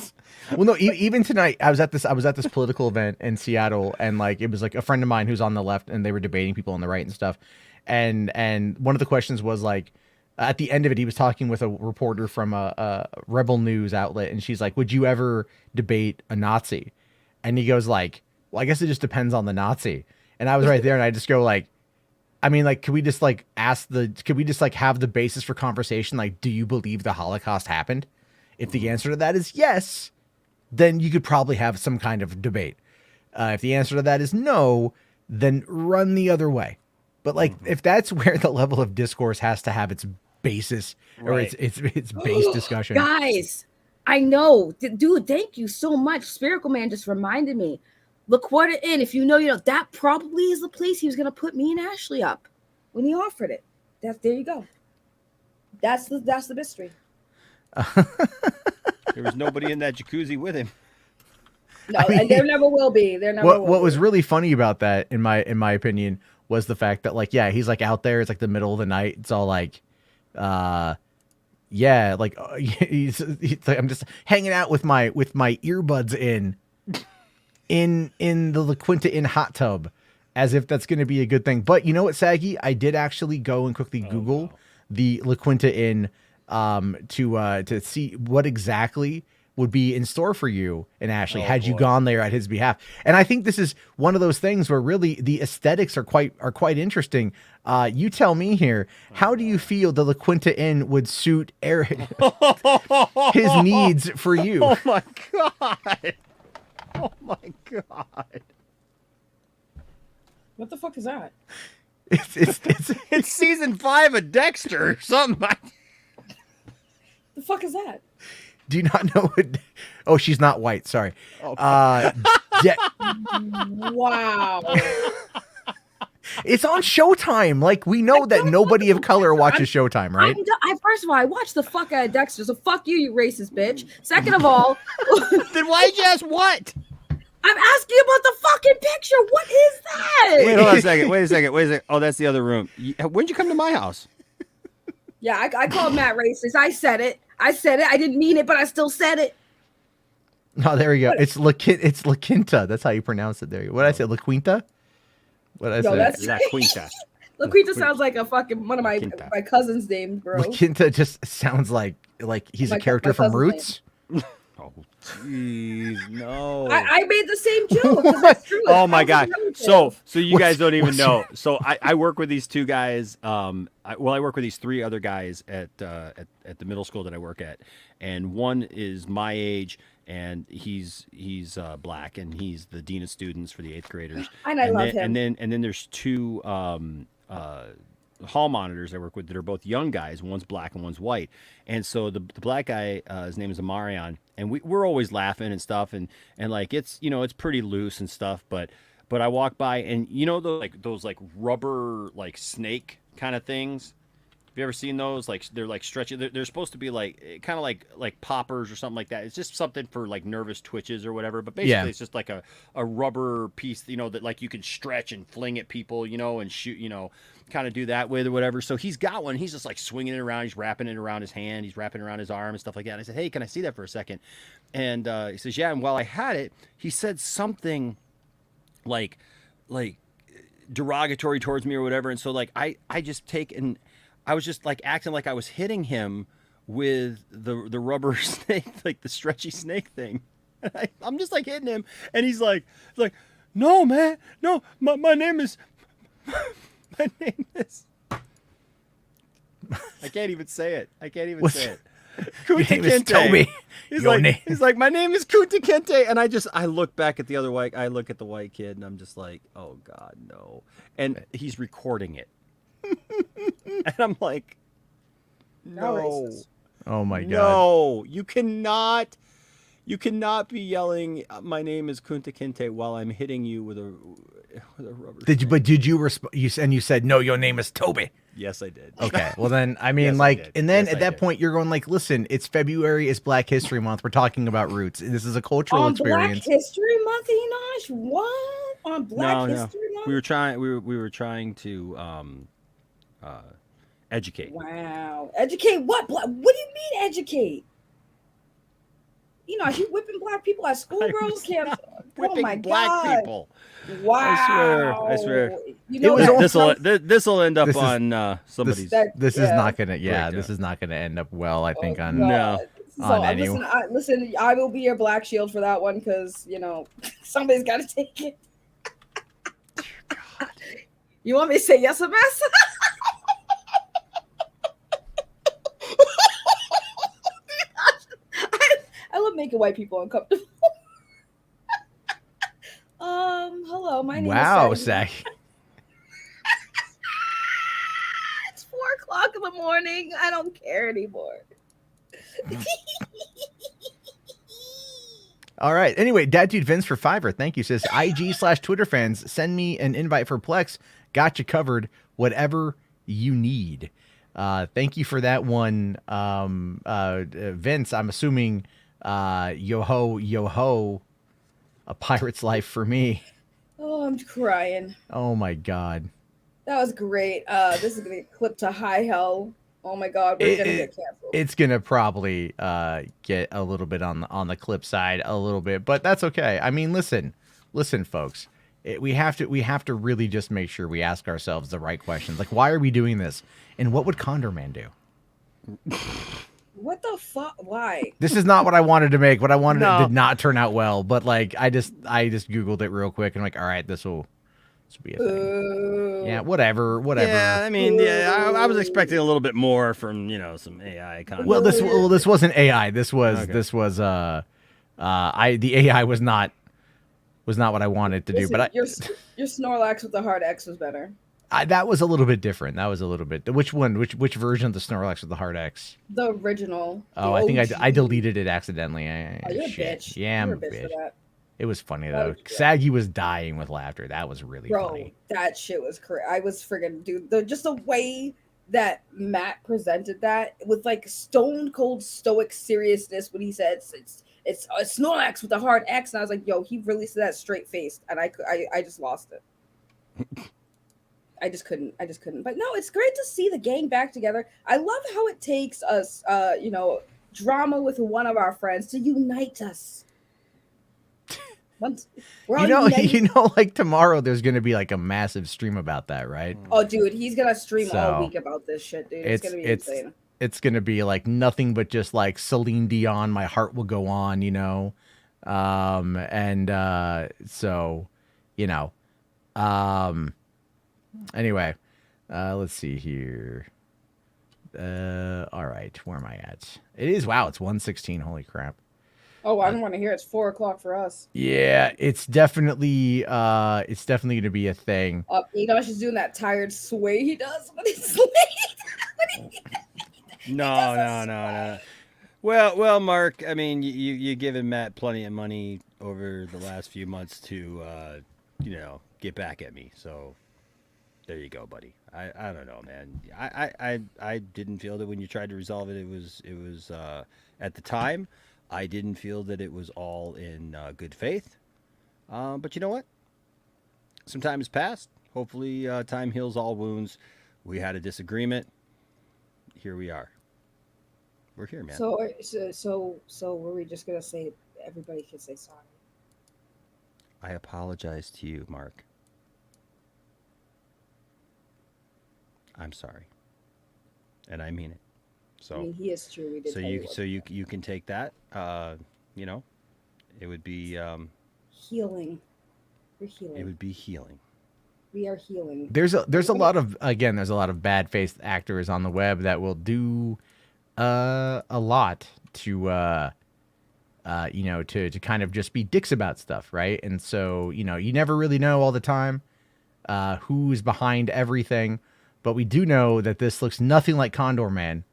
Well, no, even tonight, I was at this political event in Seattle, and like it was like a friend of mine who's on the left, and they were debating people on the right and stuff. And one of the questions was like, at the end of it, he was talking with a reporter from a rebel news outlet, and she's like, "Would you ever debate a Nazi?" And he goes like, "Well, I guess it just depends on the Nazi." And I was right there, and I just go like, I mean, like, could we just like have the basis for conversation? Like, do you believe the Holocaust happened? If the answer to that is yes, then you could probably have some kind of debate. If the answer to that is no, then run the other way. But like, if that's where the level of discourse has to have its basis or its base discussion. Guys, I know, dude. Thank you so much. Spherical Man just reminded me. LaQuarta Inn. If you know, that probably is the place he was gonna put me and Ashley up when he offered it. There you go. That's the mystery. There was nobody in that jacuzzi with him. No, and there never will be. What was really funny about that, in my opinion, was the fact that like, yeah, he's like out there. It's like the middle of the night. It's all like, yeah, like he's like, I'm just hanging out with my earbuds in the La Quinta Inn hot tub, as if that's going to be a good thing. But you know what, Saggy? I did actually go and quickly Google the La Quinta Inn to see what exactly would be in store for you and Ashley had you gone there at his behalf. And I think this is one of those things where really the aesthetics are quite interesting. You tell me here, how do you feel the La Quinta Inn would suit his needs for you? Oh my God. Oh my God. What the fuck is that? It's season 5 of Dexter or something. The fuck is that? Do you not know what? Oh, she's not white. Sorry. Wow. It's on Showtime. Like, we know that nobody of color watches Showtime, right? First of all, I watched the fuck out of Dexter, so fuck you, you racist bitch. Second of all, then why did you ask what? I'm asking you about the fucking picture. What is that? Wait, hold on a second. Wait a second. Oh, that's the other room. When'd you come to my house? Yeah, I called Matt racist. I said it. I didn't mean it, but I still said it. Oh, there we go. It's La Quinta. That's how you pronounce it. There. What did I say? La Quinta? What did I say? That's La Quinta. La Quinta sounds like a fucking one of my cousin's names, bro. La Quinta just sounds like he's a character from Roots. Oh, jeez, no. I made the same joke. 'Cause that's true. Oh my God. So you guys don't even know. So I work with these two guys. I work with these 3 other guys at the middle school that I work at, and one is my age, and he's black, and he's the dean of students for the 8th graders. And I love him. And then there's 2 hall monitors I work with that are both young guys. One's black and one's white. And so the black guy, his name is Amarion, and we're always laughing and stuff, and like it's it's pretty loose and stuff. But I walk by, and those rubber like snake kind of things you ever seen those? Like they're like stretchy. They're supposed to be like kind of like poppers or something like that. It's just something for like nervous twitches or whatever. But basically, it's just like a rubber piece, that like you can stretch and fling at people, and shoot, kind of do that with or whatever. So he's got one. He's just like swinging it around. He's wrapping it around his hand. He's wrapping it around his arm and stuff like that. And I said, hey, can I see that for a second? And he says, yeah. And while I had it, he said something like derogatory towards me or whatever. And so like I just I was just like acting like I was hitting him with the rubber snake, like the stretchy snake thing. And I'm just like hitting him, and he's like, no, man, no, my name is, my name is. I can't even say it. Say it. Your name is Toby. He's like, my name is Kunta Kinte, and I look back at the other white, I look at the white kid, and I'm just like, oh God, no. And he's recording it. And I'm like, no. Oh my God. No, you cannot be yelling, my name is Kunta Kinte while I'm hitting you with a rubber. Did you respond? You said, no, your name is Toby. Yes, I did. Okay. Well then, I mean, yes, and then at that point you're going like, listen, it's February, it's Black History Month. We're talking about roots. This is a cultural experience. Black History Month, Enosh? What? On Black History Month? We were trying to educate. Wow. Educate what? What do you mean educate? Enosh, you whipping black people at school, bro? Whipping black people. Wow. I swear. This will end up on somebody's. This is not gonna. Yeah, this is not gonna end up well. I think on no. On anyone. Listen, I will be your black shield for that one because somebody's got to take it. You want me to say yes or mess? I love making white people uncomfortable. Hello, my name is Zach. It's 4:00 in the morning. I don't care anymore. All right. Anyway, Dad Dude Vince for Fiverr. Thank you. Says IG/Twitter fans, send me an invite for Plex. Got you covered. Whatever you need. Thank you for that one, Vince. I'm assuming yo ho, a pirate's life for me. Oh, I'm crying. Oh my God. That was great. This is gonna get clipped to high hell. Oh my God, we're gonna get canceled. It's gonna probably get a little bit on the clip side, a little bit, but that's okay. I mean, listen, folks. We have to really just make sure we ask ourselves the right questions. Like, why are we doing this? And what would Condor Man do? What the fuck? Why? This is not what I wanted to make. What I wanted did not turn out well. But like, I just Googled it real quick and I'm like, all right, this will be a thing. Yeah, whatever. Yeah, I mean, I was expecting a little bit more from some AI content. Well, this wasn't AI. This was the AI was not what I wanted to do. But your Snorlax with the hard X was better. That was a little bit different. That was a little bit. Which one? Which version of the Snorlax with the hard X? The original. Oh, I think I deleted it accidentally. You're a bitch. Yeah, I'm a bitch. For that. It was funny though. Saggy was dying with laughter. That was really funny. That shit was crazy. I was friggin' dude. Just the way that Matt presented that with like stone cold stoic seriousness when he said it's a Snorlax with a hard X, and I was like, yo, he really said that straight faced, and I just lost it. I just couldn't. But no, it's great to see the gang back together. I love how it takes us, drama with one of our friends to unite us. Like tomorrow there's gonna be like a massive stream about that, right? Oh, dude, he's gonna stream all week about this shit, dude. It's gonna be insane. It's gonna be like nothing but just like Celine Dion, My Heart Will Go On, Anyway, let's see here. All right, where am I at? It's 1:16. Holy crap. Oh, I don't want to hear it's 4:00 for us. Yeah, it's definitely gonna be a thing. Enosh is doing that tired sway he does when he's late. No. Well, Mark, I mean, you're giving Matt plenty of money over the last few months to, get back at me. So, There you go, buddy. I don't know, man. I didn't feel that when you tried to resolve it, it was at the time, I didn't feel that it was all in good faith. But you know what? Some time has passed. Hopefully, time heals all wounds. We had a disagreement. Here we are. We're here, man. So were we just gonna say everybody can say sorry? I apologize to you, Mark. I'm sorry, and I mean it. So I mean, he is true. We did. So you can take that. You know, it would be healing. We're healing. It would be healing. We are healing. There's a lot of bad faced actors on the web that will do a lot to you know, to kind of just be dicks about stuff, right? And so, you know, you never really know all the time who's behind everything, but we do know that this looks nothing like Condor Man.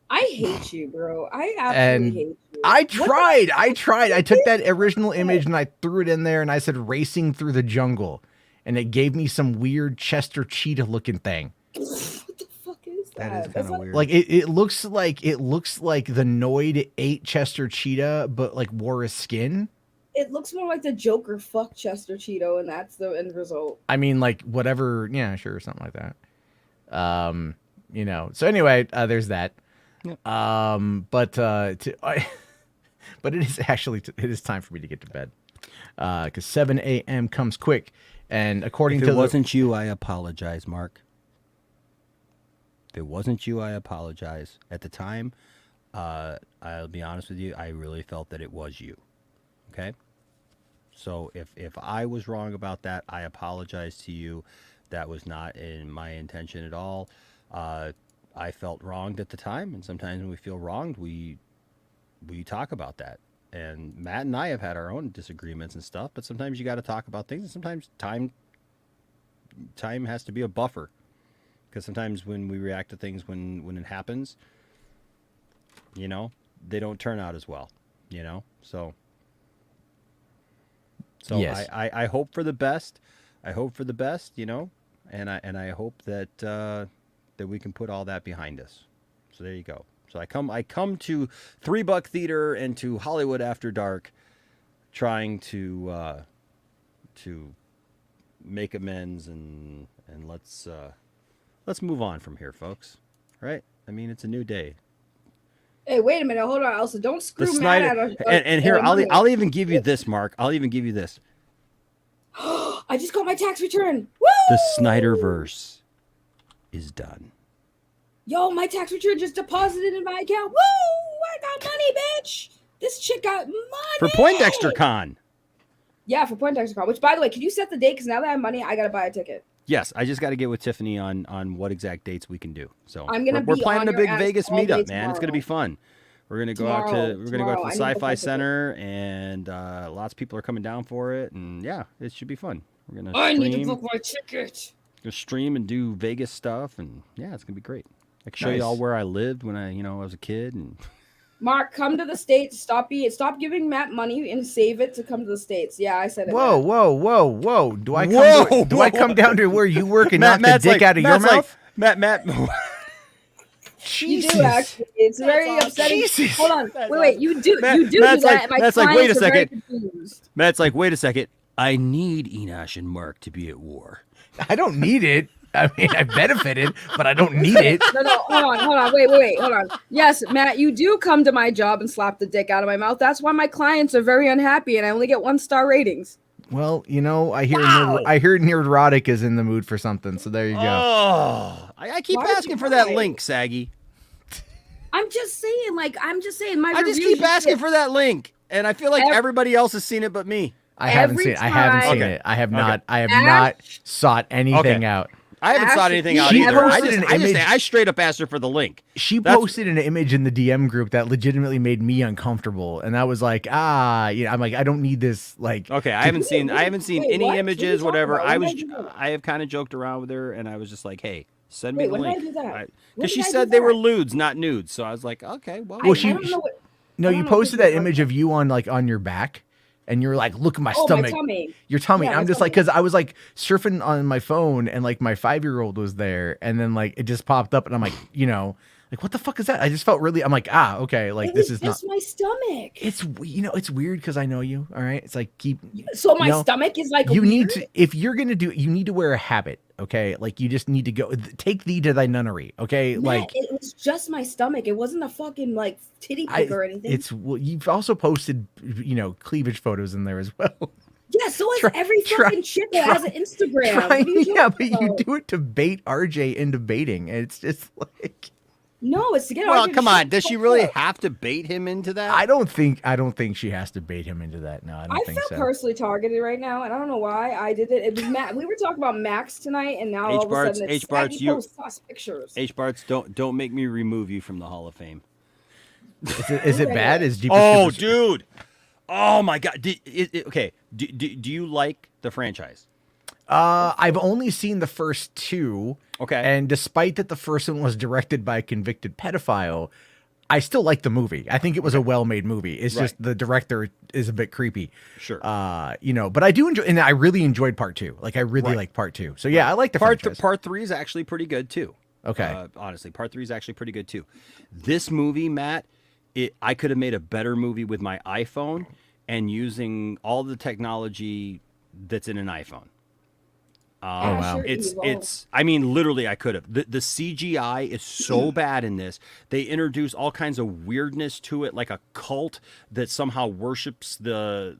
I hate you, bro. I absolutely hate you. I tried. I took that original image and I threw it in there and I said racing through the jungle. And it gave me some weird Chester Cheetah looking thing. What the fuck is that? That is kind of weird. Like it looks like the Noid ate Chester Cheetah, but like wore his skin. It looks more like the Joker fucked Chester Cheeto, and that's the end result. I mean, like whatever, yeah, sure, something like that. You know. So anyway, there's that. Yep. But it is time for me to get to bed. Because 7 a.m. comes quick, and according to if it wasn't you, I apologize, Mark. If it wasn't you, I apologize. At the time, I'll be honest with you, I really felt that it was you. Okay? So if I was wrong about that, I apologize to you. That was not in my intention at all. I felt wronged at the time, and sometimes when we feel wronged, we talk about that. And Matt and I have had our own disagreements and stuff, but sometimes you got to talk about things, and sometimes time has to be a buffer, because sometimes when we react to things when it happens, you know, they don't turn out as well, you know. So yes. I hope for the best. I hope for the best, you know, and I hope that that we can put all that behind us. So there you go. So I come to $3 Theater and to Hollywood After Dark, trying to make amends, and let's move on from here, folks. Right? I mean, it's a new day. Hey, wait a minute, hold on, Elsa. Don't screw the Matt Snyder, out of and here I'll even give you this, Mark. I'll even give you this. I just got my tax return. Woo! The Snyderverse is done. Yo, my tax return just deposited in my account. Woo! I got money, bitch. This chick got money. For Poindexter Con. Yeah, for Poindexter Con. Which, by the way, can you set the date? Because now that I have money, I got to buy a ticket. Yes, I just got to get with Tiffany on what exact dates we can do. So we're planning a big Vegas meetup, man. It's going to be fun. We're going to go out to the Sci-Fi Center, and lots of people are coming down for it, and yeah, it should be fun. We're going to I need to book my ticket. Gonna stream and do Vegas stuff, and yeah, it's going to be great. I can show you all where I lived when I was a kid. And Mark, come to the States. Stop giving Matt money and save it to come to the States. Yeah, I said it. Whoa! Do I come down to where you work and knock the dick out of your mouth? Matt. Jesus. You do actually. It's very upsetting. Jesus. Hold on. Wait. You do Matt's do that. Matt's like, wait a second. Matt's like, wait a second. I need Enosh and Mark to be at war. I don't need it. I mean, I benefited, but I don't need it. No, hold on. Wait, hold on. Yes, Matt, you do come to my job and slap the dick out of my mouth. That's why my clients are very unhappy, and I only get 1-star ratings. Well, you know, I hear Neurotic is in the mood for something, so there you go. Oh, I keep asking for that link, Saggy. I'm just saying. I just keep asking for that link, and I feel like everybody else has seen it but me. I haven't seen it. I have not sought anything out. I haven't sought anything out either. I straight up asked her for the link. She posted an image in the DM group that legitimately made me uncomfortable, and I was like, I'm like, I don't need this. Like, okay, I haven't seen any images, whatever. I have kind of joked around with her, and I was just like, hey, send me the link. When did I do that? Because she said they were lewds, not nudes. So I was like, okay, well. You posted that image of you on your back. and you're like, look at my Oh, stomach. my tummy. Your tummy. Yeah, I'm my just like, tummy. because I was like surfing on my phone and like my 5-year-old was there, and then like it just popped up, and I'm like, like what the fuck is that? I just felt really. I'm like, okay, like It this was is just not. my stomach. It's it's weird because I know you. All right, it's like So my stomach is like you weird? need to, if you're gonna do, you need to wear a habit. Okay, like you just need to go take thee to thy nunnery. Okay, Matt, like it was just my stomach. It wasn't a fucking like titty pic or anything. it's well, you've also posted cleavage photos in there as well. Yeah, so is every fucking chick that has an Instagram. Yeah, but you do it to bait RJ into baiting. And it's just like. No, it's to get. Well, RJ come to on. shut Does the she fuck really up. have to bait him into that? I don't think she has to bait him into that. No, I don't think feel so. personally targeted right now, and I don't know why I did it. It was Matt. We were talking about Max tonight, and now all of a sudden it's Saggy posts us pictures. H-Barts, don't make me remove you from the Hall of Fame. Is it bad? Is Jeepers Oh, Creepers- dude. Oh my God. Okay. Do you like the franchise? I've only seen the first 2. Okay. And despite that the first one was directed by a convicted pedophile, I still like the movie. I think it was a well-made movie. It's just the director is a bit creepy. Sure. But I do enjoy, and I really enjoyed part 2. Like I really like part 2. So yeah, I like the franchise. Part 3 is actually pretty good too. Okay. Honestly, part 3 is actually pretty good too. This movie, Matt, I could have made a better movie with my iPhone and using all the technology that's in an iPhone. Wow. It's I mean, literally I could have. The CGI is so bad in this. They introduce all kinds of weirdness to it, like a cult that somehow worships the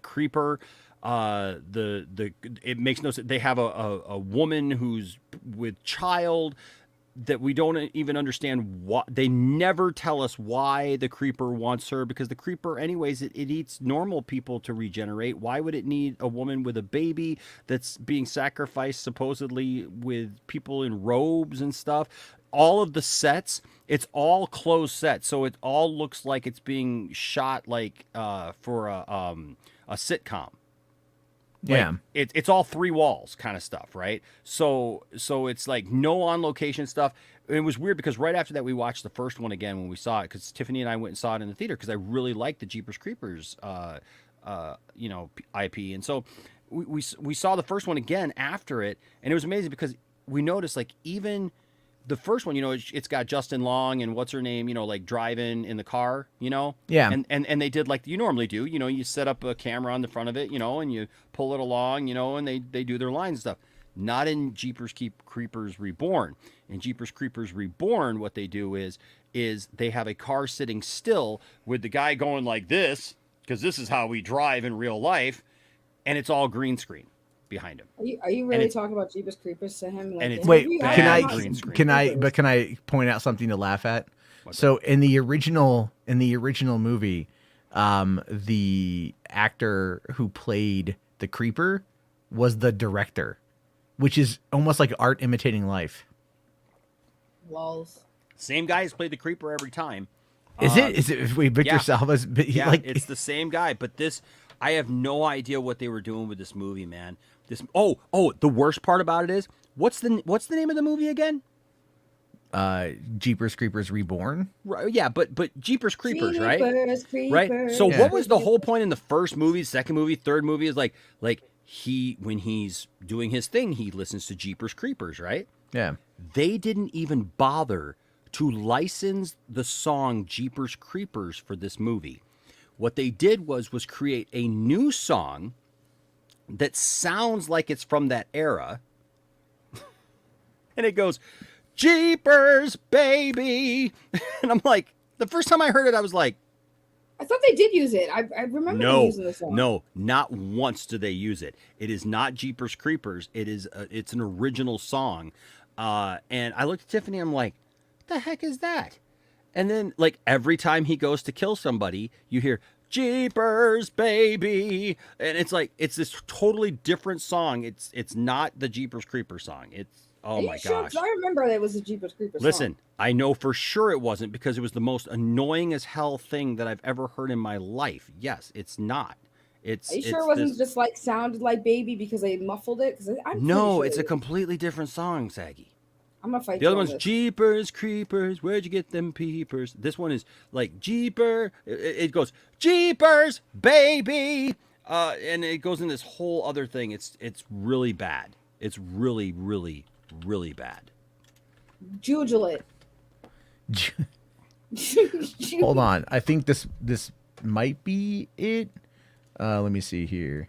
creeper. It makes no sense. They have a woman who's with child that we don't even understand what. They never tell us why the creeper wants her, because the creeper anyways it eats normal people to regenerate. Why would it need a woman with a baby that's being sacrificed supposedly with people in robes and stuff? All of the sets, it's all closed sets, so it all looks like it's being shot like for a sitcom. Yeah. It's all 3 walls kind of stuff, right? So it's like no on location stuff. It was weird because right after that we watched the first one again when we saw it, because Tiffany and I went and saw it in the theater because I really liked the Jeepers Creepers IP, and so we saw the first one again after it, and it was amazing because we noticed like even the first one, it's got Justin Long and what's her name, like driving in the car, Yeah. And they did like you normally do, you set up a camera on the front of it, and you pull it along, and they do their lines and stuff. Not in Jeepers Creepers Reborn. In Jeepers Creepers Reborn, what they do is they have a car sitting still with the guy going like this, because this is how we drive in real life, and it's all green screen behind him. Are you really talking about Jeepers Creepers to him? Like, Wait, green screen. can I point out something to laugh at? So in the original movie, the actor who played the creeper was the director, which is almost like art imitating life. Lols. Same guy has played the creeper every time. Is it? Wait, Victor Salva's. Yeah, like, it's the same guy. But this, I have no idea what they were doing with this movie, man. The worst part about it is what's the name of the movie again? Jeepers Creepers Reborn. Right, yeah, but Jeepers Creepers, right? Creepers. Right. So what was the whole point in the first movie, second movie, third movie? Is like when he's doing his thing, he listens to Jeepers Creepers, right? Yeah. They didn't even bother to license the song Jeepers Creepers for this movie. What they did was create a new song that sounds like it's from that era. And it goes, Jeepers, baby. And I'm like, the first time I heard it, I was like, I thought they did use it. I remember them using this song. No, not once do they use it. It is not Jeepers Creepers. It's an original song. And I looked at Tiffany, I'm like, what the heck is that? And then like every time he goes to kill somebody, you hear Jeepers, baby. And it's like, it's this totally different song. It's not the Jeepers Creepers song. It's, oh my gosh. I remember that it was a Jeepers Creepers song. Listen, I know for sure it wasn't, because it was the most annoying as hell thing that I've ever heard in my life. Yes, it's not. Are you sure it wasn't just like sounded like baby because they muffled it? No, it's a completely different song, Saggy. I'm gonna fight The other you on one's this. Jeepers Creepers, where'd you get them peepers? This one is like Jeeper. It goes Jeepers, baby, and it goes in this whole other thing. It's really bad. It's really, really, really bad. Jujulate. Hold on. I think this might be it. Let me see here.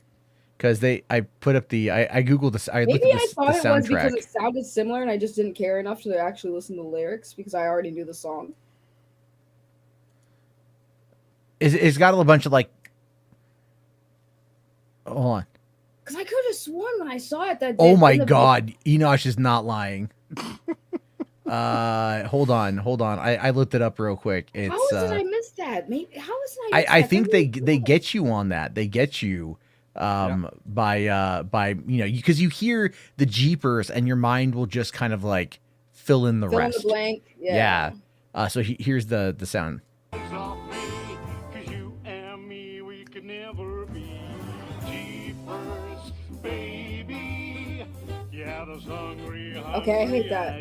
Because I put up the I googled this. I looked Maybe at I thought the it was because soundtrack. it sounded similar, and I just didn't care enough to actually listen to the lyrics because I already knew the song. It's got a bunch of like. Hold on. Because I could have sworn when I saw it that. Oh my God, Enosh is not lying. Hold on. I looked it up real quick. It's, how did I miss that? Maybe how was I? I think they get you on that. They get you by because you hear the Jeepers and your mind will just kind of like fill in the rest. In the blank. Yeah. So here's the sound. Okay, I hate that.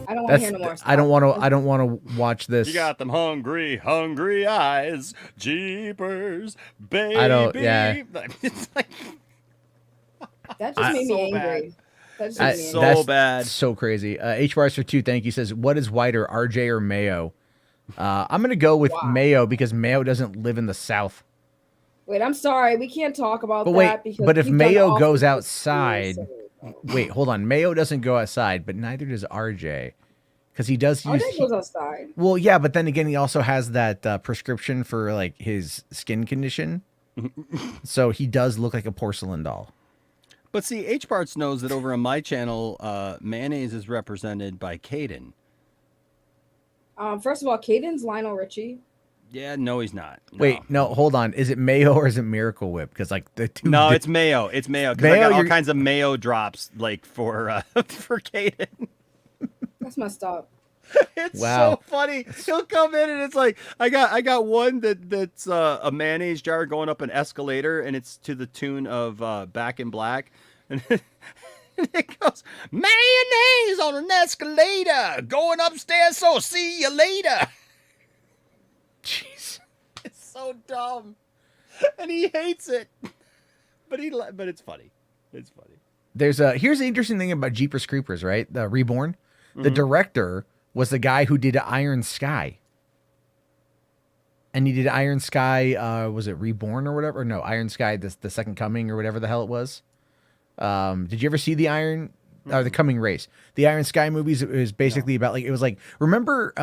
I don't want to hear no more. I don't want to watch this. You got them hungry eyes, Jeepers, baby. I don't. Yeah. It's like, that just made me angry. That's so crazy. HBars for 2, thank you. Says, what is whiter, RJ or Mayo? I'm gonna go with Mayo because Mayo doesn't live in the South. Wait, I'm sorry, we can't talk about that. Because but if Mayo goes things outside, wait, hold on. Mayo doesn't go outside, but neither does RJ, because he does use. RJ goes outside. Well, yeah, but then again, he also has that prescription for like his skin condition, so he does look like a porcelain doll. But see, H-Parts knows that over on my channel, mayonnaise is represented by Caden. First of all, Caden's Lionel Richie. Yeah, no, he's not. No. Wait, no, hold on. Is it Mayo or is it Miracle Whip? Because like the two. No, it's Mayo. It's Mayo. Because I got all kinds of Mayo drops like for Caden. That's messed up. It's so funny. He'll come in and it's like I got one that's a mayonnaise jar going up an escalator and it's to the tune of Back in Black, and it goes mayonnaise on an escalator going upstairs. So see you later. Jeez, it's so dumb, and he hates it, but it's funny. It's funny. Here's the interesting thing about Jeepers Creepers, right? The Reborn, the director was the guy who did Iron Sky, and he did Iron Sky. Was it Reborn or whatever? No, Iron Sky, the Second Coming or whatever the hell it was. Did you ever see the Iron or the Coming Race? The Iron Sky movies. It was basically about like it was like remember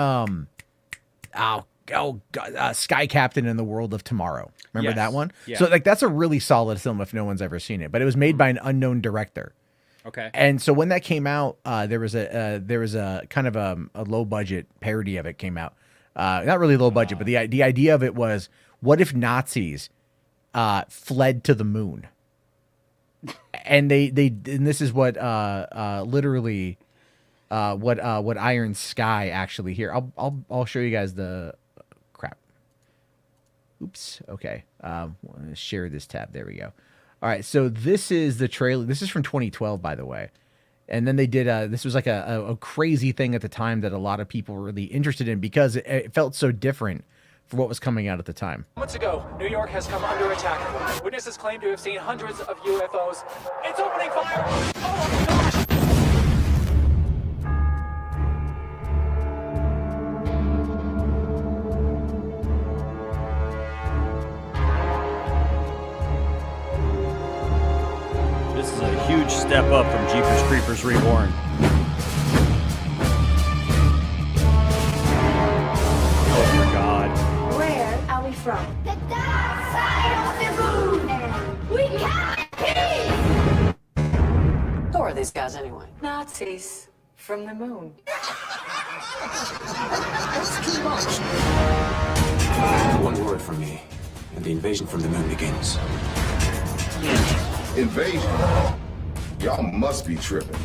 Sky Captain in the World of Tomorrow. Remember that one? Yeah. So like that's a really solid film if no one's ever seen it. But it was made by an unknown director. Okay. And so when that came out, there was a kind of a low budget parody of it came out. Not really low budget, but the idea of it was, what if Nazis fled to the moon? And and this is what literally what Iron Sky actually here. I'll show you guys the crap. Oops. Okay. Share this tab. There we go. All right. So this is the trailer. This is from 2012, by the way. And then they did this was like a crazy thing at the time that a lot of people were really interested in because it felt so different for what was coming out at the time. Months ago, New York has come under attack. Witnesses claim to have seen hundreds of UFOs. It's opening fire! Oh my gosh! This is a huge step up from Jeepers Creepers Reborn. Oh my God. Where are we from? The dark side of the moon! And we can't be! Who are these guys anyway? Nazis from the moon. One word from me, and the invasion from the moon begins. Invasion? Y'all must be tripping.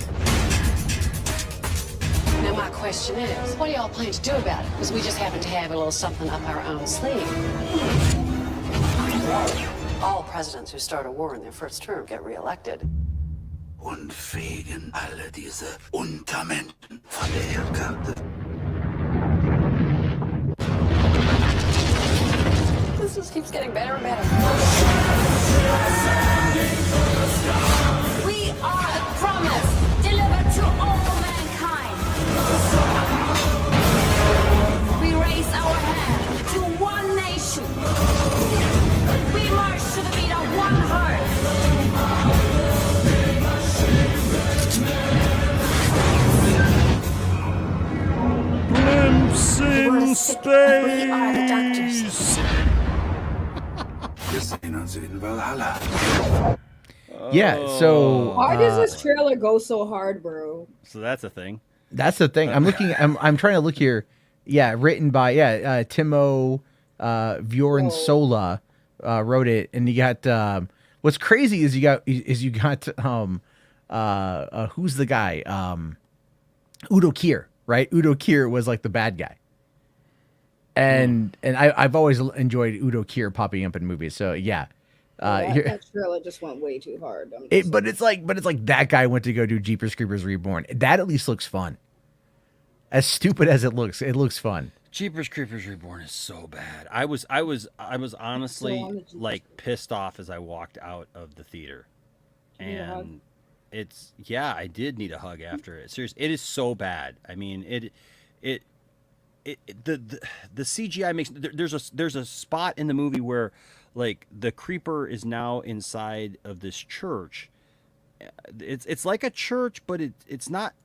Now my question is, what do y'all plan to do about it? Because we just happen to have a little something up our own sleeve. All presidents who start a war in their first term get reelected. und fegen alle diese Untermenschen von der Erdkarte. This just keeps getting better and better. We are a promise delivered to all mankind. We raise our hand to one nation. We march to the beat of one heart. Glimpse in space. We are the doctors. Wir sehen uns in Valhalla. Yeah, so why does this trailer go so hard, bro? So that's a thing. That's the thing. I'm looking. I'm trying to look here. Yeah, written by Timo Vjorensola wrote it, and you got what's crazy is you got who's the guy? Udo Kier, right? Udo Kier was like the bad guy, and I've always enjoyed Udo Kier popping up in movies. So yeah. That trailer just went way too hard. But it's like that guy went to go do Jeepers Creepers Reborn. That at least looks fun. As stupid as it looks fun. Jeepers Creepers Reborn is so bad. I was honestly like pissed off as I walked out of the theater, and I did need a hug after it. Seriously, it is so bad. I mean, the CGI makes there's a spot in the movie where like the creeper is now inside of this church. It's like a church, but it's not.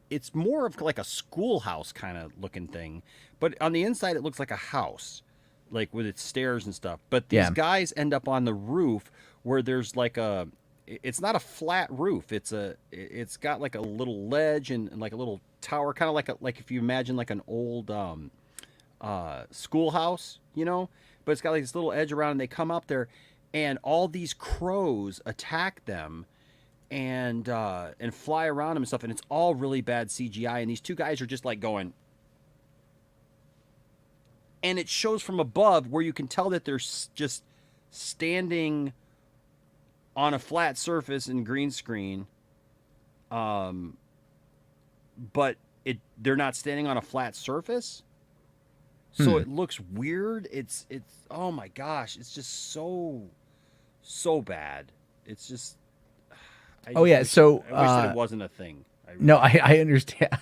It's more of like a schoolhouse kind of looking thing, but on the inside it looks like a house, like with its stairs and stuff. But these guys end up on the roof where there's like it's not a flat roof. It's got like a little ledge and like a little tower, kind of like if you imagine like an old schoolhouse, you know. But it's got like this little edge around, and they come up there, and all these crows attack them, and fly around them and stuff, and it's all really bad CGI. And these two guys are just like going, and it shows from above where you can tell that they're just standing on a flat surface in green screen, but they're not standing on a flat surface. So it looks weird. It's oh my gosh, it's just so bad. It's just I wish that it wasn't a thing. I understand.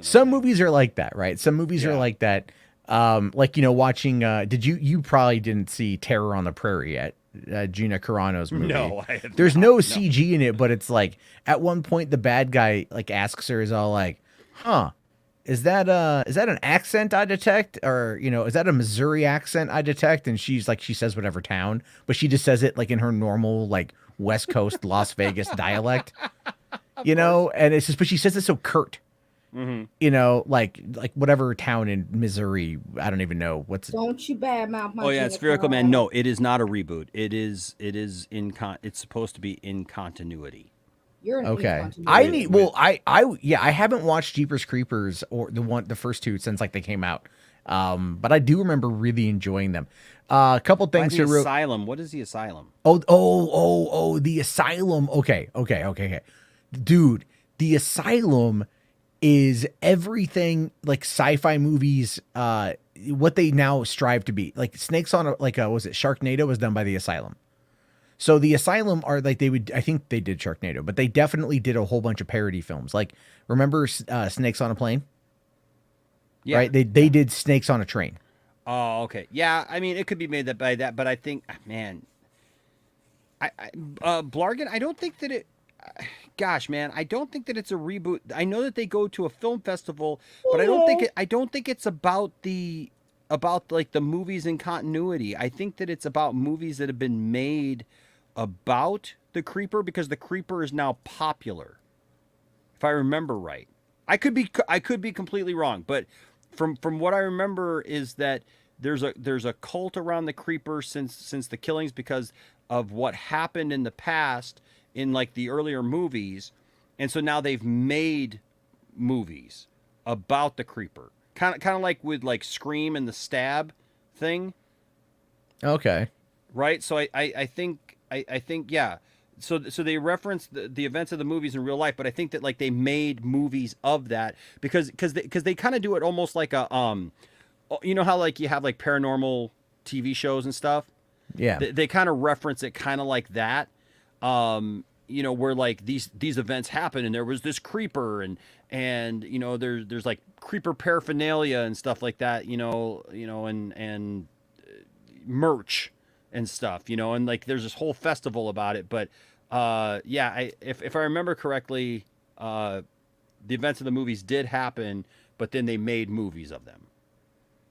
Some movies are like that, right? Some movies are like that. Like watching. You probably didn't see Terror on the Prairie yet? Gina Carano's movie. No, there's no CG in it, but it's like at one point the bad guy like asks her, is all like, "Huh. Is that an accent I detect, or is that a Missouri accent I detect?" And she's like, she says whatever town, but she just says it like in her normal like West Coast Las Vegas dialect, and it's just, but she says it so curt, like whatever town in Missouri, I don't even know what's. Don't you badmouth my. Oh yeah, Spherical Man. No, it is not a reboot. It's supposed to be in continuity. Okay. I haven't watched Jeepers Creepers or the first two since like they came out. But I do remember really enjoying them. A couple things here. Asylum. What is the Asylum? Oh, the Asylum. Okay. Dude, the Asylum is everything like sci-fi movies, what they now strive to be. Like Snakes on was it Sharknado was done by the Asylum. So the Asylum are like I think they did Sharknado, but they definitely did a whole bunch of parody films. Like remember Snakes on a Plane? Yeah. Right? They did Snakes on a Train. Oh, okay. Yeah, I mean it could be made by that, but I think Blargan, I don't think that it gosh, man, I don't think that it's a reboot. I know that they go to a film festival, but I don't think it's about like the movies in continuity. I think that it's about movies that have been made about the creeper, because the creeper is now popular, if I remember right. I could be completely wrong, but from what I remember is that there's a cult around the creeper since the killings, because of what happened in the past in like the earlier movies, and so now they've made movies about the creeper. Kind of like with like Scream and the Stab thing. Okay. Right. So I think yeah, so they reference the events of the movies in real life, but I think that like they made movies of that because they kind of do it almost like a you know how like you have like paranormal TV shows and stuff. Yeah, they kind of reference it kind of like that. You know, where like these events happen and there was this creeper and you know there's like creeper paraphernalia and stuff like that. You know and merch and stuff. You know, and like there's this whole festival about it. But yeah, if I remember correctly, the events of the movies did happen, but then they made movies of them.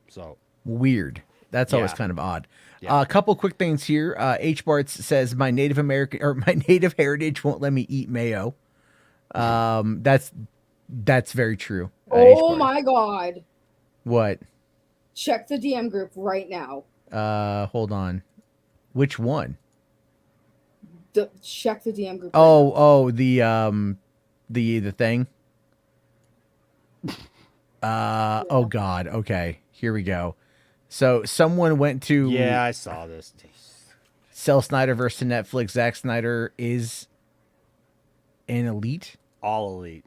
So weird. That's always kind of odd. Yeah. A couple quick things here. H. Bartz says my Native American or my Native heritage won't let me eat mayo. That's very true. Oh my God. What? Check the DM group right now. Hold on. Which one? Check the DM group. Oh, the thing. Oh God. Okay, here we go. So someone went to. Yeah, I saw this. Sell Snyderverse to Netflix. Zack Snyder is an elite. All elite.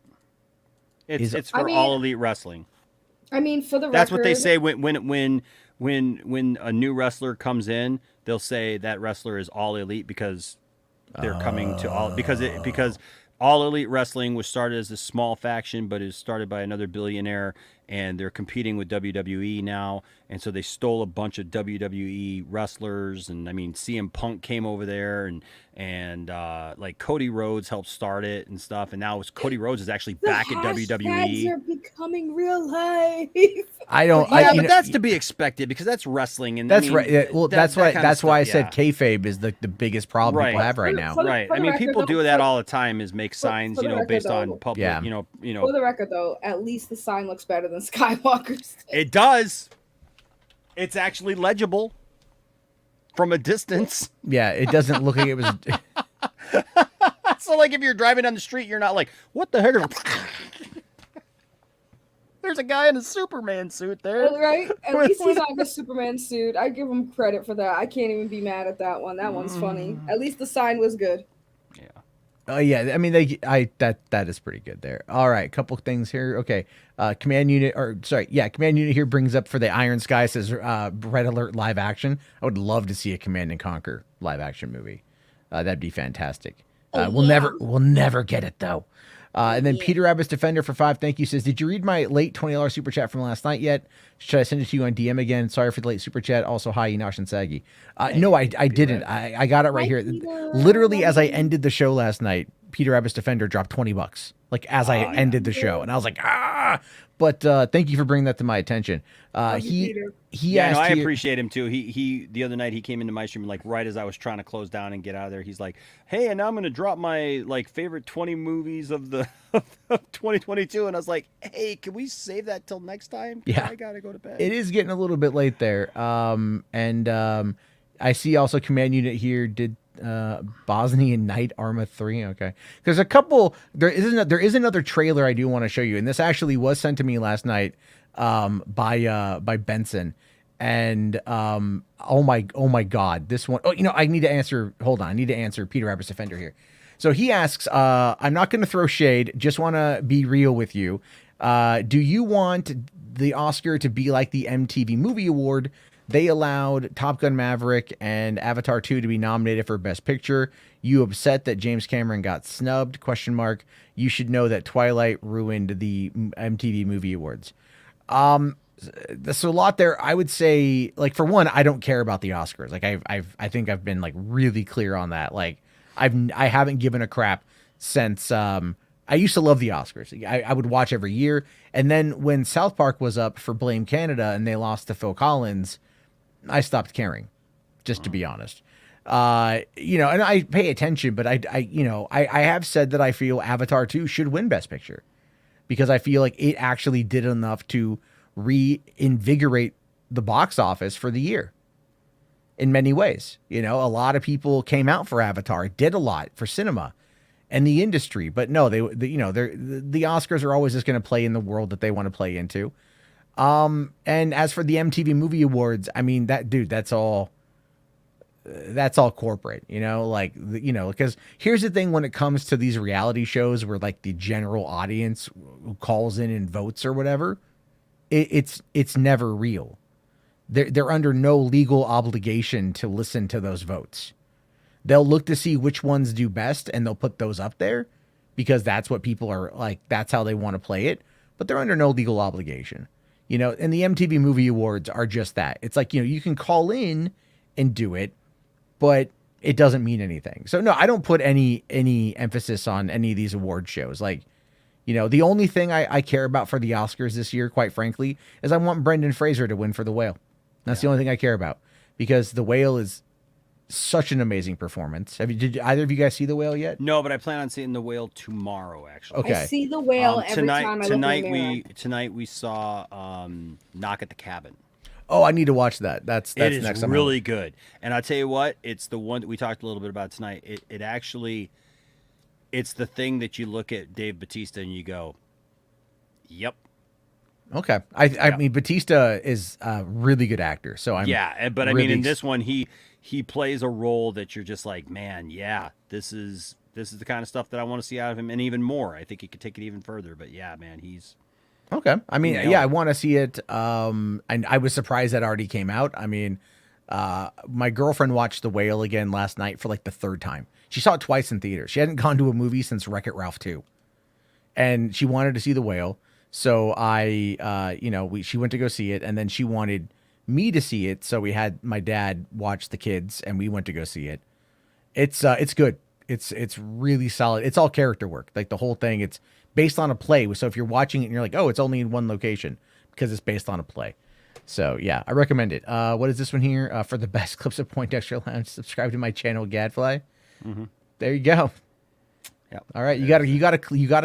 It's for all elite wrestling. I mean, for the that's record, what they say when a new wrestler comes in, they'll say that wrestler is all elite because they're coming to all because All Elite Wrestling was started as a small faction, but is started by another billionaire, and they're competing with WWE now. And so they stole a bunch of WWE wrestlers, and I mean CM Punk came over there, and like Cody Rhodes helped start it and stuff. And now Cody Rhodes is actually back at WWE. Are becoming real life. I don't. But that's to be expected because that's wrestling, and that's I mean, right. Yeah, well, that's why. That's why I said yeah. kayfabe is the biggest problem people have right now. Right. I mean, people do that all the time. Is make signs, you know, based on public. Yeah. You know. For the record, though, at least the sign looks better than Skywalker's. It does. It's actually legible from a distance. Yeah, it doesn't look like it was. So, like, if you're driving down the street, you're not like, "What the heck?" There's a guy in a Superman suit there, right? At least he's on a Superman suit. I give him credit for that. I can't even be mad at that one. That one's funny. At least the sign was good. Yeah, I mean, that is pretty good there. All right, couple things here. Okay, command unit here brings up for the Iron Sky says Red Alert live action. I would love to see a Command and Conquer live action movie. That'd be fantastic. We'll never get it though. And then Peter Abbas Defender for 5, thank you, says, did you read my late $20 super chat from last night yet? Should I send it to you on DM again? Sorry for the late super chat. Also, hi, Enosh and Saggy. No, I didn't. I got it right here. Literally, as I ended the show last night, Peter Abbas Defender dropped $20, like as I ended the show. And I was like, But thank you for bringing that to my attention. He asked I appreciate him too. He the other night he came into my stream and like right as I was trying to close down and get out of there, he's like, "Hey, and now I'm gonna drop my like favorite 20 movies of the of 2022." And I was like, "Hey, can we save that till next time? Yeah, I gotta go to bed." It is getting a little bit late there. I see also Command Unit here did Bosnian Night Arma 3. Okay, there's a couple. There is another trailer I do want to show you, and this actually was sent to me last night by Benson. And oh my God, this one. Oh, I need to answer. Hold on, I need to answer Peter Abbas Defender here. So he asks, I'm not going to throw shade. Just want to be real with you. Do you want the Oscar to be like the MTV Movie Award? They allowed Top Gun Maverick and Avatar 2 to be nominated for Best Picture. You upset that James Cameron got snubbed? ? You should know that Twilight ruined the MTV Movie Awards. There's a lot there. I would say, like, for one, I don't care about the Oscars. Like, I think I've been like really clear on that. Like, I haven't given a crap since I used to love the Oscars. I would watch every year. And then when South Park was up for Blame Canada and they lost to Phil Collins, I stopped caring, just to be honest. And I pay attention, but I have said that I feel Avatar 2 should win Best Picture because I feel like it actually did enough to reinvigorate the box office for the year in many ways. A lot of people came out for Avatar. It did a lot for cinema and the industry, but no, the Oscars are always just going to play in the world that they want to play into. And as for the MTV Movie Awards, I mean, that's all that's all corporate, because here's the thing when it comes to these reality shows where like the general audience who calls in and votes or whatever, it's never real. They're under no legal obligation to listen to those votes. They'll look to see which ones do best and they'll put those up there because that's what people are like, that's how they want to play it, but they're under no legal obligation. And the MTV Movie Awards are just that. It's like, you can call in and do it, but it doesn't mean anything. So no, I don't put any emphasis on any of these award shows. Like, the only thing I care about for the Oscars this year, quite frankly, is I want Brendan Fraser to win for The Whale. That's the only thing I care about because The Whale is such an amazing performance. Did either of you guys see The Whale yet? No, but I plan on seeing The Whale tomorrow. Actually, okay. I see The Whale every time I look in the mirror. Tonight we saw Knock at the Cabin. Oh, I need to watch that. That's it is next really good. And I'll tell you what, it's the one that we talked a little bit about tonight. It actually, it's the thing that you look at Dave Bautista and you go, "Yep." Okay, I mean Bautista is a really good actor, so I'm but really I mean in this one he plays a role that you're just like, man, yeah, this is the kind of stuff that I want to see out of him, and even more. I think he could take it even further. But yeah, man, he's okay. I mean, I want to see it. And I was surprised that already came out. I mean, my girlfriend watched The Whale again last night for like the third time. She saw it twice in theater. She hadn't gone to a movie since Wreck-It Ralph 2, and she wanted to see The Whale. So she went to go see it, and then she wanted me to see it. So we had my dad watch the kids, and we went to go see it. It's good. It's really solid. It's all character work. Like the whole thing, it's based on a play. So if you're watching it and you're like, oh, it's only in one location because it's based on a play. So yeah, I recommend it. What is this one here? For the best clips of Poindexter Lounge, subscribe to my channel, Gadfly. Mm-hmm. There you go. Yep. All right, you got a clipper. You got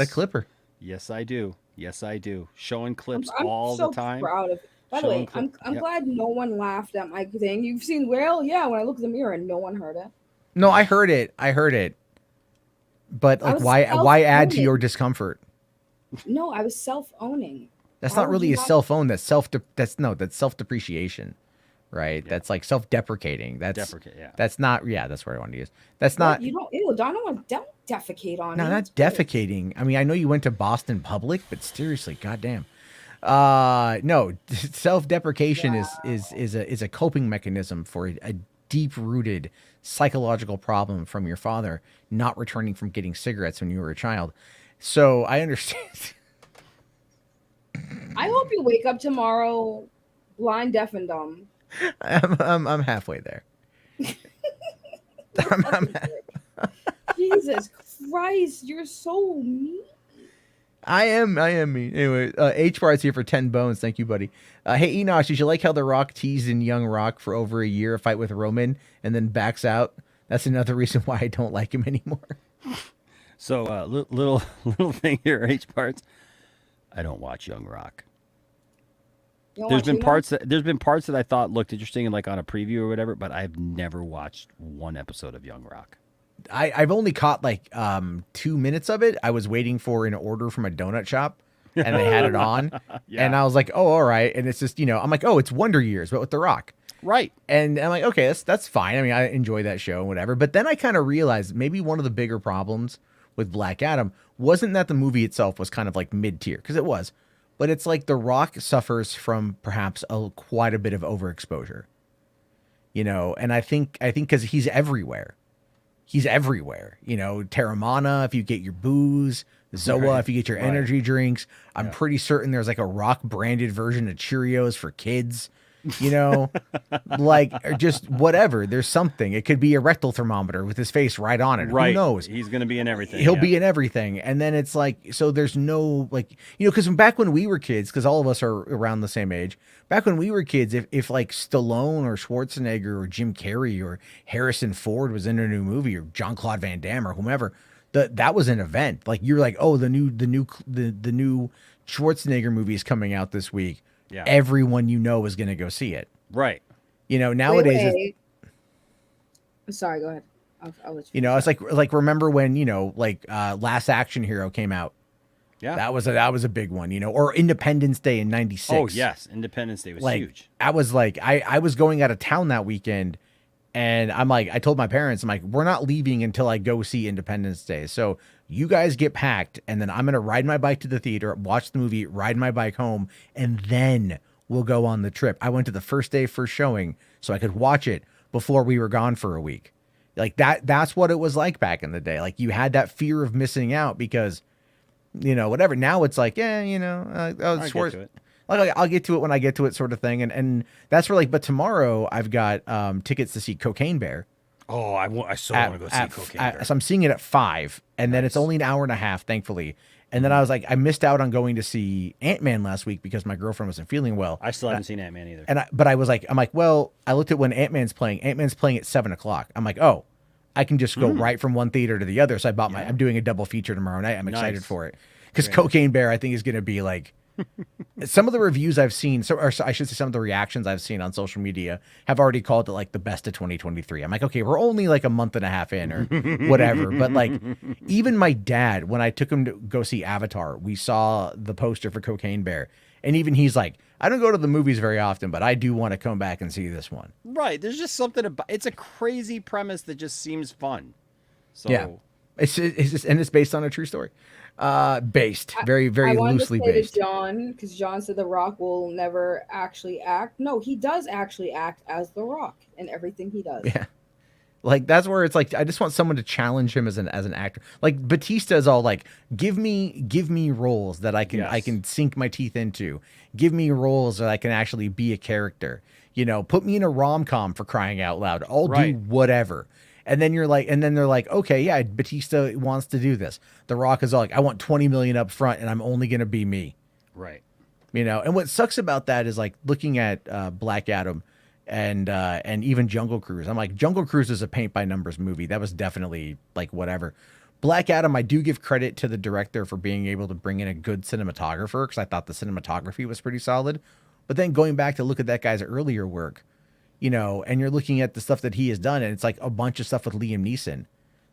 a clipper. Yes, I do. Yes, I do. Showing clips I'm all so the time. Proud of it. By the way, I'm glad no one laughed at my thing. You've seen Whale? Yeah, when I look in the mirror and no one heard it. No, I heard it. But like, why add to your discomfort? No, I was self-owning. That's not really a self-own. That's self-depreciation, right? Yeah. That's like self-deprecating. That's not. Yeah, that's what I wanted to use. That's not. You don't. Ew, don't defecate on. No, not defecating. I mean, I know you went to Boston Public, but seriously, goddamn. No, self-deprecation is a coping mechanism for a deep-rooted psychological problem from your father not returning from getting cigarettes when you were a child. So I understand. I hope you wake up tomorrow blind, deaf, and dumb. I'm halfway there. Jesus Christ, you're so mean. I am mean. Anyway, HWAD's here for 10 bones. Thank you, buddy. Hey, Enosh, did you like how The Rock teased in Young Rock for over a year, a fight with Roman, and then backs out? That's another reason why I don't like him anymore. So, little thing here, H-Parts. I don't watch Young Rock. There's been parts that I thought looked interesting and like on a preview or whatever, but I've never watched one episode of Young Rock. I've only caught like 2 minutes of it. I was waiting for an order from a donut shop and they had it on. Yeah. And I was like, oh, all right. And it's just, I'm like, oh, it's Wonder Years, but with The Rock. Right. And I'm like, okay, that's fine. I mean, I enjoy that show and whatever. But then I kind of realized maybe one of the bigger problems with Black Adam wasn't that the movie itself was kind of like mid-tier, because it was. But it's like The Rock suffers from perhaps quite a bit of overexposure. And I think because he's everywhere. He's everywhere. Terramana, if you get your booze, Zoa, if you get your energy drinks. I'm pretty certain there's like a Rock branded version of Cheerios for kids. Like, or just whatever. There's something. It could be a rectal thermometer with his face right on it. Right. Who knows? He's going to be in everything. He'll be in everything. And then it's like, so there's no, like, because back when we were kids, because all of us are around the same age, back when we were kids, if like Stallone or Schwarzenegger or Jim Carrey or Harrison Ford was in a new movie, or Jean-Claude Van Damme or whomever, that was an event. Like, you're like, oh, the new Schwarzenegger movie is coming out this week. Yeah. Everyone is going to go see it. Right. Nowadays. Wait. Sorry, go ahead. I'll let you. It's like remember when, Last Action Hero came out Yeah. That was a big one, or Independence Day in 96. Oh, yes. Independence Day was huge. I was like, I was going out of town that weekend, and I'm like, I told my parents, I'm like, we're not leaving until I go see Independence Day. So you guys get packed, and then I'm going to ride my bike to the theater, watch the movie, ride my bike home, and then we'll go on the trip. I went to the first day, first showing, so I could watch it before we were gone for a week. Like that's what it was like back in the day. Like you had that fear of missing out because, whatever. Now it's like, it's worth it. Like I'll get to it when I get to it, sort of thing. And that's where but tomorrow I've got tickets to see Cocaine Bear. Oh, I so want to go see Cocaine Bear. So I'm seeing it at 5, and then it's only an hour and a half, thankfully. And then I was like, I missed out on going to see Ant-Man last week because my girlfriend wasn't feeling well. I still haven't seen Ant-Man either. But I was like, well, I looked at when Ant-Man's playing. Ant-Man's playing at 7:00. I'm like, oh, I can just go right from one theater to the other. So I bought I'm doing a double feature tomorrow night. I'm excited for it because Cocaine Bear, I think, is going to be like. Some of the reviews I've seen, or I should say some of the reactions I've seen on social media have already called it like the best of 2023. I'm like, okay, we're only like a month and a half in or whatever. But like even my dad, when I took him to go see Avatar, we saw the poster for Cocaine Bear. And even he's like, I don't go to the movies very often, but I do want to come back and see this one. Right. There's just something about it's a crazy premise that just seems fun. So yeah. It's just, and it's based on a true story. Very, very loosely based. I wanted to say to John, because John said The Rock will never actually act. No, he does actually act as The Rock in everything he does. Yeah. Like that's where it's like I just want someone to challenge him as an actor. Like Batista is all like, give me roles that I can sink my teeth into. Give me roles that I can actually be a character. Put me in a rom-com for crying out loud. I'll do whatever. And then they're like, okay, yeah, Batista wants to do this. The Rock is all like, I want 20 million up front, and I'm only gonna be me. Right. And what sucks about that is like looking at Black Adam and even Jungle Cruise. I'm like, Jungle Cruise is a paint by numbers movie. That was definitely like whatever. Black Adam, I do give credit to the director for being able to bring in a good cinematographer because I thought the cinematography was pretty solid. But then going back to look at that guy's earlier work. And you're looking at the stuff that he has done, and it's like a bunch of stuff with Liam Neeson,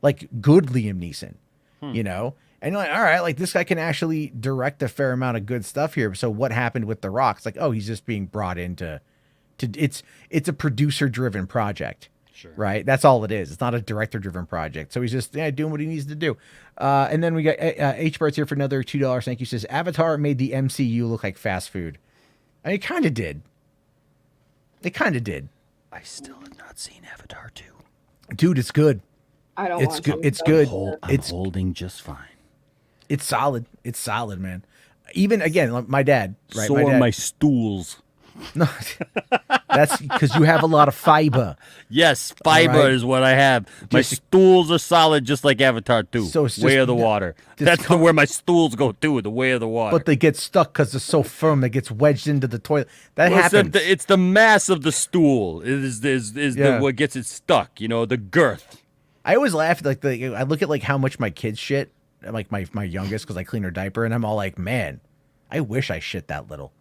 like good Liam Neeson, and you're like, all right, like this guy can actually direct a fair amount of good stuff here. So what happened with The Rock? It's like, oh, he's just being brought in it's a producer driven project, right? That's all it is. It's not a director driven project. So he's just doing what he needs to do. And then we got H Bart's here for another $2. Thank you. Says Avatar made the MCU look like fast food. I mean, it kind of did. It kind of did. I still have not seen Avatar 2. Dude, it's good. I don't. It's good. It's good. I'm holding just fine. It's solid. It's solid, man. Even again, like my dad. Right. So are my stools. No, that's because you have a lot of fiber. Yes, fiber is what I have. My stools are solid, just like Avatar 2. So it's Way of the Water. That's where my stools go to, the Way of the Water. But they get stuck because they're so firm. They gets wedged into the toilet. That happens. It's the mass of the stool. It is what gets it stuck. The girth. I always laugh I look at like how much my kids shit. Like my youngest, because I clean her diaper, and I'm all like, man, I wish I shit that little.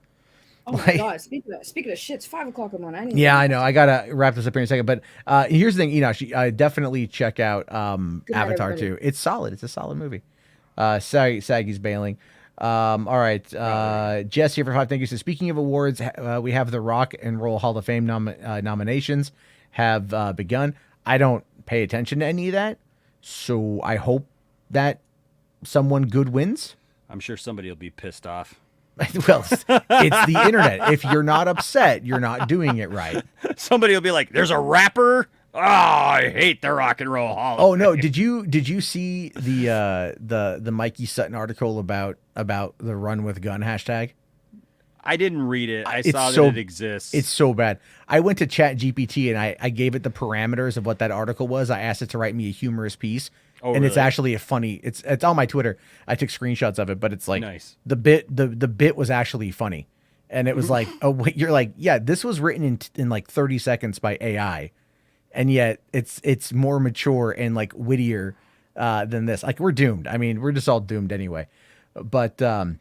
Oh my God! Speaking of shit, it's 5:00 in the morning. I know. I gotta wrap this up here in a second, but here's the thing. I definitely check out Avatar 2. It's solid. It's a solid movie. Sorry, Saggy's bailing. All right. Jess here for 5. Thank you. So speaking of awards, we have the Rock and Roll Hall of Fame nominations have begun. I don't pay attention to any of that, so I hope that someone good wins. I'm sure somebody will be pissed off. Well, it's the internet. If you're not upset, you're not doing it right. Somebody will be like, "There's a rapper. Oh, I hate the Rock and Roll Hall of Fame." No, did you see the Mikey Sutton article about the Run with Gun hashtag? I didn't read it. I saw that it exists. It's so bad. I went to ChatGPT and I gave it the parameters of what that article was. I asked it to write me a humorous piece. Oh, and really? it's actually a funny. It's on my Twitter. I took screenshots of it, but it's like nice. The bit was actually funny, and it was like, you're like, yeah, this was written in like 30 seconds by AI, and yet it's more mature and like wittier than this. Like we're doomed. I mean, we're just all doomed anyway. But and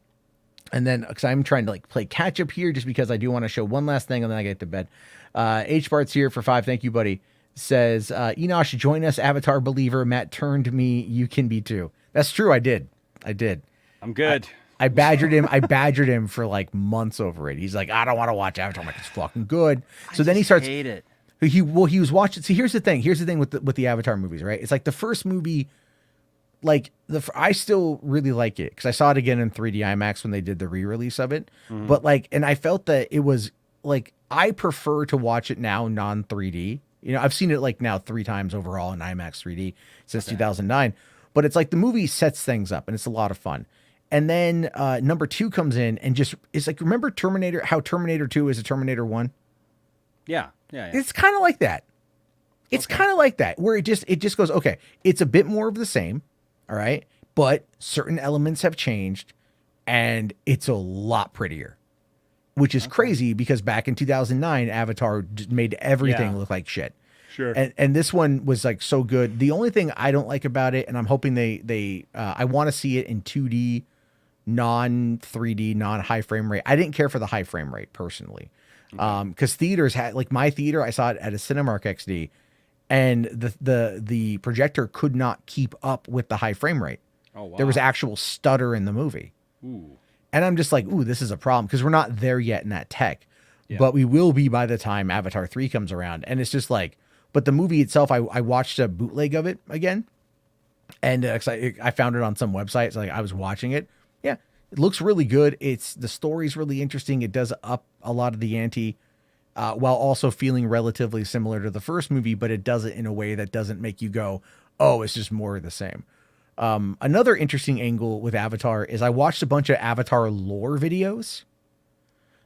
then because I'm trying to like play catch up here, just because I do want to show one last thing, and then I get to bed. H Bart's here for 5. Thank you, buddy. Says, Enosh, join us, Avatar believer. Matt turned me. You can be too. That's true. I did. I'm good. I badgered him for like months over it. He's like, I don't want to watch Avatar. I'm like, it's fucking good. So then he starts. Hate it. He was watching. See, here's the thing. Here's the thing with the Avatar movies, right? It's like the first movie, like I still really like it because I saw it again in 3D IMAX when they did the re-release of it. Mm-hmm. But like, and I felt that it was like I prefer to watch it now non 3D. You know, I've seen it like now 3 times overall in IMAX 3D since 2009. But it's like the movie sets things up and it's a lot of fun. And then number 2 comes in and just it's like, remember Terminator? How Terminator 2 is a Terminator 1? Yeah. It's kind of like that. It's kind of like that, where it just goes, okay, it's a bit more of the same, all right, but certain elements have changed, and it's a lot prettier, which is crazy because back in 2009, Avatar made everything look like shit. Sure. And this one was like so good. The only thing I don't like about it, and I'm hoping I want to see it in 2D, non 3D, non high frame rate. I didn't care for the high frame rate personally. Because theaters had, like my theater, I saw it at a Cinemark XD, and the projector could not keep up with the high frame rate. Oh wow! There was actual stutter in the movie. Ooh. And I'm just like, ooh, this is a problem because we're not there yet in that tech, but we will be by the time Avatar 3 comes around. And it's just like, but the movie itself, I watched a bootleg of it again, and I found it on some website. So like I was watching it. Yeah. It looks really good. The story's really interesting. It does up a lot of the ante, while also feeling relatively similar to the first movie, but it does it in a way that doesn't make you go, oh, it's just more of the same. Another interesting angle with Avatar is I watched a bunch of Avatar lore videos.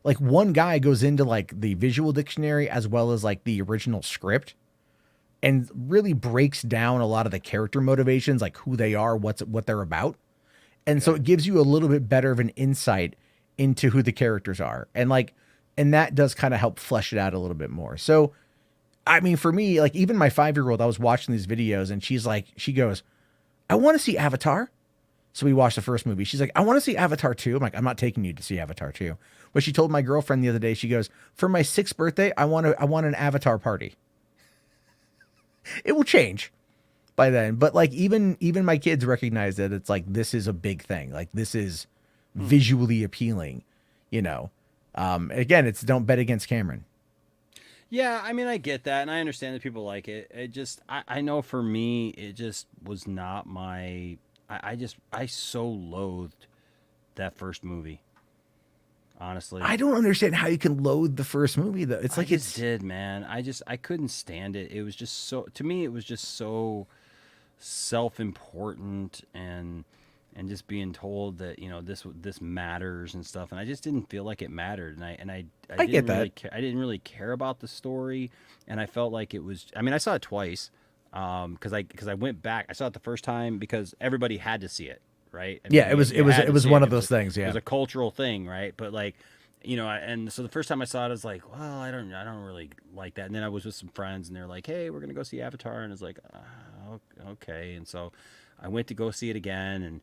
Like one guy goes into like the visual dictionary as well as like the original script and really breaks down a lot of the character motivations, like who they are, what they're about. And so it gives you a little bit better of an insight into who the characters are. And that does kind of help flesh it out a little bit more. So, I mean, for me, like even my 5-year-old, I was watching these videos and she goes, I want to see Avatar. So we watched the first movie. She's like, I want to see Avatar 2. I'm like, I'm not taking you to see Avatar 2. But she told my girlfriend the other day, she goes, for my 6th birthday, I want an Avatar party. It will change by then, but like even my kids recognize that it's like this is a big thing, like this is visually appealing, you know. Again, it's don't bet against Cameron. Yeah, I mean, I get that, and I understand that people like it. It just, I know for me, it just was not my. I so loathed that first movie. Honestly, I don't understand how you can loathe the first movie though. It's like it did, man. I couldn't stand it. It was just so, to me, it was just so self-important and just being told that, you know, this matters and stuff, and I just didn't feel like it mattered, and I get that. I didn't really care about the story, and I felt like it was. I mean, I saw it twice, because I went back. I saw it the first time because everybody had to see it, right? I mean, yeah, it was one of those things. Yeah, it was a cultural thing, right? But like, you know, and so the first time I saw it, I was like, well, I don't really like that. And then I was with some friends, and they're like, hey, we're gonna go see Avatar, and it's like, okay. And so I went to go see it again, and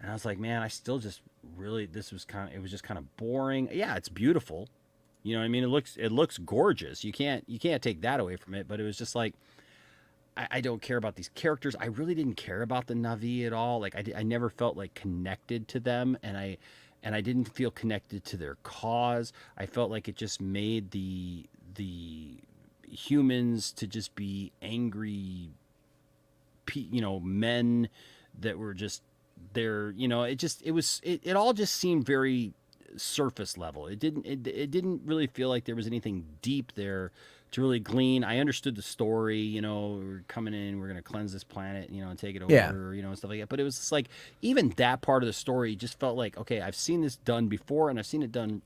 I was like, man, I still just really, it was just kind of boring. Yeah, it's beautiful, you know what I mean? It looks gorgeous. You can't take that away from it. But it was just like, I don't care about these characters. I really didn't care about the Na'vi at all. Like I never felt like connected to them, and I didn't feel connected to their cause. I felt like it just made the humans to just be angry, you know, men that were just there. You know, it all just seemed very surface level. It didn't really feel like there was anything deep there to really glean. I understood the story, you know, we're coming in, we're going to cleanse this planet, you know, and take it over, you know, and stuff like that. But it was just like, even that part of the story just felt like, okay, I've seen this done before, and I've seen it done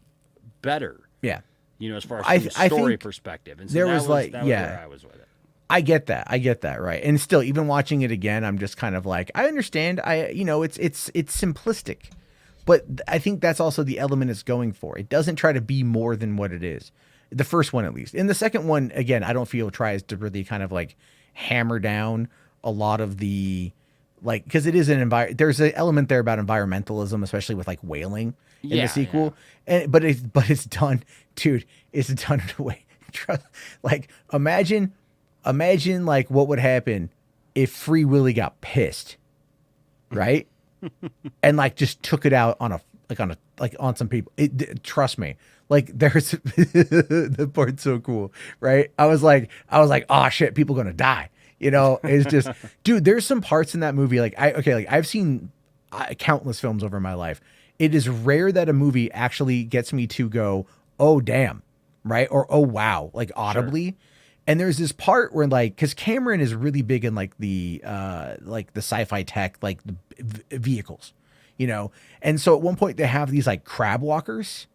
better. Yeah. You know, as far as from a story perspective. And so that was where I was with it. I get that, right. And still, even watching it again, I'm just kind of like, I understand. You know, it's simplistic. But I think that's also the element it's going for. It doesn't try to be more than what it is. The first one, at least. In the second one, again, I don't feel tries to really kind of like hammer down a lot of the, like, because it is there's an element there about environmentalism, especially with like whaling in the sequel. Yeah. But it's done, dude. It's done in a way. Like, imagine like what would happen if Free Willy got pissed, right? and like just took it out on on some people. Trust me, like there's the part's so cool, right? I was like, oh shit, people gonna die. You know, it's just, dude, there's some parts in that movie. Like I've seen countless films over my life. It is rare that a movie actually gets me to go, oh damn, right? Or oh wow, like audibly. Sure. And there's this part where like, because Cameron is really big in like the sci-fi tech, like the vehicles, you know. And so at one point they have these like crab walkers,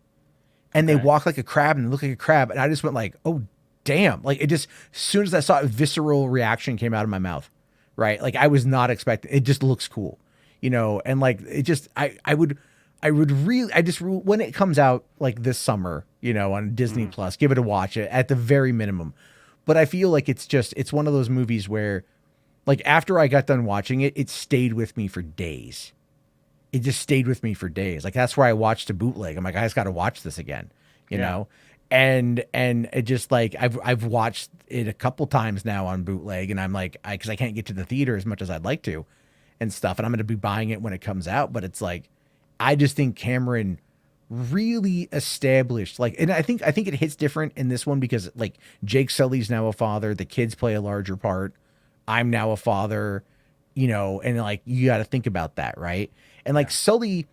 and they walk like a crab and look like a crab, and I just went like, oh damn, like it just, as soon as I saw it, visceral reaction came out of my mouth, right? Like I was not expecting. It just looks cool, you know. And like it just, I would really, when it comes out like this summer, you know, on Disney Plus, give it a watch at the very minimum. But I feel like it's one of those movies where, like, after I got done watching it, it stayed with me for days. It just stayed with me for days. Like, that's where I watched a bootleg. I'm like, I just got to watch this again, you know? And it just like, I've watched it a couple times now on bootleg, and I'm like, because I can't get to the theater as much as I'd like to and stuff. And I'm going to be buying it when it comes out. But it's like, I just think Cameron really established, like, and I think it hits different in this one because like Jake Sully's now a father, the kids play a larger part. I'm now a father, you know, and like you got to think about that, right? And like Sully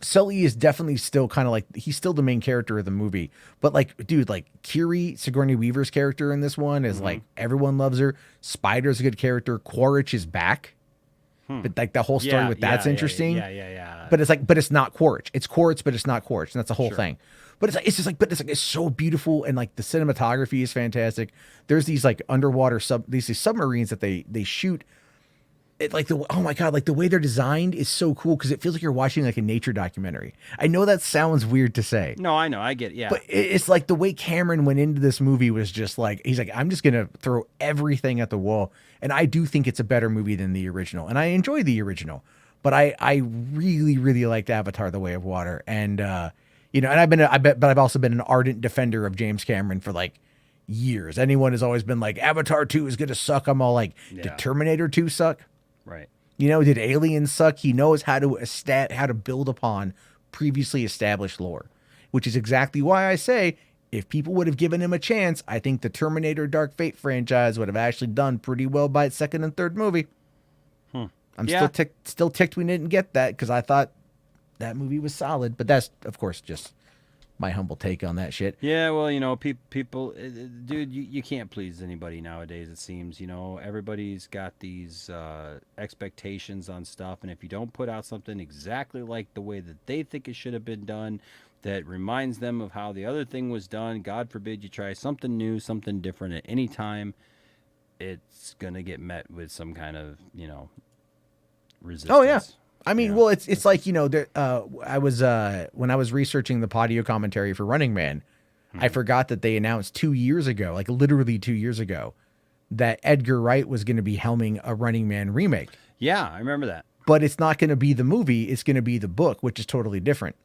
is definitely still kind of like, he's still the main character of the movie, but like, dude, like Sigourney Weaver's character in this one is like, everyone loves her. Spider's a good character. Quaritch is back. But like the whole story with that's interesting. Yeah. But it's like, but it's not Quaritch. It's Quaritch, but it's not Quaritch, and that's the whole thing. But it's like, it's just like, but it's like, it's so beautiful, and like the cinematography is fantastic. There's these like underwater these submarines that they shoot. It like oh my god, like the way they're designed is so cool because it feels like you're watching like a nature documentary. I know that sounds weird to say. No, I know, I get it. Yeah. But it's like the way Cameron went into this movie was just like, he's like, I'm just gonna throw everything at the wall, and I do think it's a better movie than the original, and I enjoy the original, but I really really liked Avatar: The Way of Water, and you know, and I've also been an ardent defender of James Cameron for like years. Anyone has always been like, Avatar 2 is gonna suck. I'm all like, did Terminator 2 suck? Right. You know, did Aliens suck? He knows how to build upon previously established lore, which is exactly why I say if people would have given him a chance, I think the Terminator Dark Fate franchise would have actually done pretty well by its second and third movie. I'm still ticked we didn't get that because I thought that movie was solid, but that's of course just my humble take on that shit. Yeah, well, you know, people, dude, you can't please anybody nowadays, it seems. You know, everybody's got these expectations on stuff, and if you don't put out something exactly like the way that they think it should have been done, that reminds them of how the other thing was done, God forbid you try something new, something different at any time, it's going to get met with some kind of, you know, resistance. Oh, yeah. I mean, well, it's like, you know, I was when I was researching the Podio commentary for Running Man, I forgot that they announced 2 years ago, like literally 2 years ago, that Edgar Wright was going to be helming a Running Man remake. Yeah, I remember that. But it's not going to be the movie; it's going to be the book, which is totally different.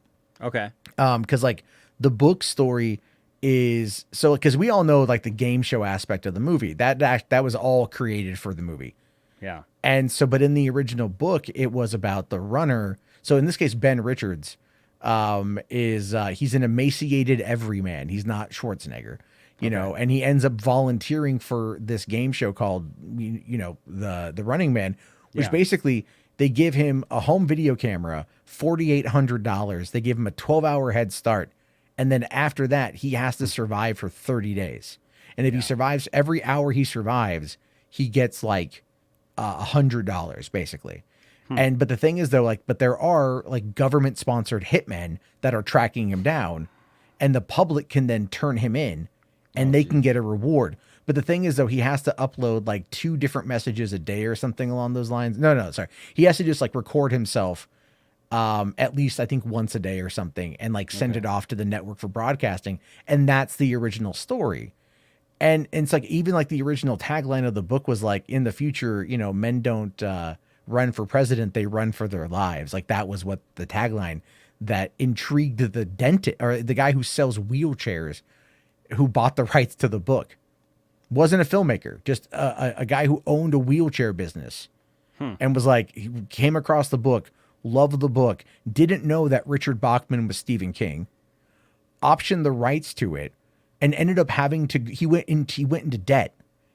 Okay. Because like the book story is so because we all know like the game show aspect of the movie that was all created for the movie. Yeah. And so, but in the original book, it was about the runner. So in this case, Ben Richards he's an emaciated everyman. He's not Schwarzenegger, you know, and he ends up volunteering for this game show called, you know, the Running Man, which basically they give him a home video camera, $4,800. They give him a 12-hour head start. And then after that, he has to survive for 30 days. And if he survives every hour he survives, he gets like $100 basically. But the thing is though, like, but there are like government sponsored hitmen that are tracking him down, and the public can then turn him in and they can get a reward. But the thing is though, he has to upload like 2 different messages a day or something along those lines. No, sorry. He has to just like record himself at least I think once a day or something and like send it off to the network for broadcasting. And that's the original story. And it's like, even like the original tagline of the book was like, in the future, you know, men don't run for president, they run for their lives. Like that was what the tagline that intrigued the dentist or the guy who sells wheelchairs, who bought the rights to the book. Wasn't a filmmaker, just a guy who owned a wheelchair business. and was like, he came across the book, loved the book, didn't know that Richard Bachman was Stephen King, optioned the rights to it, and ended up having to, he went into debt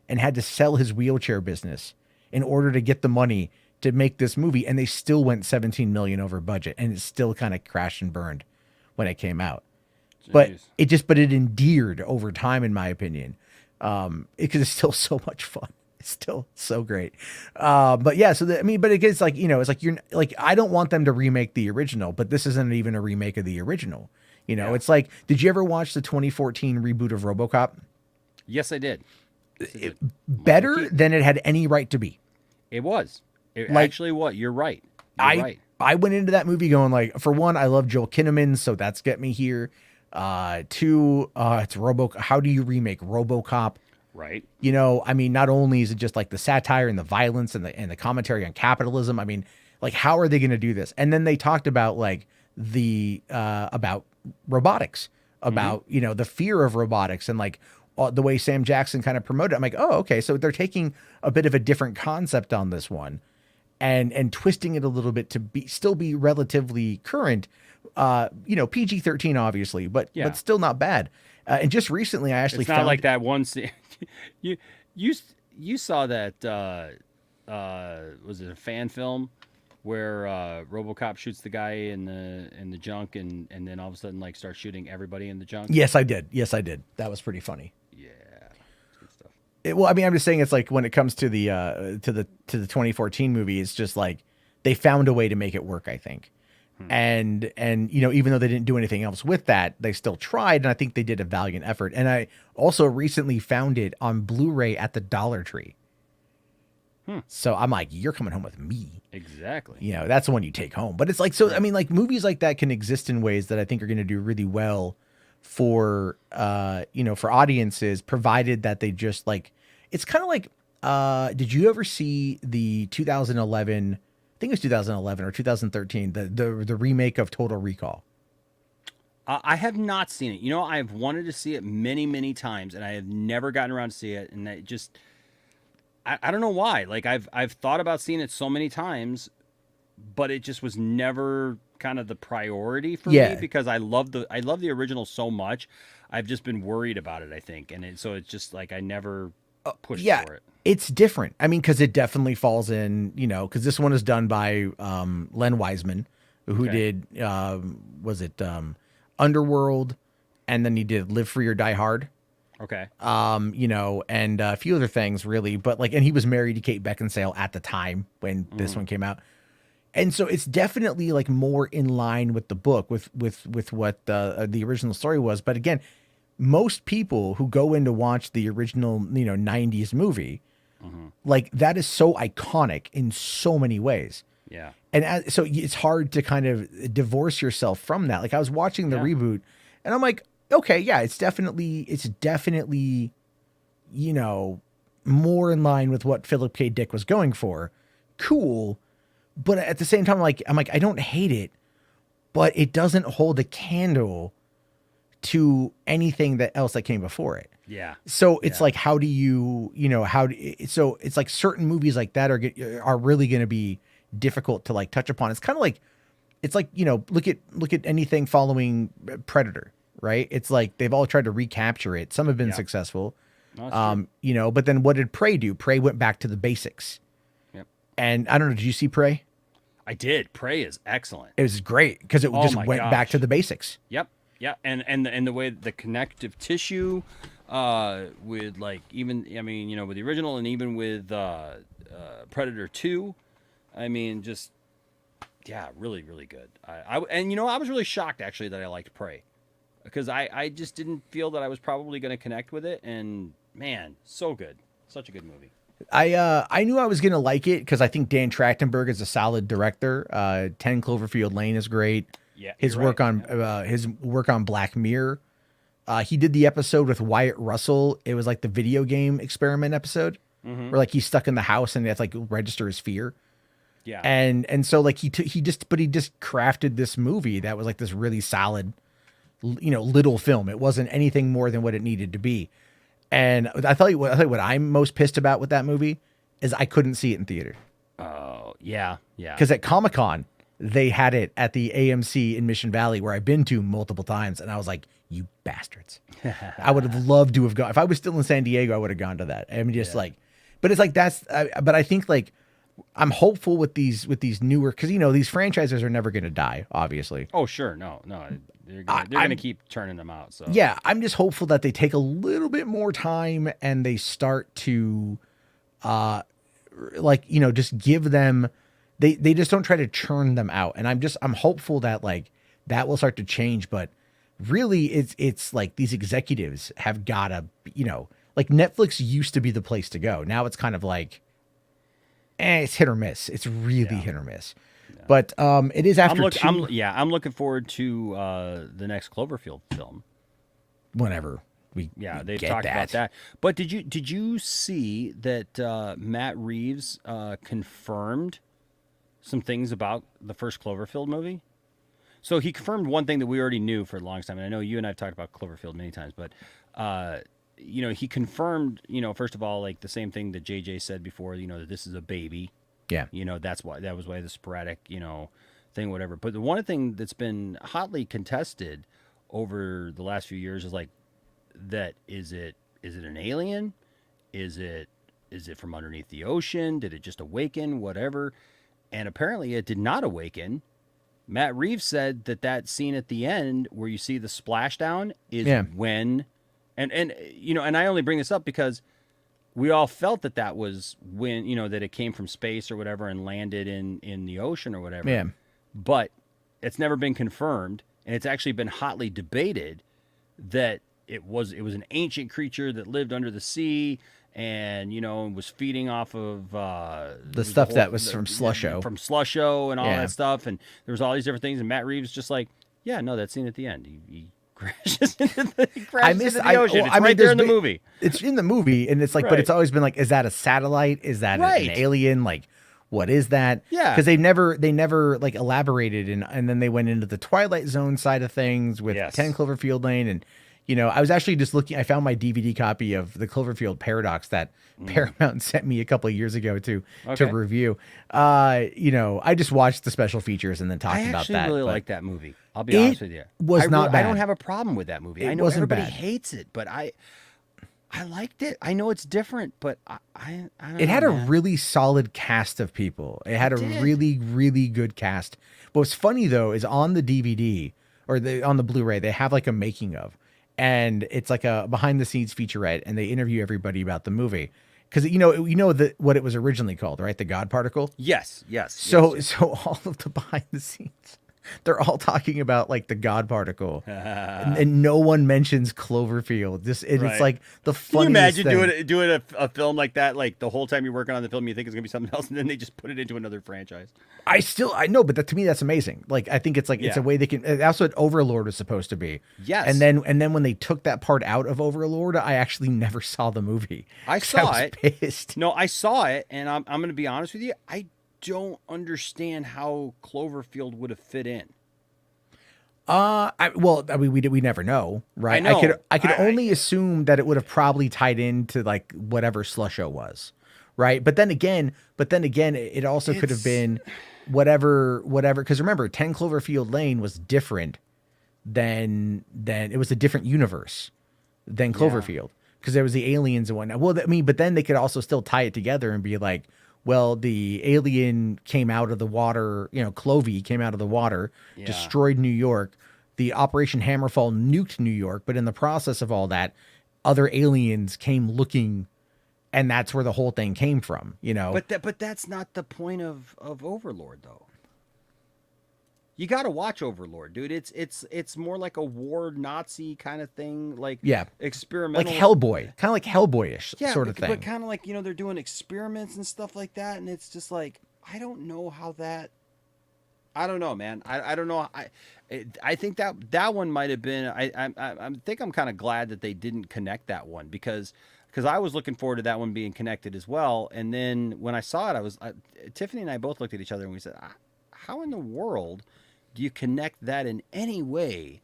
and had to sell his wheelchair business in order to get the money to make this movie. And they still went 17 million over budget, and it still kind of crashed and burned when it came out. Jeez. But it endeared over time, in my opinion. Because it's still so much fun. It's still so great. But yeah, so but it gets like, it's like, you're like, I don't want them to remake the original, but this isn't even a remake of the original. It's like, did you ever watch the 2014 reboot of RoboCop? Yes, I did. Better than it had any right to be. It was. It actually was. You're right. Right. I went into that movie going like, for one, I love Joel Kinnaman, so that's get me here. Two, it's how do you remake RoboCop? Right. Not only is it just like the satire and the violence and the commentary on capitalism. Like, how are they going to do this? And then they talked about like about robotics, about, the fear of robotics, and like the way Sam Jackson kind of promoted it. I'm like, oh, okay. So they're taking a bit of a different concept on this one and twisting it a little bit to still be relatively current, PG-13 obviously, but still not bad. And just recently I actually found, like that one scene. you saw that, was it a fan film where RoboCop shoots the guy in the junk and then all of a sudden like starts shooting everybody in the junk? Yes, I did. That was pretty funny. Yeah. Good stuff. I'm just saying, it's like when it comes to the 2014 movie, it's just like they found a way to make it work, I think. And even though they didn't do anything else with that, they still tried, and I think they did a valiant effort. And I also recently found it on Blu-ray at the Dollar Tree. So I'm like, you're coming home with me. Exactly. That's the one you take home. But it's like, so, like movies like that can exist in ways that I think are going to do really well for, for audiences, provided that they just like, it's kind of like, did you ever see the 2011, I think it was 2011 or 2013, the remake of Total Recall? I have not seen it. I've wanted to see it many, many times, and I have never gotten around to see it. And it just, I don't know why. Like I've thought about seeing it so many times, but it just was never kind of the priority for me because I love the original so much. I've just been worried about it, I think, and so it's just like I never pushed for it. It's different. Because it definitely falls in, because this one is done by Len Wiseman, who did was it Underworld, and then he did Live Free or Die Hard. Okay. And a few other things really, but and he was married to Kate Beckinsale at the time when this one came out. And so it's definitely like more in line with the book, with what the original story was. But again, most people who go in to watch the original, 90s movie, like that is so iconic in so many ways. Yeah. And so it's hard to kind of divorce yourself from that. Like I was watching the reboot and I'm like, okay, yeah, it's definitely, more in line with what Philip K. Dick was going for. Cool. But at the same time, I'm like, I don't hate it, but it doesn't hold a candle to anything else that came before it. Yeah. So it's like, how do you, so it's like certain movies like that are really going to be difficult to like touch upon. It's kind of like, look at anything following Predator. Right. It's like they've all tried to recapture it. Some have been successful, but then what did Prey do? Prey went back to the basics. Yep. And I don't know. Did you see Prey? I did. Prey is excellent. It was great because it just went back to the basics. Yep. Yeah. And the way the connective tissue, with like, even, with the original and even with, Predator 2, just, really, really good. I was really shocked actually that I liked Prey. Because I just didn't feel that I was probably going to connect with it. And, man, so good. Such a good movie. I knew I was going to like it because I think Dan Trachtenberg is a solid director. 10 Cloverfield Lane is great. Yeah, his work on Black Mirror. He did the episode with Wyatt Russell. It was like the video game experiment episode where like he's stuck in the house and they have to like register his fear. Yeah. And so like he just crafted this movie that was like this really solid, little film. It wasn't anything more than what it needed to be. And I tell you what I'm most pissed about with that movie is I couldn't see it in theater. Oh, yeah. Because at Comic-Con, they had it at the AMC in Mission Valley, where I've been to multiple times, and I was like, you bastards. I would have loved to have gone. If I was still in San Diego, I would have gone to that. I'm just like, but it's like but I think like I'm hopeful with these newer, because these franchises are never going to die, obviously. Oh sure, no, they're going to keep turning them out. So yeah, I'm just hopeful that they take a little bit more time and they start to, just give them. They just don't try to churn them out, and I'm hopeful that like that will start to change. But really, it's like these executives have gotta, like Netflix used to be the place to go. Now it's kind of like, it's hit or miss. It's really hit or miss. Yeah. But it is after I'm looking forward to the next Cloverfield film. Whenever they've talked about that. But did you see that Matt Reeves confirmed some things about the first Cloverfield movie? So he confirmed one thing that we already knew for the longest time, and I know you and I have talked about Cloverfield many times, but he confirmed, first of all, like the same thing that JJ said before, that this is a baby. Yeah. That was why the sporadic, thing, whatever. But the one thing that's been hotly contested over the last few years is like, that is it an alien? Is it from underneath the ocean? Did it just awaken? Whatever. And apparently it did not awaken. Matt Reeves said that scene at the end where you see the splashdown is when, and I only bring this up because we all felt that was when, that it came from space or whatever and landed in the ocean or whatever. Yeah. But it's never been confirmed, and it's actually been hotly debated that it was an ancient creature that lived under the sea and, was feeding off of the stuff that was from Slusho. From Slusho and all that stuff. And there was all these different things. And Matt Reeves just like, yeah, no, that scene at the end. He crashes into the ocean. It's right there in the movie. It's in the movie, and it's like, but it's always been like, is that a satellite? Is that an alien? Like, what is that? Yeah. Because they never like elaborated, and then they went into the Twilight Zone side of things with 10 Cloverfield Lane, and I was actually just looking. I found my DVD copy of the Cloverfield Paradox that Paramount sent me a couple of years ago to review. I just watched the special features and then talked about that. I actually really like that movie. I'll be honest with you. Was not bad. I don't have a problem with that movie. I know everybody hates it, but I liked it. I know it's different, but I don't know. It had a really solid cast of people. It had a really, really good cast. But what's funny though is on the DVD or on the Blu-ray, they have like a making of. And it's like a behind the scenes featurette, and they interview everybody about the movie. Because what it was originally called, right? The God Particle. Yes. So all of the behind the scenes, they're all talking about like the God Particle, and no one mentions Cloverfield. It's like the funniest. Can you imagine doing a film like that? Like the whole time you're working on the film, you think it's gonna be something else, and then they just put it into another franchise. I know, but to me that's amazing. Like I think it's like it's a way they can. That's what Overlord was supposed to be. Yes. And then when they took that part out of Overlord, I actually never saw the movie. I saw it. Pissed. No, I saw it, and I'm gonna be honest with you. I don't understand how Cloverfield would have fit in. We never know, right? I know. I could only assume that it would have probably tied into like whatever Slusho was, right? But then again, it also could have been whatever. Because remember, 10 Cloverfield Lane was different than it was a different universe than Cloverfield because there was the aliens and whatnot. Well, but then they could also still tie it together and be like, well, the alien came out of the water, Clovey came out of the water, destroyed New York. The Operation Hammerfall nuked New York, but in the process of all that, other aliens came looking, and that's where the whole thing came from, But that's not the point of Overlord, though. You got to watch Overlord, dude. It's more like a war Nazi kind of thing, like experimental, like Hellboy, kind of like Hellboyish sort of thing. But kind of like they're doing experiments and stuff like that, and it's just like I don't know how that. I don't know, man. I don't know. I think that one might have been. I think I'm kind of glad that they didn't connect that one because I was looking forward to that one being connected as well. And then when I saw it, Tiffany and I both looked at each other and we said, "How in the world do you connect that in any way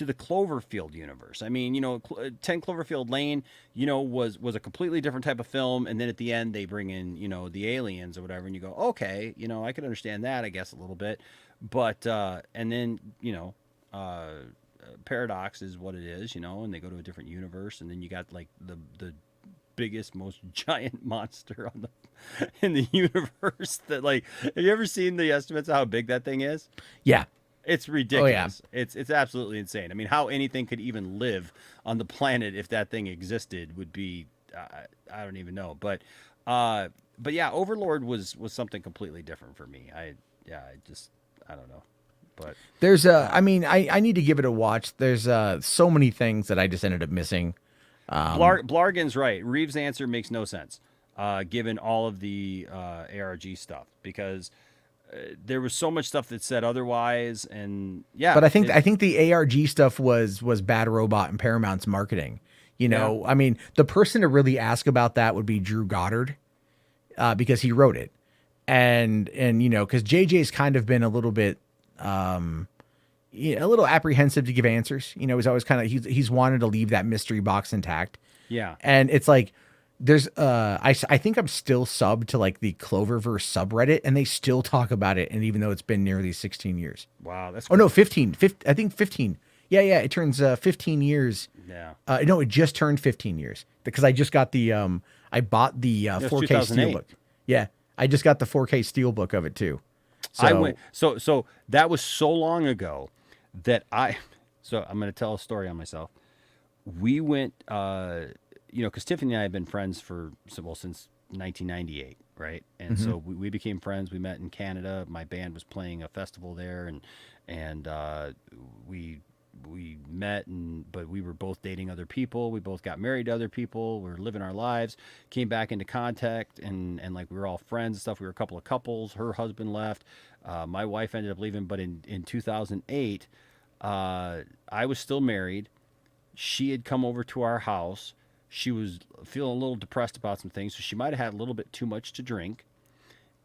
the Cloverfield universe. I mean, 10 Cloverfield Lane, was a completely different type of film, and then at the end they bring in, the aliens or whatever, and you go, okay, I could understand that, I guess, a little bit, but and then Paradox is what it is, and they go to a different universe, and then you got like the biggest, most giant monster in the universe. That, like, have you ever seen the estimates of how big that thing is? Yeah. It's ridiculous. Oh, yeah. It's absolutely insane. I mean, how anything could even live on the planet if that thing existed would be, I don't even know. But yeah, Overlord was something completely different for me. I don't know. But there's I need to give it a watch. There's so many things that I just ended up missing. Blargan's right. Reeves' answer makes no sense, given all of the ARG stuff, because there was so much stuff that said otherwise, and yeah. But I think the ARG stuff was Bad Robot and Paramount's marketing. Yeah. I mean, the person to really ask about that would be Drew Goddard, because he wrote it, and because JJ's kind of been a little bit a little apprehensive to give answers. He's always kind of he's wanted to leave that mystery box intact. Yeah, and it's like. There's I think I'm still subbed to like the Cloververse subreddit, and they still talk about it, and even though it's been nearly 16 years. Wow, that's cool. Oh no, 15. I think 15. Yeah, it turns 15 years. Yeah. No, it just turned 15 years because I just got the I bought the 4K Steelbook. Yeah, I just got the 4K Steelbook of it too. So I went so that was so long ago that I'm going to tell a story on myself. We went because Tiffany and I have been friends since 1998, right? And so we became friends. We met in Canada. My band was playing a festival there, and we met, but we were both dating other people. We both got married to other people. We were living our lives. Came back into contact, and like we were all friends and stuff. We were a couple of couples. Her husband left. My wife ended up leaving, but in 2008, I was still married. She had come over to our house. She was feeling a little depressed about some things, so she might have had a little bit too much to drink.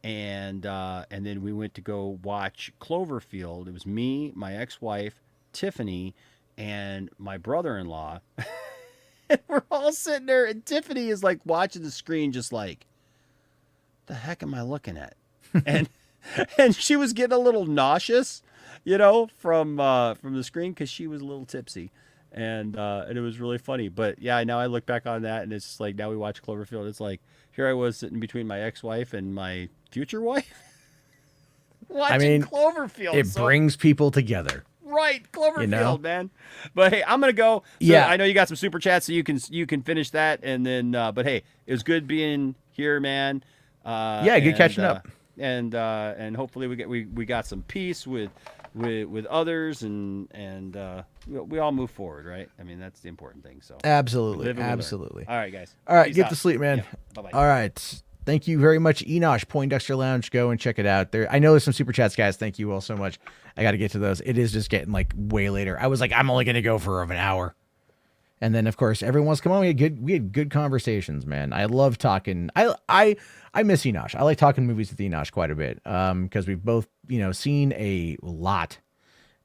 And then we went to go watch Cloverfield. It was me, my ex-wife, Tiffany, and my brother-in-law. And we're all sitting there, and Tiffany is like watching the screen just like, the heck am I looking at? and she was getting a little nauseous, from the screen because she was a little tipsy. And it was really funny. But yeah, now I look back on that, and it's just like, now we watch Cloverfield. It's like, here I was sitting between my ex-wife and my future wife watching Cloverfield. It brings people together. Right, Cloverfield, man. But hey, I'm gonna go. So I know you got some super chats, so you can finish that, and then. But hey, it was good being here, man. Good catching up. And hopefully we got some peace with others, and we all move forward, right? I mean, that's the important thing. So absolutely. All right, guys. All right, get to sleep, man. Yeah, bye-bye. All right. Thank you very much, Enosh, Poindexter Lounge. Go and check it out. I know there's some super chats, guys. Thank you all so much. I got to get to those. It is just getting like way later. I was like, I'm only going to go for an hour. And then, of course, everyone's come on. We had good conversations, man. I love talking. I miss Enosh. I like talking movies with Enosh quite a bit because we've both, seen a lot,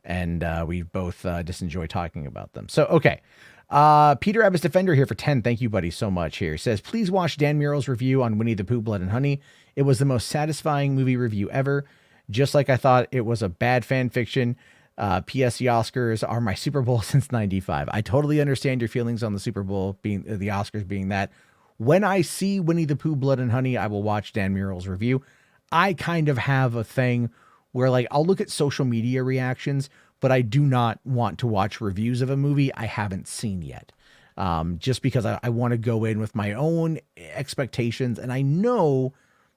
and we both just enjoy talking about them. So, okay. Peter Abbas Defender here for 10. Thank you, buddy, so much here. Says, please watch Dan Murrell's review on Winnie the Pooh, Blood and Honey. It was the most satisfying movie review ever. Just like I thought it was a bad fan fiction. P.S. The Oscars are my Super Bowl since 95. I totally understand your feelings on the Super Bowl being the Oscars being that. When I see Winnie the Pooh, Blood and Honey, I will watch Dan Murrell's review. I kind of have a thing where like I'll look at social media reactions, but I do not want to watch reviews of a movie I haven't seen yet. Just because I want to go in with my own expectations. And I know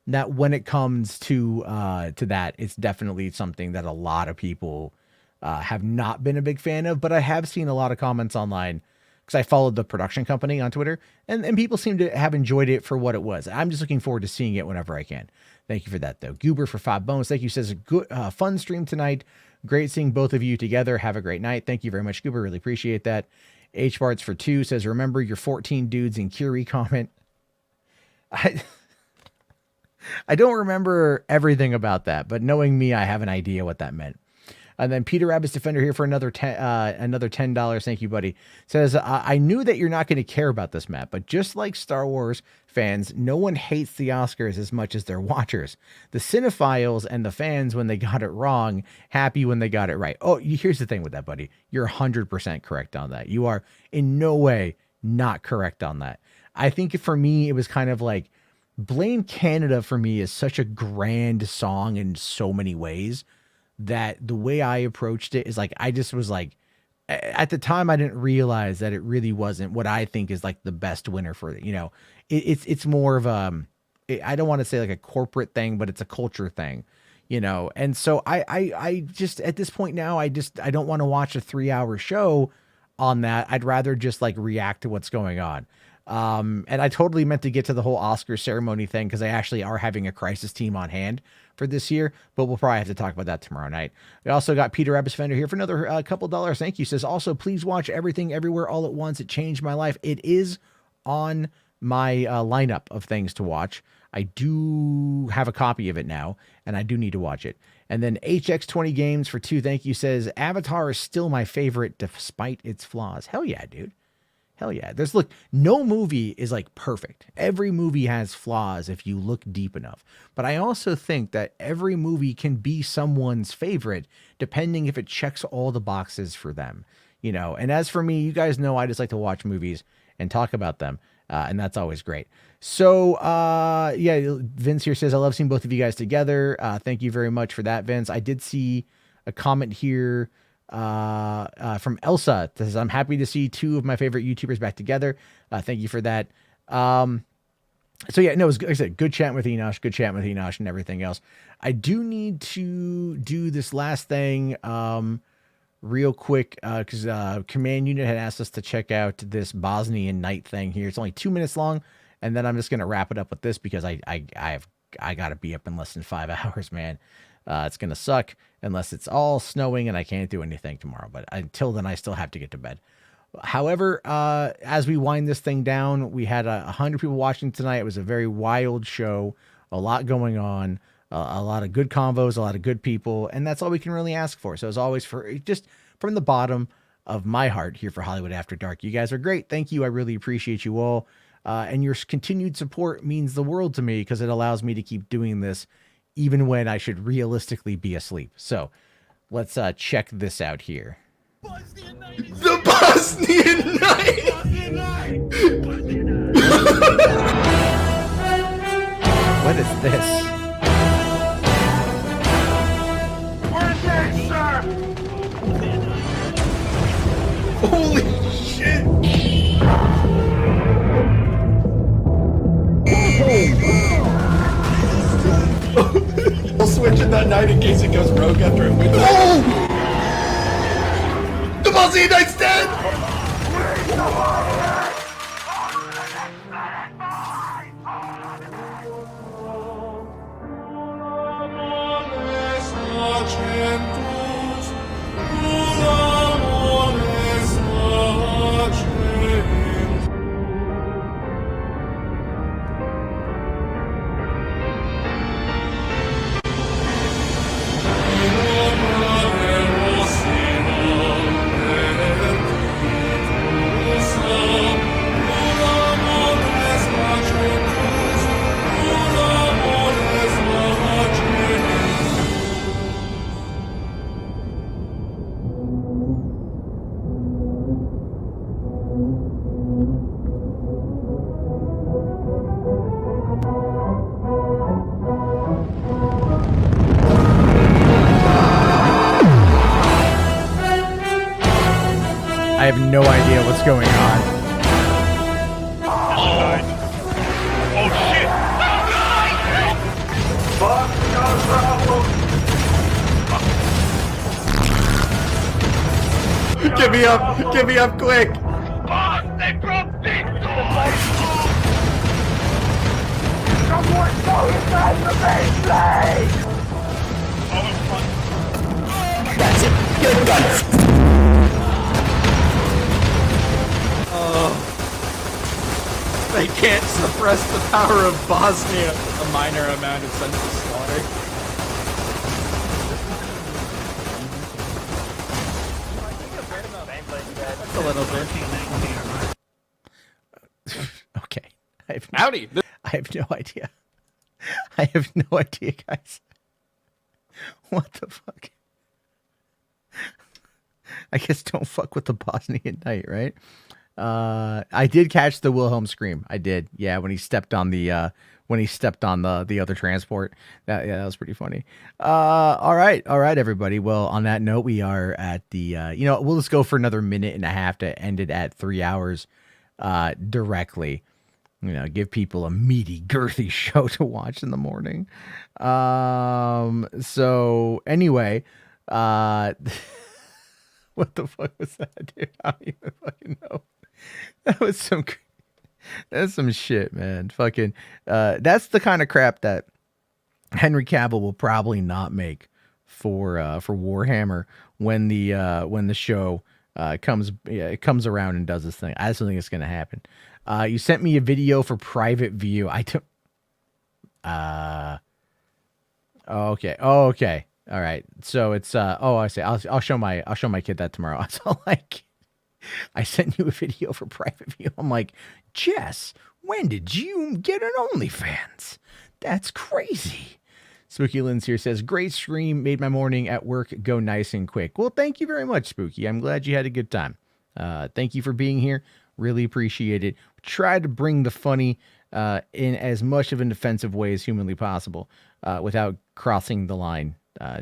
that when it comes to that, it's definitely something that a lot of people have not been a big fan of, but I have seen a lot of comments online because I followed the production company on Twitter, and people seem to have enjoyed it for what it was. I'm just looking forward to seeing it whenever I can. Thank you for that, though. Goober for 5 bones. Thank you. Says, good, fun stream tonight. Great seeing both of you together. Have a great night. Thank you very much, Goober. Really appreciate that. H Barts for 2 says, remember your 14 dudes in Curie comment. I don't remember everything about that, but knowing me, I have an idea what that meant. And then Peter Rabbit's Defender here for another $10. Thank you, buddy. Says, I knew that you're not going to care about this, Matt, but just like Star Wars fans, no one hates the Oscars as much as their watchers. The cinephiles and the fans, when they got it wrong, happy when they got it right. Oh, here's the thing with that, buddy. You're 100% correct on that. You are in no way not correct on that. I think for me, it was kind of like, Blame Canada for me is such a grand song in so many ways that the way I approached it is like, I just was like, at the time I didn't realize that it really wasn't what I think is like the best winner for it. You know, it's more of I don't want to say like a corporate thing, but it's a culture thing, you know? And so I just, at this point now, I don't want to watch a 3-hour show on that. I'd rather just like react to what's going on. And I totally meant to get to the whole Oscar ceremony thing because they actually are having a crisis team on hand for this year, but we'll probably have to talk about that tomorrow night. We also got Peter Rabbit's Fender here for another couple dollars. Thank you. Says also, please watch Everything Everywhere All at Once. It changed my life. It is on my lineup of things to watch. I do have a copy of it now, and I do need to watch it. And then HX20 Games for 2. Thank you. Says Avatar is still my favorite despite its flaws. Hell yeah, dude. Hell yeah. Look, no movie is like perfect. Every movie has flaws if you look deep enough. But I also think that every movie can be someone's favorite depending if it checks all the boxes for them, you know. And as for me, you guys know I just like to watch movies and talk about them. And that's always great. So, yeah, Vince here says, I love seeing both of you guys together. Thank you very much for that, Vince. I did see a comment here from Elsa that says, I'm happy to see 2 of my favorite YouTubers back together. Thank you for that. So yeah, no, it was, like I said, good chatting with Enosh and everything else. I do need to do this last thing, real quick, because Command Unit had asked us to check out this Bosnian night thing here. It's only 2 minutes long, and then I'm just gonna wrap it up with this because I gotta be up in less than 5 hours, man. It's gonna suck unless it's all snowing and I can't do anything tomorrow. But until then, I still have to get to bed. However, as we wind this thing down, we had 100 people watching tonight. It was a very wild show, a lot going on, a lot of good convos, a lot of good people, and that's all we can really ask for. So as always, for just from the bottom of my heart here for Hollywood After Dark, you guys are great. Thank you. I really appreciate you all. And your continued support means the world to me because it allows me to keep doing this even when I should realistically be asleep. So let's check this out here. The Bosnian Night! What is this? We're engaged, sir! Holy shit! We'll switch it that night in case it goes rogue after it wins. Oh! The Bosnian Knight's dead! I have no idea what's going on. Get me up! Get me up quick! That's it. Get it done. They can't suppress the power of Bosnia. A minor amount of senseless slaughter. little bit. Okay. Howdy. I have no idea. I have no idea, guys. What the fuck? I guess don't fuck with the Bosnian Knight, right? I did catch the Wilhelm scream. I did. Yeah, when he stepped on the other transport. That was pretty funny. All right, everybody. Well, on that note, we are at the we'll just go for another minute and a half to end it at 3 hours directly. Give people a meaty, girthy show to watch in the morning. So anyway, what the fuck was that, dude? I don't even fucking know. That's some shit, man. Fucking, that's the kind of crap that Henry Cavill will probably not make for Warhammer when the show comes around and does this thing. I just don't think it's gonna happen. You sent me a video for private view. I took. Okay. All right. So it's I see. I'll show my kid that tomorrow. So like, I sent you a video for private view. I'm like, Jess, when did you get an OnlyFans? That's crazy. Spooky Lens here says, great stream, made my morning at work go nice and quick. Well, thank you very much, Spooky. I'm glad you had a good time. Thank you for being here. Really appreciate it. Try to bring the funny in as much of an offensive way as humanly possible without crossing the line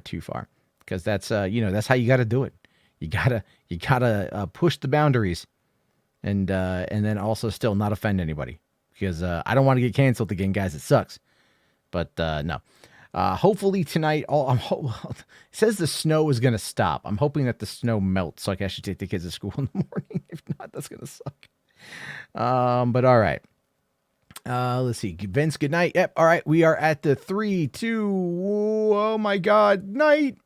too far. Because that's how you got to do it. You gotta push the boundaries, and then also still not offend anybody. Because I don't want to get canceled again, guys. It sucks. But no. Hopefully tonight, it says the snow is gonna stop. I'm hoping that the snow melts, so I can actually take the kids to school in the morning. If not, that's gonna suck. But all right. Let's see. Vince, good night. Yep. All right. We are at the 3, 2. Oh my God. Night.